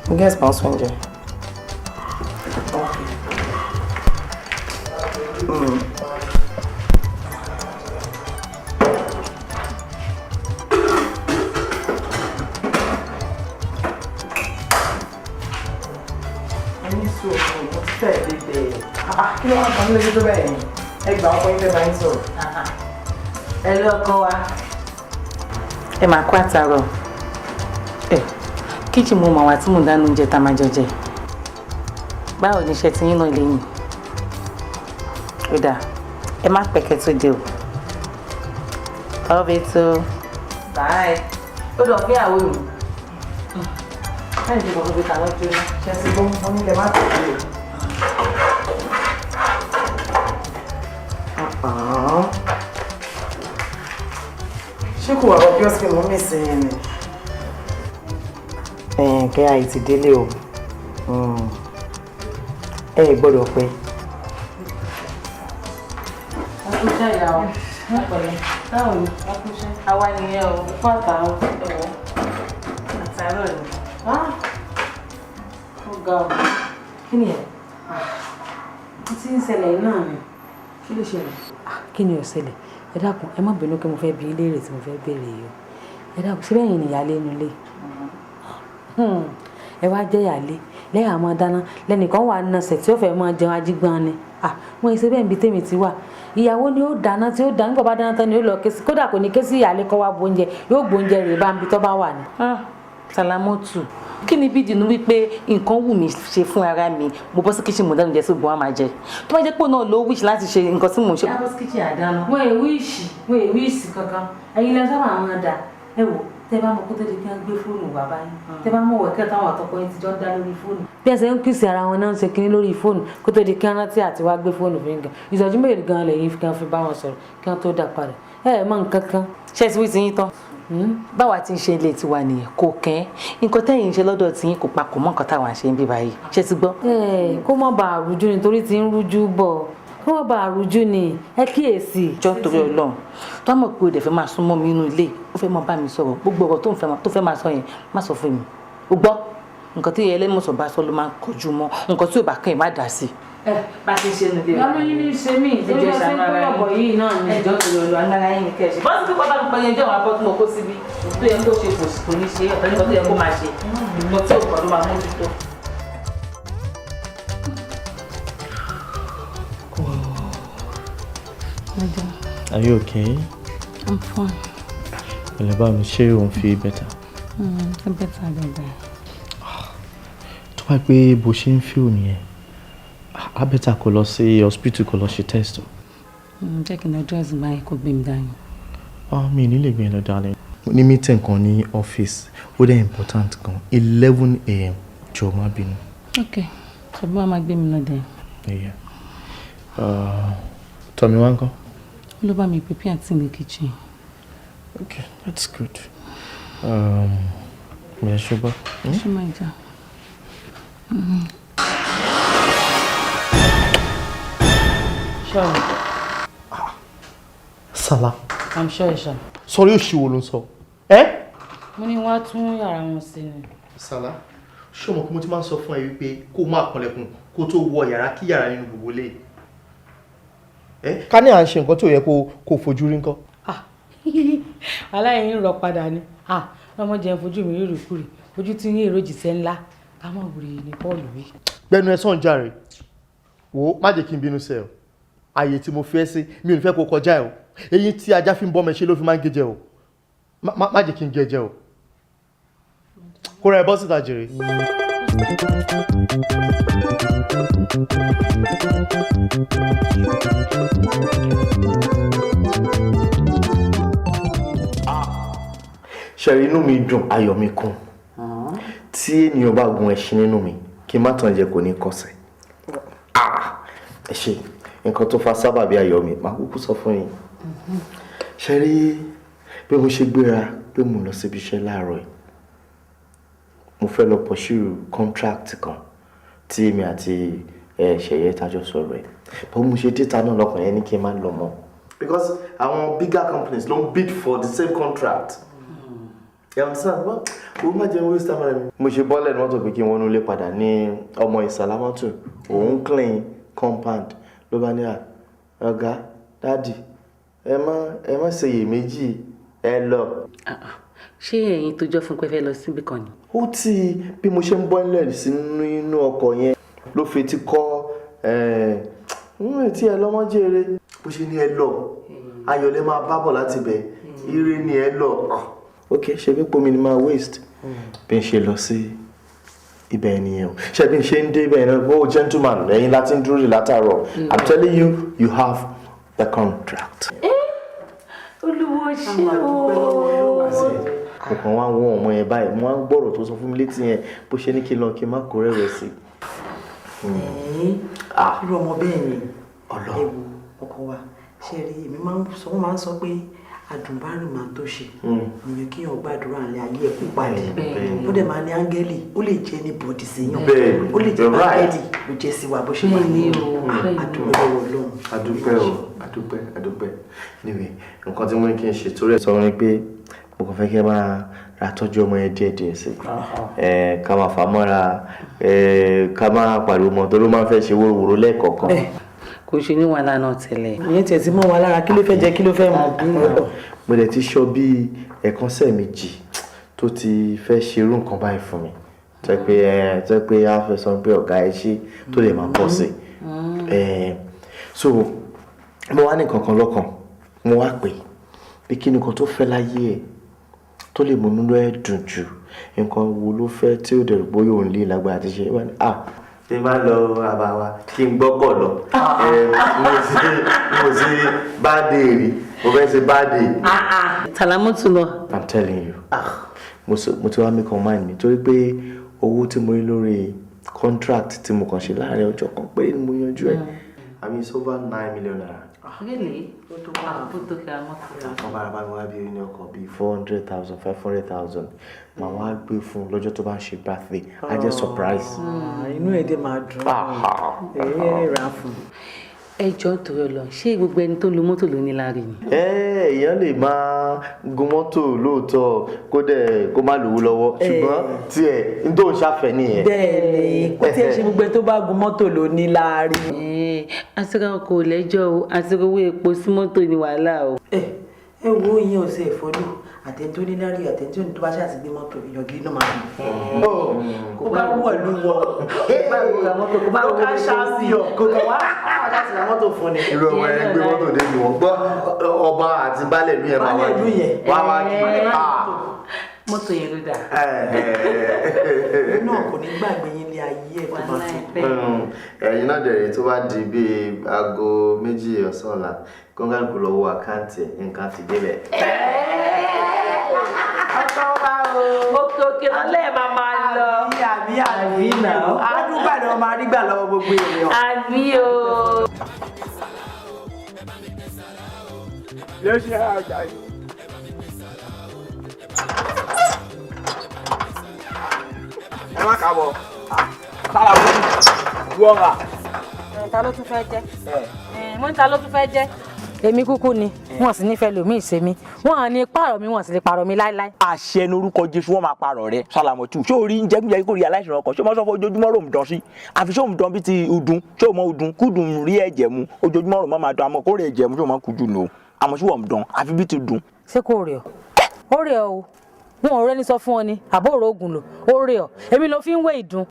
S: mo guess ma sọ oúnjẹ. Kí ló wà fún lójú tó bẹ́ẹ̀ ni ẹ gbà ọkọ yín fẹ́ bá yín sọ̀rọ̀.
U: ẹ lé ọkọ wa.
S: ẹ máa kó àtàrọ kíchì mo mọ̀ wá tí mò ń dáná oúnjẹ tá a máa jẹjẹ báwo ni iṣẹ́ ti yín náà lẹ́yìn ó dáa ẹ má pẹ̀kẹ́ tó dé o. ọbẹ̀ tó báyìí ó dọ̀ fún ìyàwó mi. báyìí ti bọ̀ fún mi kà lọ́jọ́ náà ṣe é sí bó wọn ní ilẹ̀ má pẹ̀kẹ́ o. ṣé kò wà ọjọ́ sí mọ́ mi sí ni. kẹ́ àìtí délé o ẹ gbọ́dọ̀ pẹ́.
U: akúṣẹ́ ìyá o pẹ̀lẹ́ báwo ni akúṣẹ́ àwa nìyẹn o fún àtàwọn ẹ̀wọ̀ àtàrọ̀ ni. ó ga ọ kí ni ẹ ó ti ń ṣẹlẹ̀ náà ni kí ló ṣẹlẹ̀? Kí ni ó ṣẹlẹ̀? Ẹ dákun ẹ má bínú kí mo fẹ́ bi ìbéèrè tí mo fẹ́ béèrè yìí o. Ẹ dákun ṣé bẹ́ẹ̀ yìí ni ìyáálé inú ilé? Ẹ wá jẹ́ ìyáálé lẹ́yìn àmọ́ dáná lẹ́nìkan wà nọ̀sẹ̀ tí ó fẹ́ máa jẹun ajígbọ́n ni. Wọ́n ṣe bẹ́ẹ̀ níbi tèmi ti wà. Ìyàwó ni ó dáná tí ó dáná nígbà bá dáná tán ni ó lọ ké sí kódà kò ní ké sí ìyáálé kọ́ wá bóúnjẹ yóò gbóúnjẹ rè bá ń bi tó bá wà ní. Sàlámọ́tù kí ni bídìí nu wípé nǹkan wù mí ṣe fún ara mi mo bọ́ sí kíchìn mo dáná jẹ sí ògùn wa máa jẹ tó bá jẹ́ pé náà ló wíṣì láti ṣe nǹkan tí mò ń ṣe. Yàbọ̀ sí kíchìn àdáná. Wọ́n è wíṣì kankan ẹ̀yin lẹ sábà máa dà ẹ wò tẹ bá mọ kó tó di kí wọ́n gbé fóònù wá báyìí tẹ bá mọ wẹ̀kẹ́ táwọn àtọkọ yẹn ti jọ ń dá lórí fóònù. Bí ẹsẹ̀ ń kìsì ara wọn náà ń ṣe kinní lórí fóònù kó tó di kí wọ́n rántí àti wá gbé fóònù fún yín ìṣẹ́jú mélòó gan lẹ́yìn kí wọ́n fi bá wọn sọ̀rọ̀ kí wọ́n tó dà padà ẹ mọ nǹkan kan. Ṣé ti wí ti yín tán? Báwa ti ń ṣe ilé tiwa nìyẹn kò kẹ́ nǹkan tẹ́yìn ń ṣe lọ́dọ̀ tí yín kò papọ̀ mọ́ nǹkan táwa ń ṣe ń bí báyìí ṣé ti gbọ́. Kó má bàa rújú nítorí ti ń rújú bọ̀ kó má bàa rújú ni ẹ kíyèsí. Jọ́ torí Ọlọ́run tó mọ̀ pé o dẹ̀ fẹ́ máa súnmọ́ mi inú ilé ó fẹ́ máa bá mi sọ̀rọ̀ gbogbo ọ̀rọ̀ tó fẹ́ máa sọ yẹn má sọ fún mi o gbọ́ nǹkan tí ẹlẹ́mọ̀sọ̀ bá sọ ló máa ń kọjú mọ́ nǹkan tí ò bá kàn yín má dà sí. Bá ti ṣe nù lé o. Lọ́mọ yín ní ṣe mí ìdíjọ́ ìṣàánú ara yín ẹjọ́ torí Ọlọ́run alára yín ní kẹ́ẹ̀ṣẹ̀ bọ́sí pípa bá mi pọ̀ yẹn jẹ́ àwọn abọ́ tí mo kó síbi tó yẹ kó ṣe kò ní ṣe ọ̀tọ̀ nípa tó yẹ kó máa ṣe ìmọ̀ tí ò kọ́ ló máa mójútó.
T: Are you okay?
U: I'm fine.
T: Well, about me, ṣé o feel better?
U: Better bẹ́ẹ̀.
T: Tó bá pé bó ṣe ń feel nìyẹn, a better kó lọ sí hospital kó lọ ṣe test.
U: Jẹ́ kí n lọ dress báyìí kó gbé mi dání.
T: Mi ní lè gbé lọ dání. Mo ní meeting kan ní office, ó dẹ̀ important kan, 11 a.m. jọ̀ọ́ má bínú.
U: Okay, ṣe bí wọ́n máa gbé mi lọ dẹ̀.
T: Tọ́mi wá ń kọ́?
U: Ló bá mi prepare things in the kitchen.
T: Okay, that's good. Yeah, sugar.
U: She might do. Sure.
T: Sala.
U: I'm sure, sure.
T: Sorry, o ṣì wo ló ń sọ.
U: Mo ní wá tún yàrá wọn sí ni.
T: Sala, ṣé o mọ̀ pé mo ti máa ń sọ fún ẹ wípé kó má kanlẹ̀kùn kó tó wọ yàrá kí yàrá nínú gbogbo lé. Ká ní à ń ṣe nǹkan tí ò yẹ kó fojú rí ńkọ́.
U: Aláìní rọ padà ni. Ọmọ jẹun fojú mi rí rìkúrì. Ojú tí ní èrò jìṣẹ́ ńlá. Ká mọ̀ wùrì ní Paul wí.
T: Gbẹnu ẹ sàn jàre. Wò má jẹ́ kí n bínú sẹ́ o. Ààyè tí mo fi ẹ́ sí mi ò ní fẹ́ kó kọjá ẹ o. Eyín tí ajá fi ń bọ́ mẹ́ṣẹ́ ló fi máa ń gé jẹ o. Má jẹ́ kí n gé jẹ o. Kó ra ẹ bọ́ síta jèrè. Ṣẹ̀rí inú mi dùn ayọ̀ mi kún. Tí ènìyàn bá gun ẹṣin nínú mi kí n má tàn jẹ kò ní kọsẹ̀. Ẹ ṣé nǹkan tó fa sábàbí ayọ̀ mi máa kúkú sọ fún yín. Ṣẹ̀rí bí mo ṣe gbéra pé mo lọ síbi iṣẹ́ láàárọ̀ yìí mo fẹ́ lọ pursue contract kan tí èmi àti Ṣẹ̀yẹ tájọ sọ̀rọ̀ ẹ̀ bó mo ṣe dé ta náà lọ́kàn yẹn ní kí n má lọ mọ́ because àwọn bigger companies ló ń bid for the same contract. You understand? Well, o má jẹ́ waste time mi. Mo ṣe bọ́lẹ̀ ní mọ́tò pé kí n wọnú ilé padà ní ọmọ Ìsàlámọ́tò òun clean compound ló bá ní ọ̀gá dáàdì ẹ má ṣe iyèméjì ẹ lọ.
U: Ṣé ẹ̀yin tó jọ fún pé fẹ́ lọ síbi kan ni?
T: Ó ti bí mo ṣe ń bọ́lẹ̀ sínú ọkọ̀ yẹn ló fetí kọ́ tí ẹ lọ́mọ́jẹ́rẹ́ bó ṣe ní ẹ lọ ayọ̀lẹ́ máa bá bọ̀ láti bẹ̀ ire ni ẹ lọ. Ok, ṣe bí pomi ni máa waste bí n ṣe lọ sí ibẹ̀ ènìyàn ṣe bí n ṣe ń dé ibẹ̀ ènìyàn oh gentleman ẹ̀yin láti ń dúró rí látàárọ̀ I'm telling you you have the contract.
U: Olúwo ṣe o.
T: Ọkàn wa wọ́n ọmọ yẹn báyìí mo á ń gbọ́rọ̀ tó sọ fún mi létí yẹn bó ṣe ní kí n lọ kí n má kó rẹ̀wẹ̀sì.
S: Irú ọmọ bẹ́ẹ̀ ni ewu ọkọ wa ṣe rí èmi wọ́n máa ń sọ pé àdùnbárì máa tó ṣe nìyẹn kí yàn gbàdúrà ní ayé ẹ̀kú pàdé ó dẹ̀ máa ní áńgẹ́lì ó lè jẹ́ ní bọ̀dì séyàn ó lè jẹ́ áńgẹ́lì ló jẹ́ sí wa bó ṣe máa ní àdúgbò lọ́wọ́ lọ́hùn.
T: Adúpẹ́ anyway nǹkan tí mo ní kí n ṣe torí ẹ̀ sọ wọn ni pé mo kàn fẹ́ kí ẹ máa ra tọ́jú ọmọ yẹn díẹ̀díẹ̀ sí ká máa fà mọ́ra ká máa pariwo mọ́ tó ló máa fẹ́ ṣe wóróworó lẹ́ẹ̀kọ̀ọ̀kan.
S: kò ṣe ní wàhálà náà tẹ́lẹ̀. ìyẹn tiẹ̀ ti mọ́ wa lára kí ló fẹ́ jẹ kí ló fẹ́ mu.
T: mo dẹ̀ ti sọ bí ẹ̀kan sẹ́ẹ̀mejì tó ti fẹ́ ṣerú nǹkan báyìí fún mi tó yẹ pé a fẹ́ sọ pé ọ̀gá ẹ ṣe tó lè máa pọ̀ sí so mo wá ní kankan lọ́kàn mo wá pè bí kí ni nǹkan tó fẹ́ láyé ẹ̀ tó lè mú nínú ẹ̀ dùn jù nǹkan wo ló fẹ́ tí ó dẹ̀rù bóyá òun lè lágbára àti ṣe ṣe máa lọ àbá wa kí n gbọ́kọ̀ lọ mo sì báàdé rí mo fẹ́ ṣe báàdé.
S: Sàlámọ́tù lọ.
T: I'm telling you mo ti wá make up mind mi torí pé owó tí mo rí lórí contract tí mo kàn ṣe láàrin ọjọ́ kan péré ni mo yanjú ẹ̀ I mean it's over 9 million naira.
S: Really? Ó tó kí a mọ̀ sí i.
T: Àwọn bàbá mi wá bí ní ọkọ̀ bíi 400,000 500,000 màá wá gbé fún un lọ́jọ́ tó bá ń ṣe birthday á jẹ́ surprise.
S: Inú ẹ̀ dé máa dùn. Rà fún un. Ẹjọ́ torí ọ lọ ṣé gbogbo ẹni tó ń lo mọ́tò ló ní láàrin ni.
T: Èèyàn lè máa gun mọ́tò lóòótọ́ kó má lówó lọ́wọ́ ṣùgbọ́n tiẹ̀ n tó ń ṣàfẹ́ nìyẹn.
S: bẹ́ẹ̀ni kó tiẹ̀ ṣe gbogbo ẹni tó bá gun mọ́tò ló ní láàrin. àṣírà ọkọ̀ lẹ́jọ́ o àṣírà owó epo sí mọ́tò ní wàhálà o. ẹ wo ìyẹn ò ṣe ìfọdù àtẹ̀ntó ní lárí àtẹ̀ntó ní tó bá ṣàti gbé mọ́tò ìyọ̀gí náà máa ń bọ̀. kó bá wọ̀ lú wọ kó bá wọ mọ́tò kó bá wọ mọ́tò sí ọ kó kàn wá láti ra mọ́tò fún ni.
T: irú ọmọ yẹn gbé mọ́tò dé ni wọ́n gbọ́ ọba àti baálẹ̀ ìlú yẹn máa wá kí wá kí
S: mọ́tò yẹn ló dà. náà kò ní gbàgbé yín ní ayé ẹ̀ tó máa fi.
T: ẹ̀yin náà dẹ̀rẹ̀ tó bá di bíi aago 2 ọ̀sán ọ̀la kọ́ńgàlùkù lọ́wọ́ àkáǹtì ẹ̀ nǹkan ti débẹ̀.
S: òkè lọ́lẹ̀ máa lọ. àbí náà. àdúgbò àná máa rí gbà lọ́wọ́ gbogbo èèyàn. àbí o.
K: yóò ṣe àjà yìí. ẹ má kà bọ̀ sára wọ́n rà.
U: ta ló tún fẹ́ jẹ́ mo ní ta ló tún fẹ́ jẹ́ èmi kúkú ni wọn sì nífẹ̀ẹ́ lòmíì ṣe mí wọn à ní pààrọ̀ mi wọn sì lè pààrọ̀ mi láéláé.
R: àṣẹ ní orúkọ Jésù wọn máa pààrọ̀ rẹ Sàlámọ́tù ṣé o rí ń jẹ́kújẹ́ kó rí aláìsàn ọkọ̀ ṣé o máa sọ fún ojoojúmọ́ rò ń dán sí àfi ṣé o ń dán bí ti udun ṣé o mọ udun kúdùn rí ẹ̀jẹ̀ mu ojoojúmọ́ rò máa dán àmọ́ kó rí ẹ̀jẹ̀ mu ṣé o máa kú jù nù àmọ́ ṣé wọ́n ń dán àfi bí ti dùn.
U: ṣé kò rí ọ ó rí ọ o wọn ò rẹ́ni sọ fún ọ ni àbóòrò oògùn lò ó rí ọ èmi ló fi ń wé ìdun.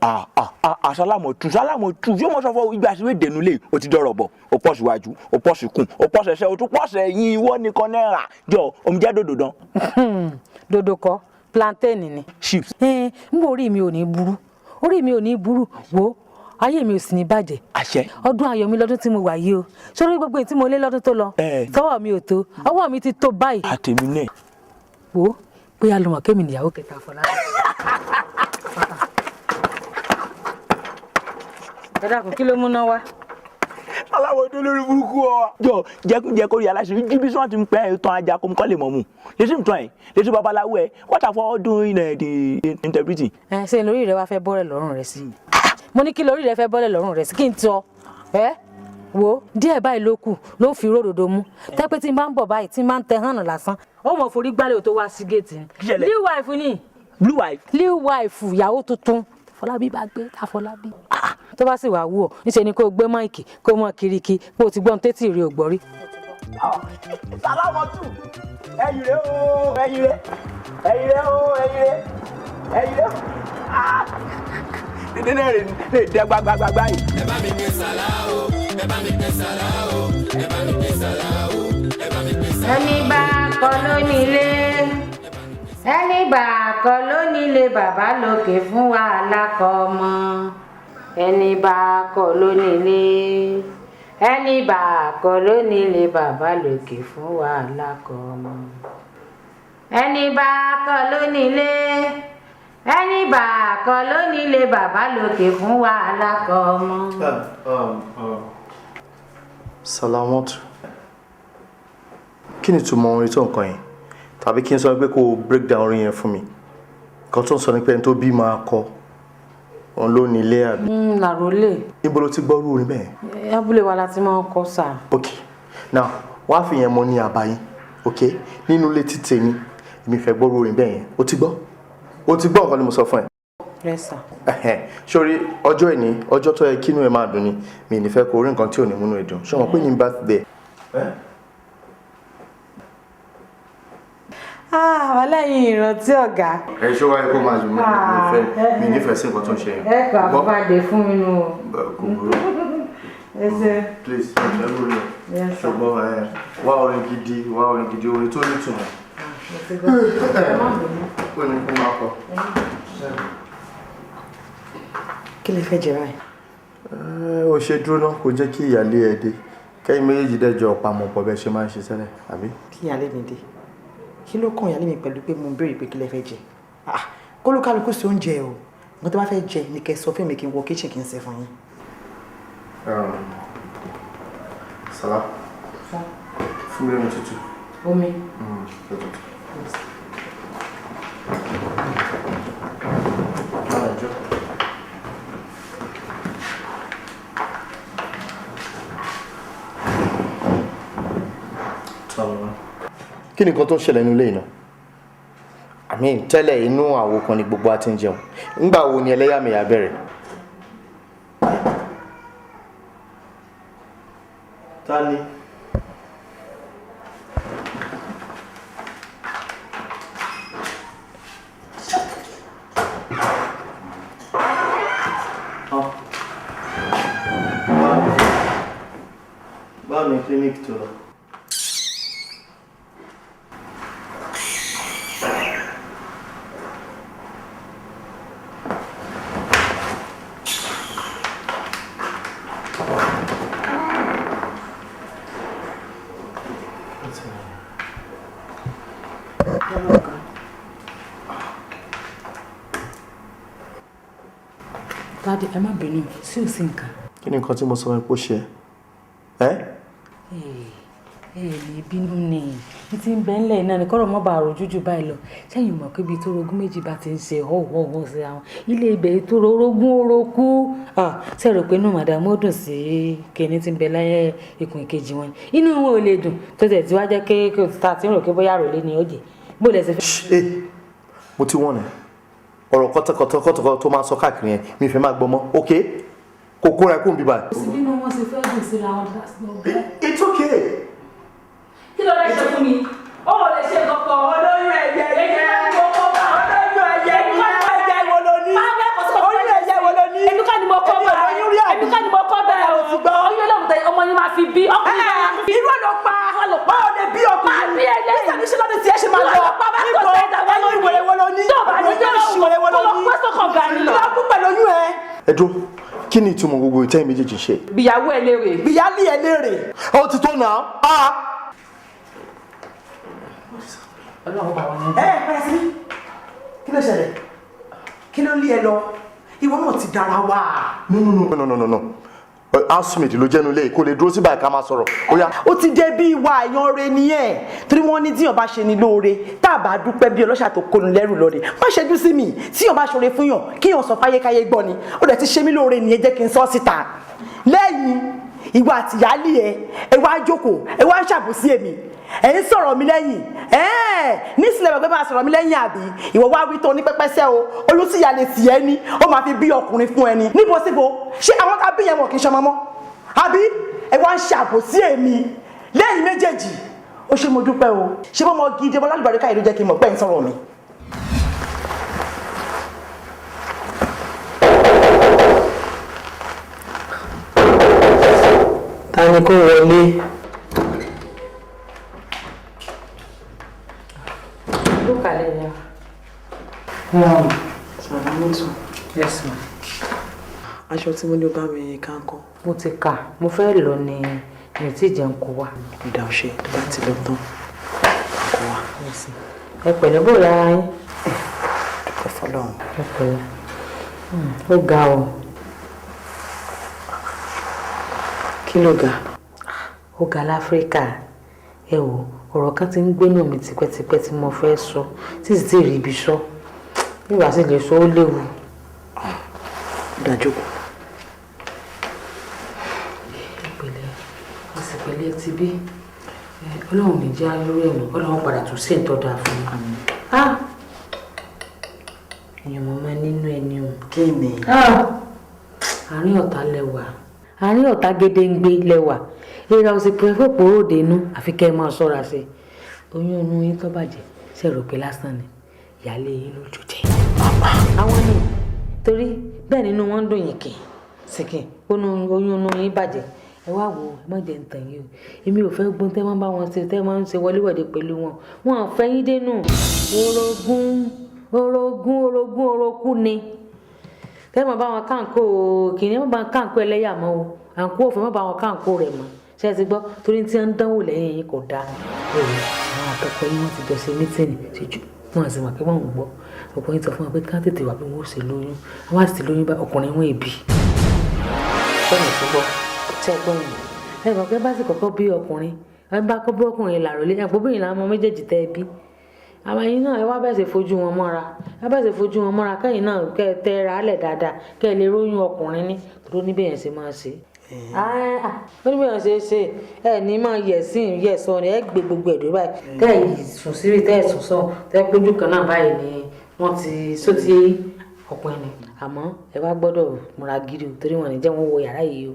R: Sàlámọ́tù yóò mọ sọ fún ìgbà síwé dènú lé o ti dọ̀rọ̀ bọ̀ o pọ̀ síwájú o pọ̀ síkùn o pọ̀ sẹ̀sẹ̀ o tún pọ̀ sẹ̀yìn ìwọ nìkan náírà jọ omi jẹ́ dòdò dán.
U: dòdò kọ́ plantain ni.
R: chips.
U: n bò orí mi ò ní burú wo ayé mi ò sì ní bàjẹ́.
R: àṣẹ.
U: ọdún ayọ̀ mi lọ́dún tí mo wà yìí o sórí gbogbo èyí tí mo lé lọ́dún tó lọ tọwọ́ mi ò tó ọwọ́ mi ti tó báyìí.
R: àtẹ̀mí náà.
U: wo bóyá lọmọ kémi nìyàwó kẹta Fọlábí. ẹ dákun kí ló múná wá.
R: aláwọ̀ tó lórí burúkú ọ. jọ jẹkújẹ kórìí aláṣẹ jíbi sọ́n ti ń pẹ́ ẹ̀ tán ajá kó kọ́ lè mọ̀ mú lẹ́sìn tán ẹ̀ lẹ́sìn babaláwo ẹ̀ what have all doing the interpreting.
U: ṣe lórí rẹ wá fẹ́ bọ́rẹ̀ lọ́rùn rẹ sí. mo ní kí lórí rẹ fẹ́ bọ́rẹ̀ lọ́rùn rẹ sí kí n tọ́ wo díẹ̀ báyìí ló kù ló fi ródòdó mú tẹ́pẹ́ tí n bá ń bọ̀ báyìí tí n bá ń tẹ hànà lásán ó mọ̀ forí gbálẹ̀ tó wá sí géètì ni. Lil wife ni.
R: Blue wife.
U: Lil wife ìyàwó tuntun Fọlábí bá gbé ta Fọlábí. tó bá sì wà wú ọ níṣẹ́ ni kó o gbé máìkì kó o mọ kiriki kó o ti gbọ́n tètè rí o gbọ́ rí.
R: Sàlámọ́tù ẹ̀yìn rẹ̀ o ẹ̀yìn rẹ̀ ẹ̀yìn rẹ̀ o ẹ̀yìn rẹ̀ ẹ̀yìn rẹ̀ dídé náà lè dẹ́ gbàgbàgbà yìí.
A: ẹ bá mi gbé sàlá o ẹ bá mi gbé sàlá o ẹ bá mi gbé sàlá o ẹ bá mi gbé sàlá o.
N: ẹni bá kọ lónílé ẹni bá kọ lónílé bàbá lókè fún wàhálà kọ ọmọ ẹni bá kọ lónílé ẹni bá kọ lónílé bàbá lókè fún wàhálà kọ ọmọ ẹni bá kọ lónílé ẹni bá kọ lónílé bàbá lókè fún wàhálà kọ ọmọ.
T: Sàlámọ́tù kí ni túmọ̀ orin tó nǹkan yẹn tàbí kí n sọ pé kó o break down orin yẹn fún mi kan tó ń sọ ní pé ẹni tó bí máa kọ òun ló ní ilé àbí.
U: làrólé.
T: ibo ló ti gbọ́ rú orin bẹ́ẹ̀.
U: abúlé wa la ti máa ń kọ sà.
T: ok now wàá fi yẹn mọ ní àbáyín ok nínú ilé títè ní èmi fẹ́ gbọ́ rú orin bẹ́ẹ̀ yẹn o ti gbọ́ nǹkan ni mo sọ fún ẹ.
S: Yes sir.
T: Sórí ọjọ́ ìní ọjọ́ tó yẹ kínú ẹ máa dùn ni mi ní fẹ́ kó rí nǹkan tí ò ní múnú ẹ dùn ṣé wọn pé ní birthday.
S: Ọlẹ́yin ìrántí ọ̀gá.
T: Ẹ ṣó wáyé kó máa dùn mí nífẹ̀ẹ́ sí nǹkan tó ń ṣe yẹn.
S: Ẹ kọ́ àbúbàdé fún mi nù.
T: Kò burú. Please ẹ lórí ẹ ṣùgbọ́n wá orin gidi orin tó nítumọ̀. Ó ní kó máa kọ.
S: Kí lè fẹ́ jẹ báyìí?
T: Ó ṣe dúró náà kò jẹ́ kí ìyálé ẹ dé kẹ́yìn méjèèjì dẹ́jọ́ pamọ́ pọ̀ bẹ́ẹ̀ ṣe máa ń ṣe tẹ́lẹ̀ àbí.
S: Kí ìyálé mi dé kí ló kàn ìyálé mi pẹ̀lú pé mo ń béèrè pé kí lè fẹ́ jẹ kólúkálukú sí oúnjẹ o mo tó bá fẹ́ jẹ ní kẹ́ sọ fún mi kí n wọ kíchìn kí n ṣe fún yín.
T: Sala fún mi lẹ́nu tútù.
S: Omi.
T: Kí ni nǹkan tó ń ṣẹlẹ̀ nínú ilé yìí náà? Àmì tẹ́lẹ̀ inú àwo kan ni gbogbo wa ti ń jẹun. Nígbà wo ni ẹlẹ́yàmẹ̀yà bẹ̀rẹ̀? Ta ni? Báwo ni clinic tó lọ?
U: Daddy, ẹ má bínú, sí ò sí nǹkan.
T: Kí ni nǹkan tí mo sọ ẹ pé ó ṣe ẹ́?
U: Ní bínú ni ní ti ń bẹ ńlẹ̀ náà ni kọ́rọ̀ mọ́ bá rojú jù báyìí lọ. Sẹ́yìn mọ̀ pé ibi tó rogún méjì bá ti ń ṣe họ́wọ́họ́ sí àwọn ilé ibẹ̀ tó rogún orókú. Ṣé rò pé inú màdàmú ó dùn sí kẹ́ni tí ń bẹ láyé ikùn ìkejì wọn? Inú wọn ò lè dùn tó tẹ̀ tí wá jẹ́ kéèké ta ti ń rò pé bóyá rò lé ní òjè. Bó lẹ ṣe fẹ́.
T: Mo ti wọ́n ẹ̀ ọ̀rọ̀ kọ́tọ̀kọ́tọ̀ tó máa sọ káàkiri yẹn mi fẹ́ máa gbọ́ mọ́ ok kò kóra ẹkún bíbá.
U: Bínú wọn ṣe fẹ́ dùn síra wọn
T: it's okay.
U: Kí ló lè ṣe fún mi? Ó lè ṣe kankan olóyún ẹ̀jẹ̀ ẹ̀jẹ̀ olóyún ẹ̀jẹ̀ ẹ̀jẹ̀ wo ló ní? Olóyún ẹ̀jẹ̀ wo ló ní? Èmi kọ́ ni mo kọ́ bẹ̀rẹ̀. Èmi kọ́ ni mo kọ́ bẹ̀rẹ̀ o ti gbọ́. Oyún lọ́mọ tẹ ọmọ yín máa fi bí ọkùnrin náà. Irú ọ̀nà pa báwo lè bí ọkùnrin? Máa bí ẹ̀jẹ̀. Bí sẹ́ni ṣe lọ́dún tí ẹ ṣe máa lọ. Níbo ẹ̀yìn ìwèrè wo ló ní? Ìwèrè wo ló ní? Ẹ
T: dúró kí ni ìtumọ̀ gbogbo ìtẹ́ méjèèjì ṣe?
S: Bìyàwó ẹ léèrè. Bìyálé ẹ léèrè.
T: Ó ti tó náà.
S: Ọlọ́run bá wọn ní. Pẹ́rẹ́ sí kí ló ṣẹlẹ̀? Kí ló lé ẹ lọ? Ìwọ náà ti dára wá.
T: No. Housemate ló jẹ́nu ilé kó lè dúró síbà ká máa sọ̀rọ̀.
S: Ó ti dé bí ìwà àyàn re nìyẹn torí wọ́n ní tíyàn bá ṣe ni lóore tá a bá dúpẹ́ bí ọlọ́ṣà tó kónu lẹ́rù lọ́dẹ má ṣẹ́jú sí mi tíyàn bá ṣoore fún yàn kíyàn sọ fáyékáyé gbọ́ ni ó dẹ̀ ti ṣe mí lóore nìyẹn jẹ́ kí n sọ síta. Lẹ́yìn ìwà àtìyálé ẹ wá jókòó ẹ wá ń ṣàbòsí èmi ẹ ń sọ̀rọ̀ mi lẹ́yìn nísìlẹ̀ bàbá bá sọ̀rọ̀ mi lẹ́yìn àbí ìwọ wá wí tó ní pẹ́pẹ́sẹ́ o oyún tí ìyá lè tì ẹ́ ní ó máa fi bí ọkùnrin fún ẹni níbo síbo ṣé àwọn tá a bí yẹn wọ̀ kì í ṣọmọ mọ́ àbí ẹ wá ń ṣàbòsí èmi lẹ́yìn méjèèjì ó ṣe mo dúpẹ́ o ṣé bọ́ mọ gidi ọmọ lálùbáríkà yìí ló jẹ́ kí n mọ̀ pé ń sọ̀rọ̀ mi. Ta ni kó wọlé?
U: Yes ma.
S: Aṣọ tí mo ní o bá mi ká ń kọ́.
U: Mo ti kà, mo fẹ́ lọ ní mi tí jẹun kó wá.
S: Ìdá ọ̀ṣẹ́ tó bá ti lọ tán kó wá.
U: Ẹ pẹ̀lẹ́ bó lára yín.
S: Dúpẹ́ fọlọ́run.
U: Ẹ pẹ̀lẹ́. Ó ga o.
S: Kí ló ga?
U: Ó ga láfíríkà. Ẹ wò ọ̀rọ̀ kan ti ń gbénú mi tipẹ́tipẹ́ tí mo fẹ́ sọ tí sì ti rí ibi sọ. Nígbà tí lè sọ ó léwu.
S: Dájú.
U: Ìpẹ̀lẹ́ ti bí Ọlọ́run ní já lórí ẹ̀mọ́ Ọlọ́run padà tún sí ìtọ́da fún mi. Èèyàn mọ̀ máa nínú ẹni o.
S: kí ni.
U: àárín ọ̀tá lẹ́wà àárín ọ̀tá gédéǹgbé lẹ́wà ìra òsì pẹ̀fẹ́ pòròdè inú àfi kẹ́ ẹ máa ṣọ́ra sí i oyún inú yín tó bàjẹ́ ṣe rò pé lásán ni ìyáálé yín lójú jẹ́. àwọn ni torí bẹ́ẹ̀ nínú wọn ń dùn yín kì í sìnkì oyún inú yín bàjẹ́ ẹ wá wò ẹ má jẹ́ ń tàn yín o èmi ò fẹ́ gbọ́n tẹ́ máa ń bá wọn ṣe tẹ́ máa ń ṣe wọléwọ̀de pẹ̀lú wọn ò fẹ́ yín dénú orogún ni tẹ́ máa bá wọn káńkó kìnìún máa bá wọn káńkó ẹlẹ́yà mọ́ o àǹkó òfin máa bá wọn káńkó rẹ̀ mọ́ ṣé ẹ ti gbọ́ torí tí wọ́n ń dánwò lẹ́yìn yín kò dáa àwọn àtọkọ yín wọ́n ti jọ ṣe mítìnì ṣojú wọn àti wọn kí wọ́n ń gbọ́ ọkọ yín sọ fún wọn pé ká tètè wá bí wọ́n ṣe lóyún àwọn àti lóyún bá ọkùnrin wọn èbí sọ́nà ìṣúgbọ́ tí ẹ gbọ́ yìí ẹ mọ̀ pé bá sì kọ́kọ́ bí ọkùnrin ẹ bá kọ́ bí ọkùnrin làrólé àpòbìnrin làwọn ọmọ méjèèjì tẹ́ ẹ bí àwọn ẹ̀yin náà ẹ wá bẹ́ẹ̀ ṣe fojú wọn mọ́ra ẹ bẹ́ẹ̀ ṣe fojú wọn mọ́ra kẹ́yìn náà kẹ́ ẹ tẹ́ ra álẹ̀ dáadáa kẹ́ ẹ lè róyún ọkùnrin ní tó ní bẹ́ẹ̀ ṣe máa ṣe. ó ní bẹ́ẹ̀ ṣe ṣe ẹ ní máa yẹ̀ sí yẹ̀ sọ ni ẹ gbé gbogbo ẹ̀dọ́ báyìí tẹ́ ẹ sùn síbi tẹ́ ẹ sùn sọ tẹ́ ẹ pójú kan náà báyìí ni wọ́n ti sóti ọkùnrin ni àmọ́ ẹ wá gbọ́dọ̀ múra gidi torí wọn ní jẹ́ wọn wọ yàrá yìí o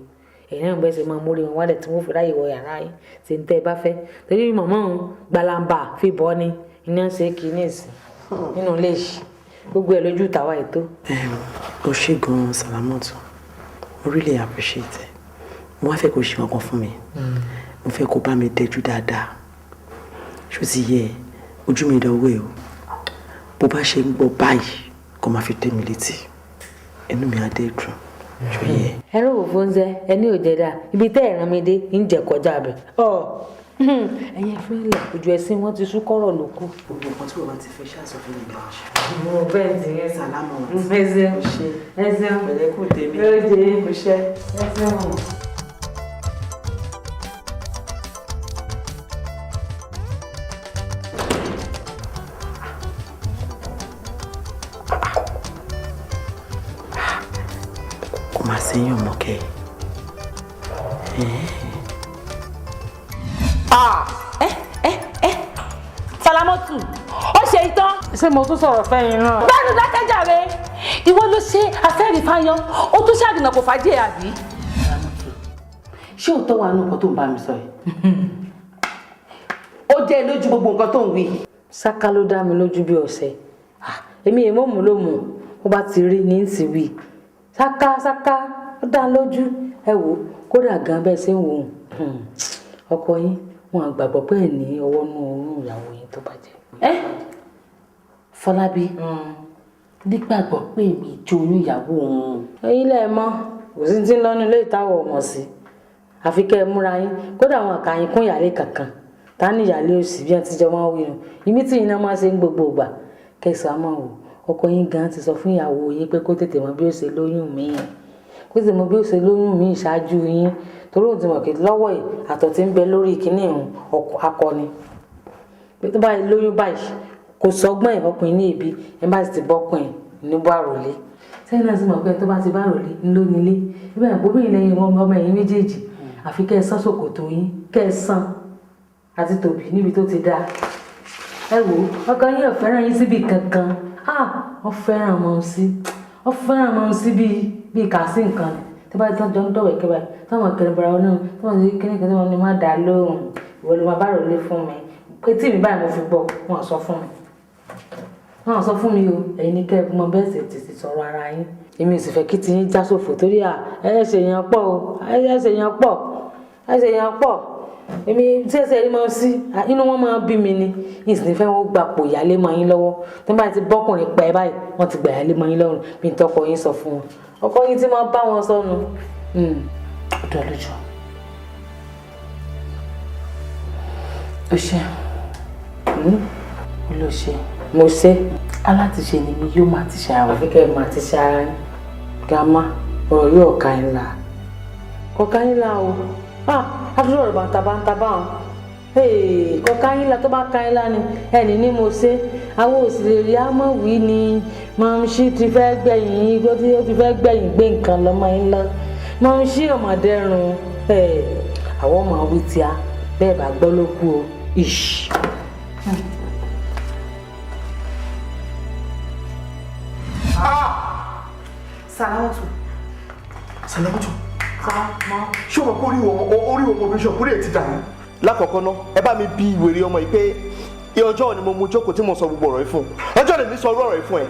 U: èyí náà bẹ́ẹ̀ ṣe máa mórí wọn wálẹ̀ tí wọ́n fi ráyè wọ yàrá yìí ṣe ń tẹ́ ẹ bá fẹ́ torí mọ̀mọ́ òun gbalamba fi bọ́ ni iná ṣe kì í nìsín nínú ilé yìí gbogbo ẹ̀ lójú tàwa ètò.
S: o ṣe gan-an Salamatu mo really appreciate it mo wá fẹ́ kó ṣe ọkàn fún mi mo fẹ́ kó bá mi dẹ́jú dáadáa ṣó ti yẹ ojú mi dánwó ẹ o bó bá ṣe ń gbọ́ báyìí kó máa fi dé mi létí ẹnu mi á dé dùn ṣó yẹ.
U: ẹ rò wò fún ṣe ẹni ò jẹ dáa ibi tẹ́ ẹ̀ rán mi dé ń jẹ kọjá bẹ̀ ẹ̀yin fún ilẹ̀ ojú ẹ̀sìn wọn ti sún kọ́rọ̀ ló kù.
S: gbogbo nǹkan tí bàbá ti fẹ́ ṣàṣọ fún mi náà ṣe.
U: mo bẹ́ẹ̀ ti ẹ
S: Sàlámù
U: ẹsẹ̀
S: pẹ̀lẹ́kùn tèmi
U: ó
S: ṣe
U: ẹsẹ̀ wọn.
S: kò máa ṣèyàn mọ́kẹ́.
U: Salamatu ó ṣe ìtàn. ṣé mo tún sọ̀rọ̀ fẹ́yìn náà. bẹ́ẹ̀ni dákẹ́jàre ìwọ ló ṣe afẹ́rí fáyan ó tún ṣàdìnà kò fàájì àbí.
S: ṣé òótọ́ wà nù nǹkan tó ń bá mi sọ yìí.
U: ó jẹ́ lójú gbogbo nǹkan tó ń wí. ṣáká ló dá mi lójú bí ọ̀sẹ̀ èmi èèmọ̀ mú ló mú ó bá ti rí ní ti wí ṣáká ó dá lójú ẹ wò kódà gan bẹ́ẹ̀ ṣe ń wò ó ọkọ yín wọn àgbàgbọ́ pé ẹ̀ ní ọwọ́ nú oorun ìyàwó yín tó bàjẹ́. Fọlábí nígbàgbọ́ pé èmi jó oyún ìyàwó òun. ẹ̀yin lẹ mọ̀ kò sí ti ń lọ́nu ilé ìtawọ̀ ọmọ sí àfi kẹ́ ẹ múra yín kódà àwọn àkàyìn kún ìyàlé kankan tá ní ìyàlé òsì bí wọ́n ti jọ máa wí nù ìmí tí iná máa ṣe ń gbogbo ìgbà kẹsàn-án máa wò ọkọ yín gan ti sọ fún ìyàwó yín pé kó tètè mọ bí ó ṣe lóyún míì kó tètè mọ bí ó ṣe lóyún míì ṣáájú yín torí òun ti mọ̀ kí lọ́wọ́ ẹ̀ àtọ̀ tí ń bẹ lórí ìkíní ìhun akọni pé tó bá lóyún báyìí kò sọgbọ́n ẹ̀ ọkùnrin ní ibi ẹ̀ bá ti bọ́kùnrin ní bárólé sẹ́yìn náà sì mọ̀ pé tó bá ti bárólé ńlọ nílé ibà ìbòbìnrin lẹ́yìn ọmọ ẹ̀yìn méjèèjì àfi kẹ́ ẹ sán ṣòkòtò yín kẹ́ ẹ sán àti tòbí níbi tó ti dáa ẹ wò ọkọ yín ò fẹ́ràn yín síbi kankan wọ́n fẹ́ràn mọ́ sí bíi kàásì nǹkan tí bá tán jọ ń dọ̀wẹ̀ kẹ́ báyìí táwọn kẹrin bara wọn náà tí wọ́n ti kíní kan tí wọ́n ní má dá lóhùn ìwọ ló máa bá rò lé fún mi pé tí mi báyìí mo fi gbọ́ wọn sọ fún mi o ẹ̀yin ní kẹ́ ẹ mọ bẹ́ẹ̀ sì ti sọ̀rọ̀ ara yín èmi ò sì fẹ́ kí ti yín já sófò torí ẹ ṣe yẹn pọ̀ o ẹ ṣe yẹn pọ̀ èmi tí ẹsẹ̀ yìí máa ń sí inú wọn máa ń bí mi ni ìsìn fẹ́ wọn gbà pò ìyálé mọ́ yín lọ́wọ́ tí wọ́n bá ti bọ́kùnrin pẹ́ báyìí wọ́n ti gbà ìyálé mọ́ yín lọ́rùn bí n tọkọ yín sọ fún wọn ọkọ yín tí máa bá wọn sọnù ọdọ lójú o ṣe o lọ ṣe mo ṣe alátiṣe ni mi yóò máa ti ṣe ara rẹ kẹ́ ẹ máa ti ṣe ara yín gàmá ọ̀rọ̀ yóò ká yín la kọ̀ọ̀ká yín la o àdúrà ọ̀rọ̀ bàǹtàbàǹtà báwọn kọ̀ọ̀ká yín la tó bá ká yín la ni ẹni ní mo ṣe àwọn òsìlèrè àmọ̀wí ni Mọ̀mísí ti fẹ́ gbẹ̀yìn igbó tí ó ti fẹ́ gbẹ̀yìn gbé nǹkan lọ́mọ yín lọ Mọ̀mísí ọ̀mọ̀dẹ́rùn àwọn ọmọ wí tí a bẹ́ẹ̀ bá gbọ́ ló kú o ìṣ.
S: Salamatu.
T: Salamatu. ṣé o mọ̀ pé orí ọmọ mi ṣọ̀kú rẹ̀ ti dà ní. lákọ̀ọ́kọ́ ná ẹ bá mi bí ìwèrè ọmọ yìí pé ọjọ́ ni mo mú jókòó tí mo sọ gbogbo ọ̀rọ̀ yìí fún ọjọ́ ni mi sọ ọ̀rọ̀ yìí fún ẹ.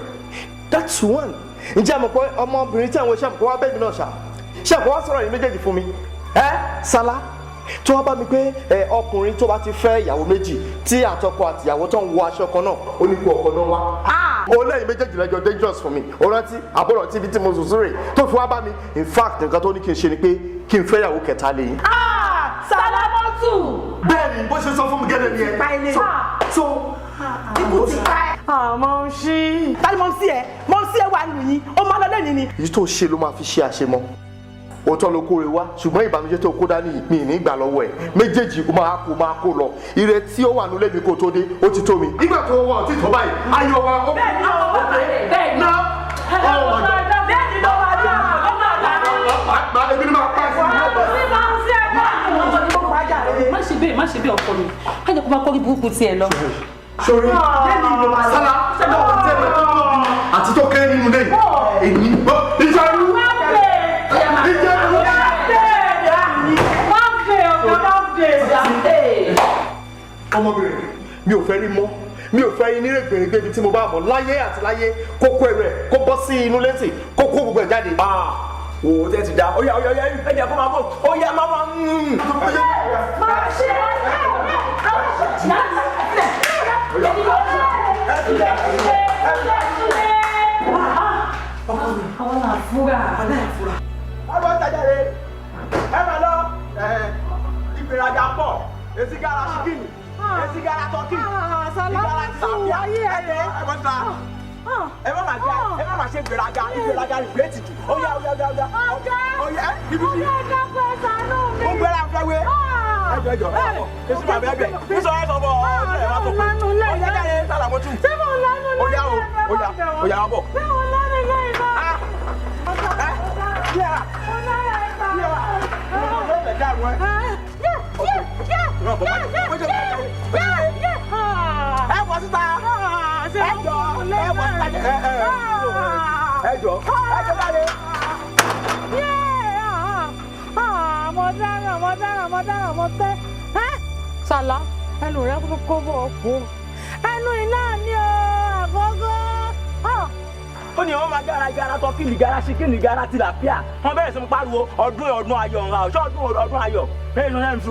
T: that's one. ǹjẹ́ àmọ̀ pé ọmọbìnrin tí àwọn ṣàmùkọ́ wá bẹ́ẹ̀ mi náà ṣàmùkọ́ wá sọ̀rọ̀ yìí méjèèjì fún mi. Sálá tí wọ́n bá mi pé ọkùnrin tó bá ti fẹ́ ìyàwó méjì tí àtọkọ àtìyàwó tó ń wọ aṣọ kan náà ó ní kó ọkọ náà wá. ó lẹ́yìn méjèèjì lẹ́jọ́ dangerous fún mi ó rántí àbúrò tí ibi tí mo sùn sórí tó fi wá bá mi in fact nǹkan tó ní kí n ṣe ni pé kí n fẹ́ ìyàwó kẹta lẹ́yìn.
L: Salamatu.
T: bẹ́ẹ̀ni bó ṣe sọ fún mi gẹ́gẹ́ ni ẹ. so
L: ikú ti pa ẹ́. àmọ́ ṣí. tani mọ̀ sí ẹ wà nù yín ó máa lọ lẹ́yìn ni.
T: èyí tó ṣe ló máa fi ṣe àṣemọ́ òótọ́ ló kóre wá ṣùgbọ́n ìbànújẹ́ tó kó dání mi ní ìgbà lọ́wọ́ ẹ̀ méjèèjì ó máa kó lọ ire tí ó wà nílé mi kó tó dé ó ti tó mi. nígbà tó wà ó ti tó báyìí ayọ̀ wa ó
L: bẹ́ẹ̀ ni ó wà bẹ́ẹ̀ bẹ́ẹ̀ ni bẹ́ẹ̀ ni ló wà ní
T: àgbà ẹbí ni máa pa ẹsẹ̀
H: má ṣe bẹ́ẹ̀ ọkọ mi má jẹ́ kó bá kọ́rí burúkú tiẹ̀ lọ.
T: sori Sálá àti tó kéré nínú lẹ́yìn èyí ìjọba ọmọbìnrin mi ò fẹ́ rí mọ́ mi ò fẹ́ rí nírè gbèrègbè ibi tí mo bá mọ̀ láyé àti láyé kó kó ẹrù ẹ̀ kó bọ́ sí inú létí kó kó gbogbo ẹ̀ jáde.
R: wò ó tẹ́ ti da ó yá ẹ jẹ́ kó máa bọ̀ ó yá máa máa
L: máa ṣe
H: àwọn náà fúra.
R: ọgbọ́n tajáde ẹ máa lọ ìgbéraga pọ̀ èsì gara ṣíkìnì èsì gara tọ́kì ìgbára ti làbíà ẹ̀gbọ́n ta ẹ má máa ṣe ìgbéraga rìplétì jù ó yá ó yá ibi bí ó gbéra fẹ́ wé ẹjọ èsì bàbá ẹgbẹ nísọ ẹ sọ bọ ọjọ́ ẹ má tó kù ó yá jáde Sàlámọ́tù ó yá ó yá bọ̀.
F: mo tẹ́ Sàlá ẹnu rẹ kó bọ̀ kú ẹnu iná ni o àgọ́gọ́.
R: ó ní wọn máa gara tọ kíni gara tìlàpíà wọn bẹ̀rẹ̀ sí ń pariwo ọdún ayọ̀ ńlá ọjọ́ ọdún ayọ̀ bẹ́ẹ̀ ni ẹ̀ ń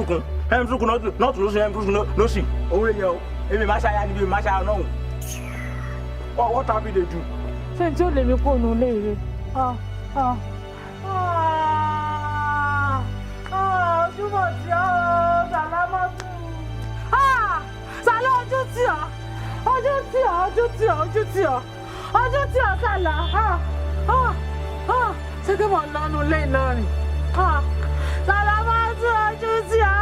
R: sunkún náà tún ló ṣe ẹ̀ ń sunkún lọ́sì òun rẹ̀ yẹ o èmi máa ṣàyà níbi máa ṣàyà náà what have you dey do.
F: ṣé n tí ó lè mi kó nu léèrè ojúmọ̀ tí ó Sàlámọ́tù Sàlá ojú tí ọ Sàlá ṣé kí mo lọ́nu lé iná rìn Sàlámọ́tù ojú tí ọ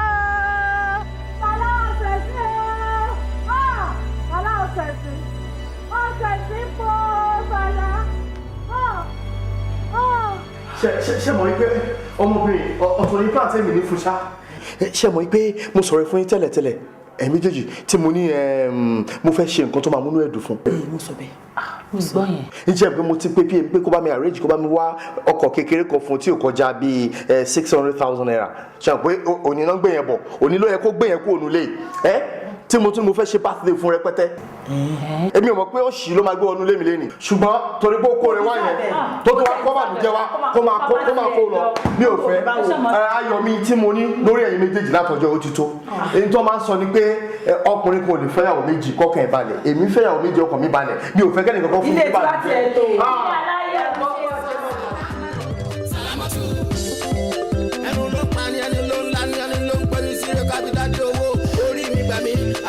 F: Sàlá ọ̀sẹ̀ sí Sàlá ọ̀sẹ̀ sí pọ̀ Sàlá.
T: ṣe mọ̀ wípé ọmọbìnrin ọ̀tọ̀ ní pàǹtẹ́ mi ní fún ṣá ṣe mọ̀ wípé mo sọ̀rọ̀ fún yín tẹ́lẹ̀tẹ́lẹ̀ ẹ̀mí méjèèjì tí mo ní mo fẹ́ ṣe nǹkan tó máa múnú ẹ̀dùn fún.
H: mo sọ bẹ́ẹ̀ mo gbọ́ yẹn.
T: ǹjẹ́ pé mo ti pé pé kó bá mi arrange kó bá mi wá ọkọ̀ kékeré kan fún tí ò kọjá bíi 600,000 naira ṣe pé òní náà gbé yẹn bọ̀ òní ló yẹ kó gbé yẹn kó ònú lé tí mo fẹ́ ṣe birthday fún rẹpẹtẹ èmi ò mọ̀ pé ó ṣì ló máa gbé ọdún lémi léni ṣùgbọ́n torí pé ó kó rẹ wá yẹn tó tó wá kó bànújẹ́ wá kó máa kó lọ mi ò fẹ́ ayọ̀ mi tí mo ní lórí ẹ̀yin méjèèjì látọjọ́ ó ti tó èyí tó máa ń sọ ni pé ọkùnrin kò lè fẹ́yàwó méjì kọ́kàn ẹ̀ balẹ̀ èmi fẹ́yàwó méjì ọkàn mi balẹ̀ mi ò fẹ́ kẹ́ni kankan fún mi balẹ̀.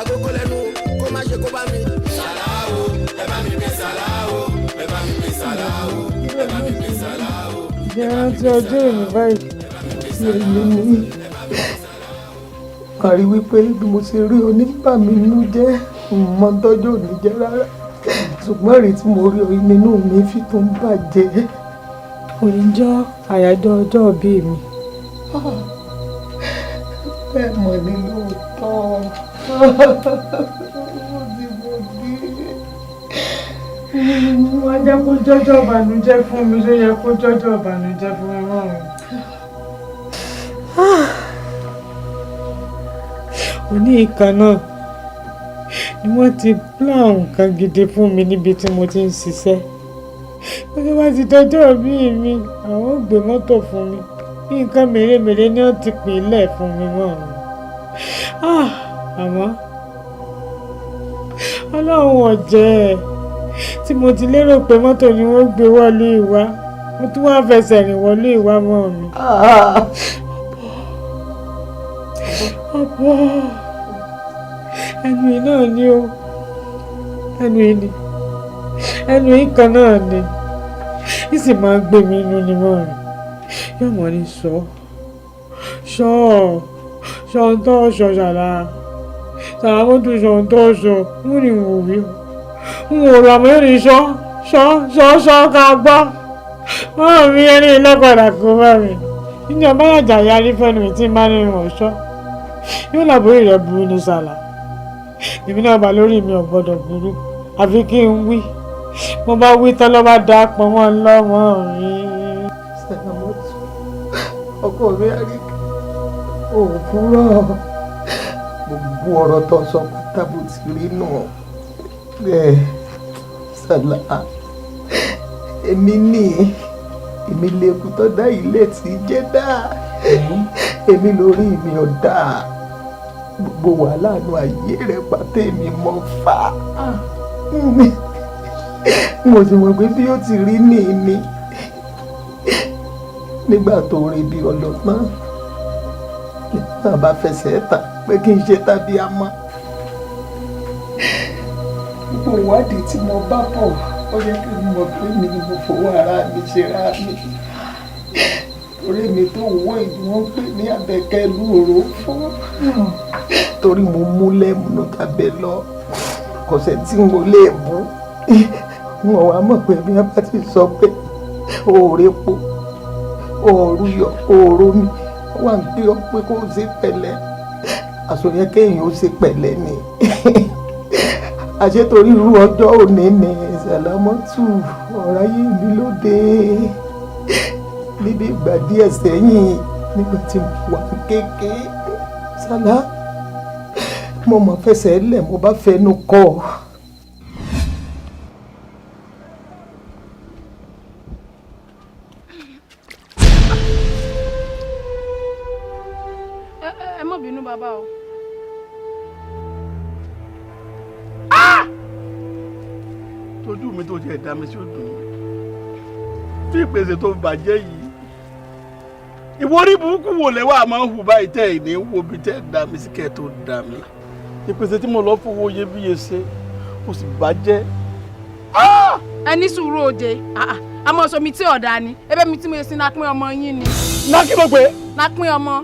A: agogo lẹ́nu kó má ṣe kó bá mi. Sàlá o ẹ bá mi pè Sàlá o ẹ bá mi pè Sàlá o ẹ bá mi pè Sàlá o.
F: ìrántí ọjọ́ ìrìn báyìí lórí mi ní kàrí wípé bí mo ṣe rí onígbà mi nínú jẹ́ mọ tọ́jú òní jẹ́ rárá ṣùgbọ́n èrè tí mo rí nínú mi fi tó ń bàjẹ́ òníjọ́ àyájọ́ ọjọ́ ìbí mi. bẹ́ẹ̀ mọ̀ ní lóòótọ́. Wọ́n jẹ́ kó jọ́jọ́ ìbànújẹ́ fún mi, ṣó yẹ kó jọ́jọ́ ìbànújẹ́ fún mi mọ́ mi. Òní ìkan náà ni wọ́n ti plan nǹkan gidi fún mi níbi tí mo ti ń ṣiṣẹ́. Wọ́n bá ti dọjọ́ bí mi, àwọn ò gbé mọ́tò fún mi. Nǹkan mèremère ni wọ́n ti pín lẹ̀ fún mi mọ́ mi. Àmọ́ Ọlọ́run ọ̀jẹ̀ tí mo ti lérò pé mọ́tò ni wọ́n gbé wọlé ìwá, mo tún wá fẹsẹ̀ rìn wọlé ìwá mọ́ mi. Ọ̀pọ̀ ẹnu yìí náà ni ó, ẹnu yìí ni, ẹnu yìí kan náà ni, yìí sì máa ń gbé mi inú ni mọ́ mi. Yóò mọ̀ ní ṣọ́ ń tọ́ ṣọ́ ṣàlá mọ́tò ṣọ́ ń tọ́ ṣọ́ mú ni wò wí o n ò rà mẹ́rin ṣọ́ ká gbọ́ wọ́n mi ẹni lẹ́kọ̀ọ́dà kó bá mi ìjọba yàjà yarí fẹ́nu mi tí n bá ní ìwọ̀n ṣọ́ yóò làbóyè rẹ̀ burú ní sàlà èmi náà bá lórí mi ò gbọ́dọ̀ burú àfi kí n wí mo bá wí tán lọ́ bá dá pọ̀ mọ́ lọ́mọ mi.
E: Sàlámọ́tù ọkọ mi àríkà òkúrọ̀ gbogbo ọ̀rọ̀ tó sọ pátá bó ti rí náà bẹ́ẹ̀ Sàlá èmi lèkú tó dá ilé tí jẹ́ dáa èmi lórí mi ò dáa gbogbo wàhálà àánú ayé rẹ̀ pàtẹ́ mi mọ́ fà á mo sì mọ̀ pé bí ó ti rí ní nígbà tó rí bí ọlọ́gbọ́n náà bá fẹsẹ̀ tà pé kí n ṣe tàbí amọ́ gbogbo ìwádìí tí mo bá bọ̀ ó yẹ kí n mọ̀ pé mi ni mo fowó ara mi ṣe ra mi torí mi tó wọ́ ìlú wọn pè ní Àbẹ̀kẹ́ ìlú Òrófó torí mo mú lẹ́mùnú tàbẹ́ lọ kọ̀sẹ̀ tí mo lè bú wọn wá mọ̀ pé bí wọ́n bá ti sọ pé òòrè po òòrù yọ òòrò mi wà ń gbé ọ pé kó o ṣe pẹ̀lẹ́ àsòyẹ kéèyàn ó ṣe pẹ̀lẹ́ ni àṣetorí irú ọjọ́ òní ni Sàlámọ́tù ọ̀rá yìí mi lóde níbi ìgbà díẹ̀ sẹ́yìn nígbà tí mo wà kéèké Sàlá mo mọ̀ fẹsẹ̀ lẹ̀ mo bá fẹnu kọ́ ọ.
L: ẹ má bínú bàbá o.
I: tójú mi tó ti ẹ̀dá mi sí òdùn mi bí ìpèsè tó bàjẹ́ yìí ìwọ́rí burúkú wò lẹ́wọ́ àmọ́ ń hù báyìí tẹ́ ẹ̀ ní wo bí tẹ́ ẹ̀ dá mi sí kẹ́ ẹ̀ tó dá mi ìpèsè tí mo lọ fowó iyebíye ṣe mo sì bàjẹ́.
L: ẹ ní sùúrù òde àmọ́ sọ mi tí ọ̀dà ni ebe mi tí mo ṣe náà pín ọmọ yín ni.
I: náà kí ló pé.
L: náà pín ọmọ.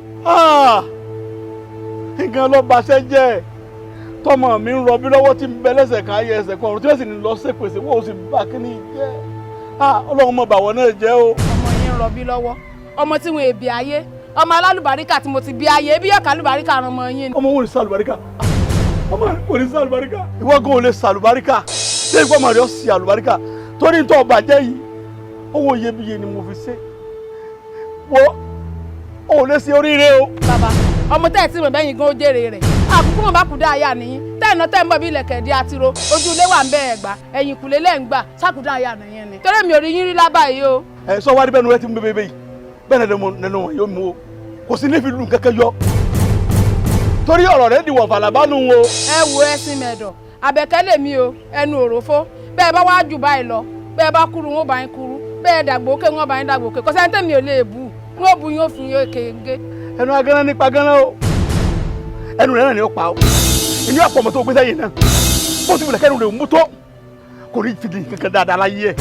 I: nǹkan ló baṣẹ́ jẹ́ tọmọ mi ń rọbí lọ́wọ́ tí ń bẹ lẹ́sẹ̀ kan ayé ẹsẹ̀ kan ọ̀run tí wọ́n sì ní lọ sí pèsè wọ́n ò sì bá kíní jẹ́ ọlọ́run mọ̀ bàwọ̀ náà jẹ́ o.
L: ọmọ yín ń rọbí lọ́wọ́ ọmọ tí wọn èbí ayé ọmọ alálùbáríkà tí mo ti bí ayé bí yọ̀ọ̀ká alùbáríkà ràn ọmọ yín.
I: ọmọ wo ni sàlùbáríkà ọmọ kò ní sàlùbáríkà ìwọ gan ò lè sàlùbáríkà ṣé ìgbọ́ ọmọ rẹ ó sì àlùbáríkà torí tó bàjẹ́ yìí owó iyebíye ni mo fi ṣe wo ò lè ṣe oríire o.
L: bàbá ọmọ tẹ́ ẹ̀ tí mo bẹ́yìn gan ó jèrè rẹ̀ àkókò mọ̀ bá kú dá aya nìyí tẹ́ẹ̀nà tẹ́ ń bọ̀ bí ilẹ̀kẹ̀ di àtiro ojú ilé wà ń bẹ́ ẹ̀ gbà ẹ̀yìn kùlé lẹ́ ń gbà sákùdá aya nìyẹn ni torí mi ò rí yín rí lábà yìí o.
I: ẹ sọ wá rí bẹ́ẹ̀ nu rẹ ti mú bébé yìí bẹ́ẹ̀ nínú wọn yóò mú o kò sí nífi lù kẹ́kẹ́ yọ torí ọ̀rọ̀ rẹ dìwọ̀ fàlàbánu o.
L: ẹ wo ẹsìn mẹ́dọ̀ Àbẹ̀kẹ́ lèmi o ẹnu Òrófó bẹ́ẹ̀ bá wá jù báyìí lọ bẹ́ẹ̀ bá kúrú wọn bá yín kúrú bẹ́ẹ̀ dàgbòkè wọn bá yín dàgbòkè kò sẹ́ni tẹ́mi ò lè bù wọn bù yín ó fi yín kéńgé.
I: ẹnu agánná nípa gánná o ẹnu rẹ náà ni ó pa o ìní ọ̀pọ̀ ọmọ tó gbé sẹ́yìn náà bó ti wùlẹ̀ kẹ́nu rẹ̀ mú tó kò ní fi kankan dáadáa láyé ẹ̀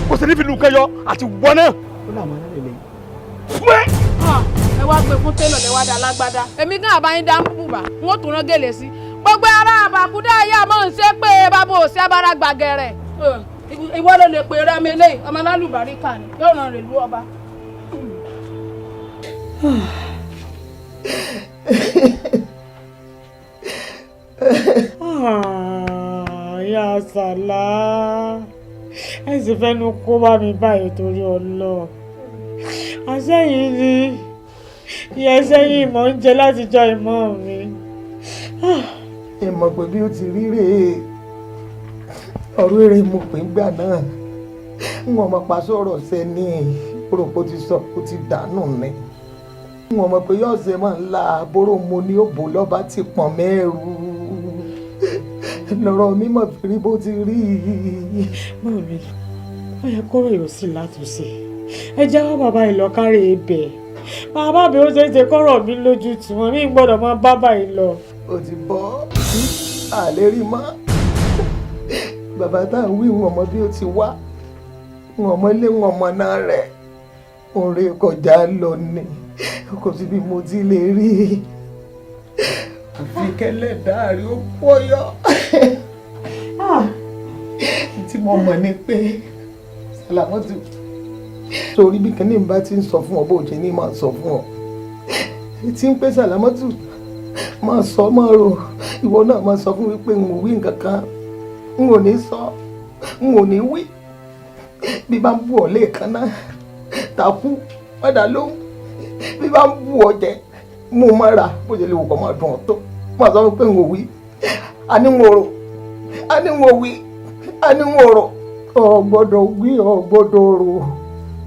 I: kò sì ní fi lùkẹ́ yọ àti wọ́n náà. ó náà máa ń lè lè.
L: ẹ wá gbé fún télọ̀ lẹ wá dá lágbádá èmi gan àbáyín dá ń bùbà wọn ò tún rán gèlè sí gbogbo ara àbàkúdá ìyá mọ̀ ń ṣe pé bàbá òsì abára gbàgẹ̀rẹ̀ ìwọ ló lè pè rẹ́mi lé ọmọ alálùbáríkà ni yóò ràn rè lú ọba.
F: Ya Sàlá ẹ sì fẹ́nu kó bá mi báyìí torí ọlọ́ àṣẹyìn ni ìyẹn sẹ́yìn ìmọ̀ ń jẹ látijọ́ ìmọ̀ mi.
E: ìmọ̀ pé bí ó ti rí rèé ọ̀rọ̀ eré mo pè ń gbà náà wọn mọ̀ pa sọ̀rọ̀ sẹ́ni òròpó ti sọ ó ti dànù ni wọn mọ̀ pé yóò ṣe máa ń la àbúrò mo ní òbò lọ́ba ti pọ̀n mẹ́rù lọ́rọ̀ mímọ̀ fi rí bó ti rí.
F: mọ̀ mi ó yẹ kóró yóò sì látúnṣe ẹ jáwọ́ bàbá ìlọ́kárẹ̀ ibẹ̀ bàbá mi ó ṣeéṣe kọ́rọ̀ mi lójú tí wọ́n mi gbọ́dọ̀ máa bá báyìí lọ.
E: ó ti bọ́ àlè rí mọ́ bàbá tá à ń wí wọn mọ bí ó ti wá wọn mọ ilé wọn mọ náà rẹ̀ òun rè kọjá lọ ni kò sí bí mo ti lè rí àfi kẹlẹ dáàrí ó pọyọ tí mo mọ̀ ni pé Sàlámọ́tù torí bí kìnìún bá ti ń sọ fún ọ bó ṣe ní máa sọ fún ọ tí ń pé Sàlámọ́tù máa sọ máa rò ìwọ náà máa sọ fún mi pé n ò wí nǹkan kan n ò ní sọ n ò ní wí bí bá ń bù ọ lẹ́ẹ̀kan náà takú padà lóhùn bí bá ń bù ọ jẹ mú un máa rà bó ṣe lè wò kọ́ máa dùn ọ́ tó máa sọ pé n ò wí a ní n ò rò a ní n ò wí a ní n ò rò ọ gbọ́dọ̀ wí ọ gbọ́dọ̀ rò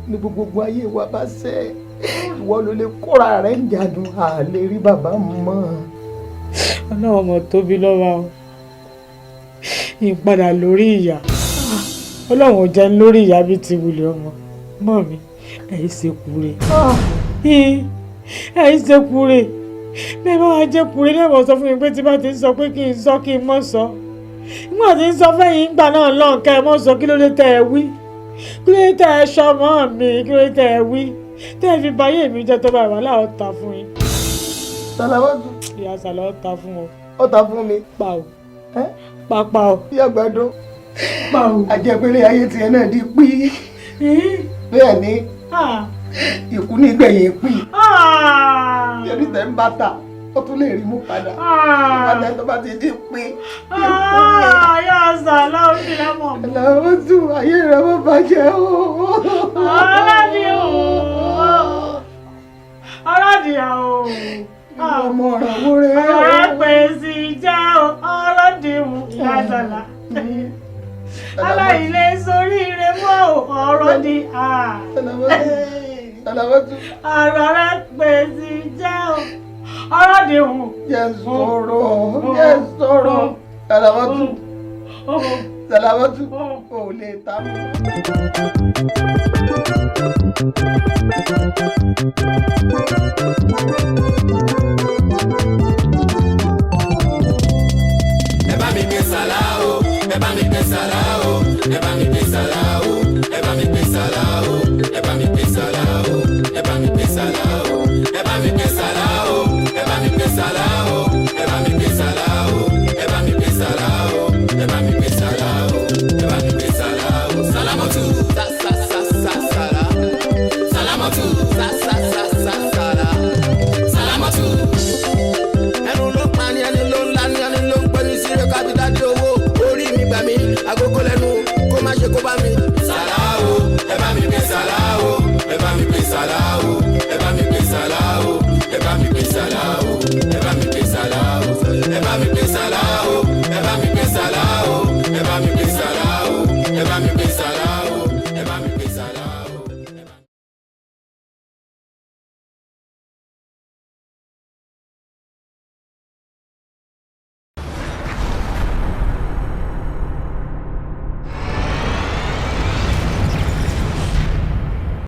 E: ní gbogbo ayé wa bá ṣe ìwọ ló lè kóra rẹ̀ ń jàdùn àlè rí bàbá mọ́.
F: ọlọ́run ọmọ tóbi lọ́wọ́ o ìpadà lórí ìyá ọlọ́run ò jẹ́ lórí ìyá bí ti wulẹ̀ ọmọ mọ́ mi ẹ̀yìn ṣe kúre ẹ̀yìn ṣe kúre bẹ́ẹ̀ bá wàá jẹ́ kúre lẹ́wọ̀n sọ fún mi pé tí bá ti ń sọ pé kí n sọ kí n mọ̀ sọ nígbà tí ń sọ fẹ́yìn ìgbà náà lọ́n ká ẹ mọ̀ sọ kí ló dé tẹ́ ẹ wí kí ló dé tẹ́ ẹ ṣọmọ mi kí ló dé tẹ́ ẹ wí tẹ́ ẹ fi báyé mi jẹ́ tó bá wà láwọn ta fún yín.
E: Sàlámọ́tù.
F: ìyá Sàlá ó ta fún ọ.
E: ó ta fún mi.
F: pa o pápá o.
E: bí àgbàdo pa o. àjẹpẹ́lẹ́ ayé tiẹ̀ náà di pí. bẹ́ẹ̀ ni ikú nígbẹ̀yìn pí. yẹ́nì tẹ̀ ń bàtà ó tún lè rí mú padà. ìbàdàn tó bá ti di pí.
F: ìyá Sàlá ó fi lẹ́mọ̀.
E: Sàlámọ́tù ayé rẹ̀ mọ́ bàjẹ́ o.
F: ọlọ́dì o. ọlọ́dì o.
E: ọmọ ọ̀rọ̀ wo rẹ̀ o.
F: ọ̀rẹ́ pè sí jẹ́ ọlọ́dì o. ìyá Sàlá. aláìlẹ̀ sórí rẹ̀ mọ́ ọ̀rọ̀ di a.
E: Sàlámọ́tù.
F: ọ̀rẹ́ pè sí jẹ́ ọlọ́dì o.
E: jẹ́ sọ̀rọ̀ Sàlámọ́tù. Sàlámọ́tù kò lè ta mọ́.
A: Ẹ bá mi gbé Sàlá o, ẹ bá mi gbé Sàlá o, ẹ bá mi gbé Sàlá o, ẹ bá mi gbé Sàlá o, ẹ bá mi gbé Sàlá o, ẹ bá mi gbé Sàlá o, ẹ bá mi gbé Sàlá o, ẹ bá mi gbé Sàlá o, ẹ bá mi gbé Sàlá o, ẹ bá mi gbé Sàlá o, ẹ bá mi gbé Sàlá o, ẹ bá mi gbé Sàlá o. Sàlámọ́tù sa sa sa sa Sàlá. Sàlámọ́tù sa sa sa sa Sàlá. Sàlámọ́tù. Ẹnu ló pa ni ẹni ló ń la ni ẹni ló ń pẹ́ ní sílẹ̀ kábídá dé owó. Orí mi gbà mí, agogo lẹ́nu kó má ṣe kó bá mi. Sàlá o, ẹ bá mi gbé Sàlá o, ẹ bá mi gbé Sàlá o, ẹ bá mi gbé Sàlá o, ẹ bá mi gbé Sàlá o, ẹ bá mi gbé Sàlá o, ẹ bá mi gbé Sàlá o, ẹ bá mi gbé Sàlá o, ẹ bá mi gbé Sàlá o, ẹ bá mi gbé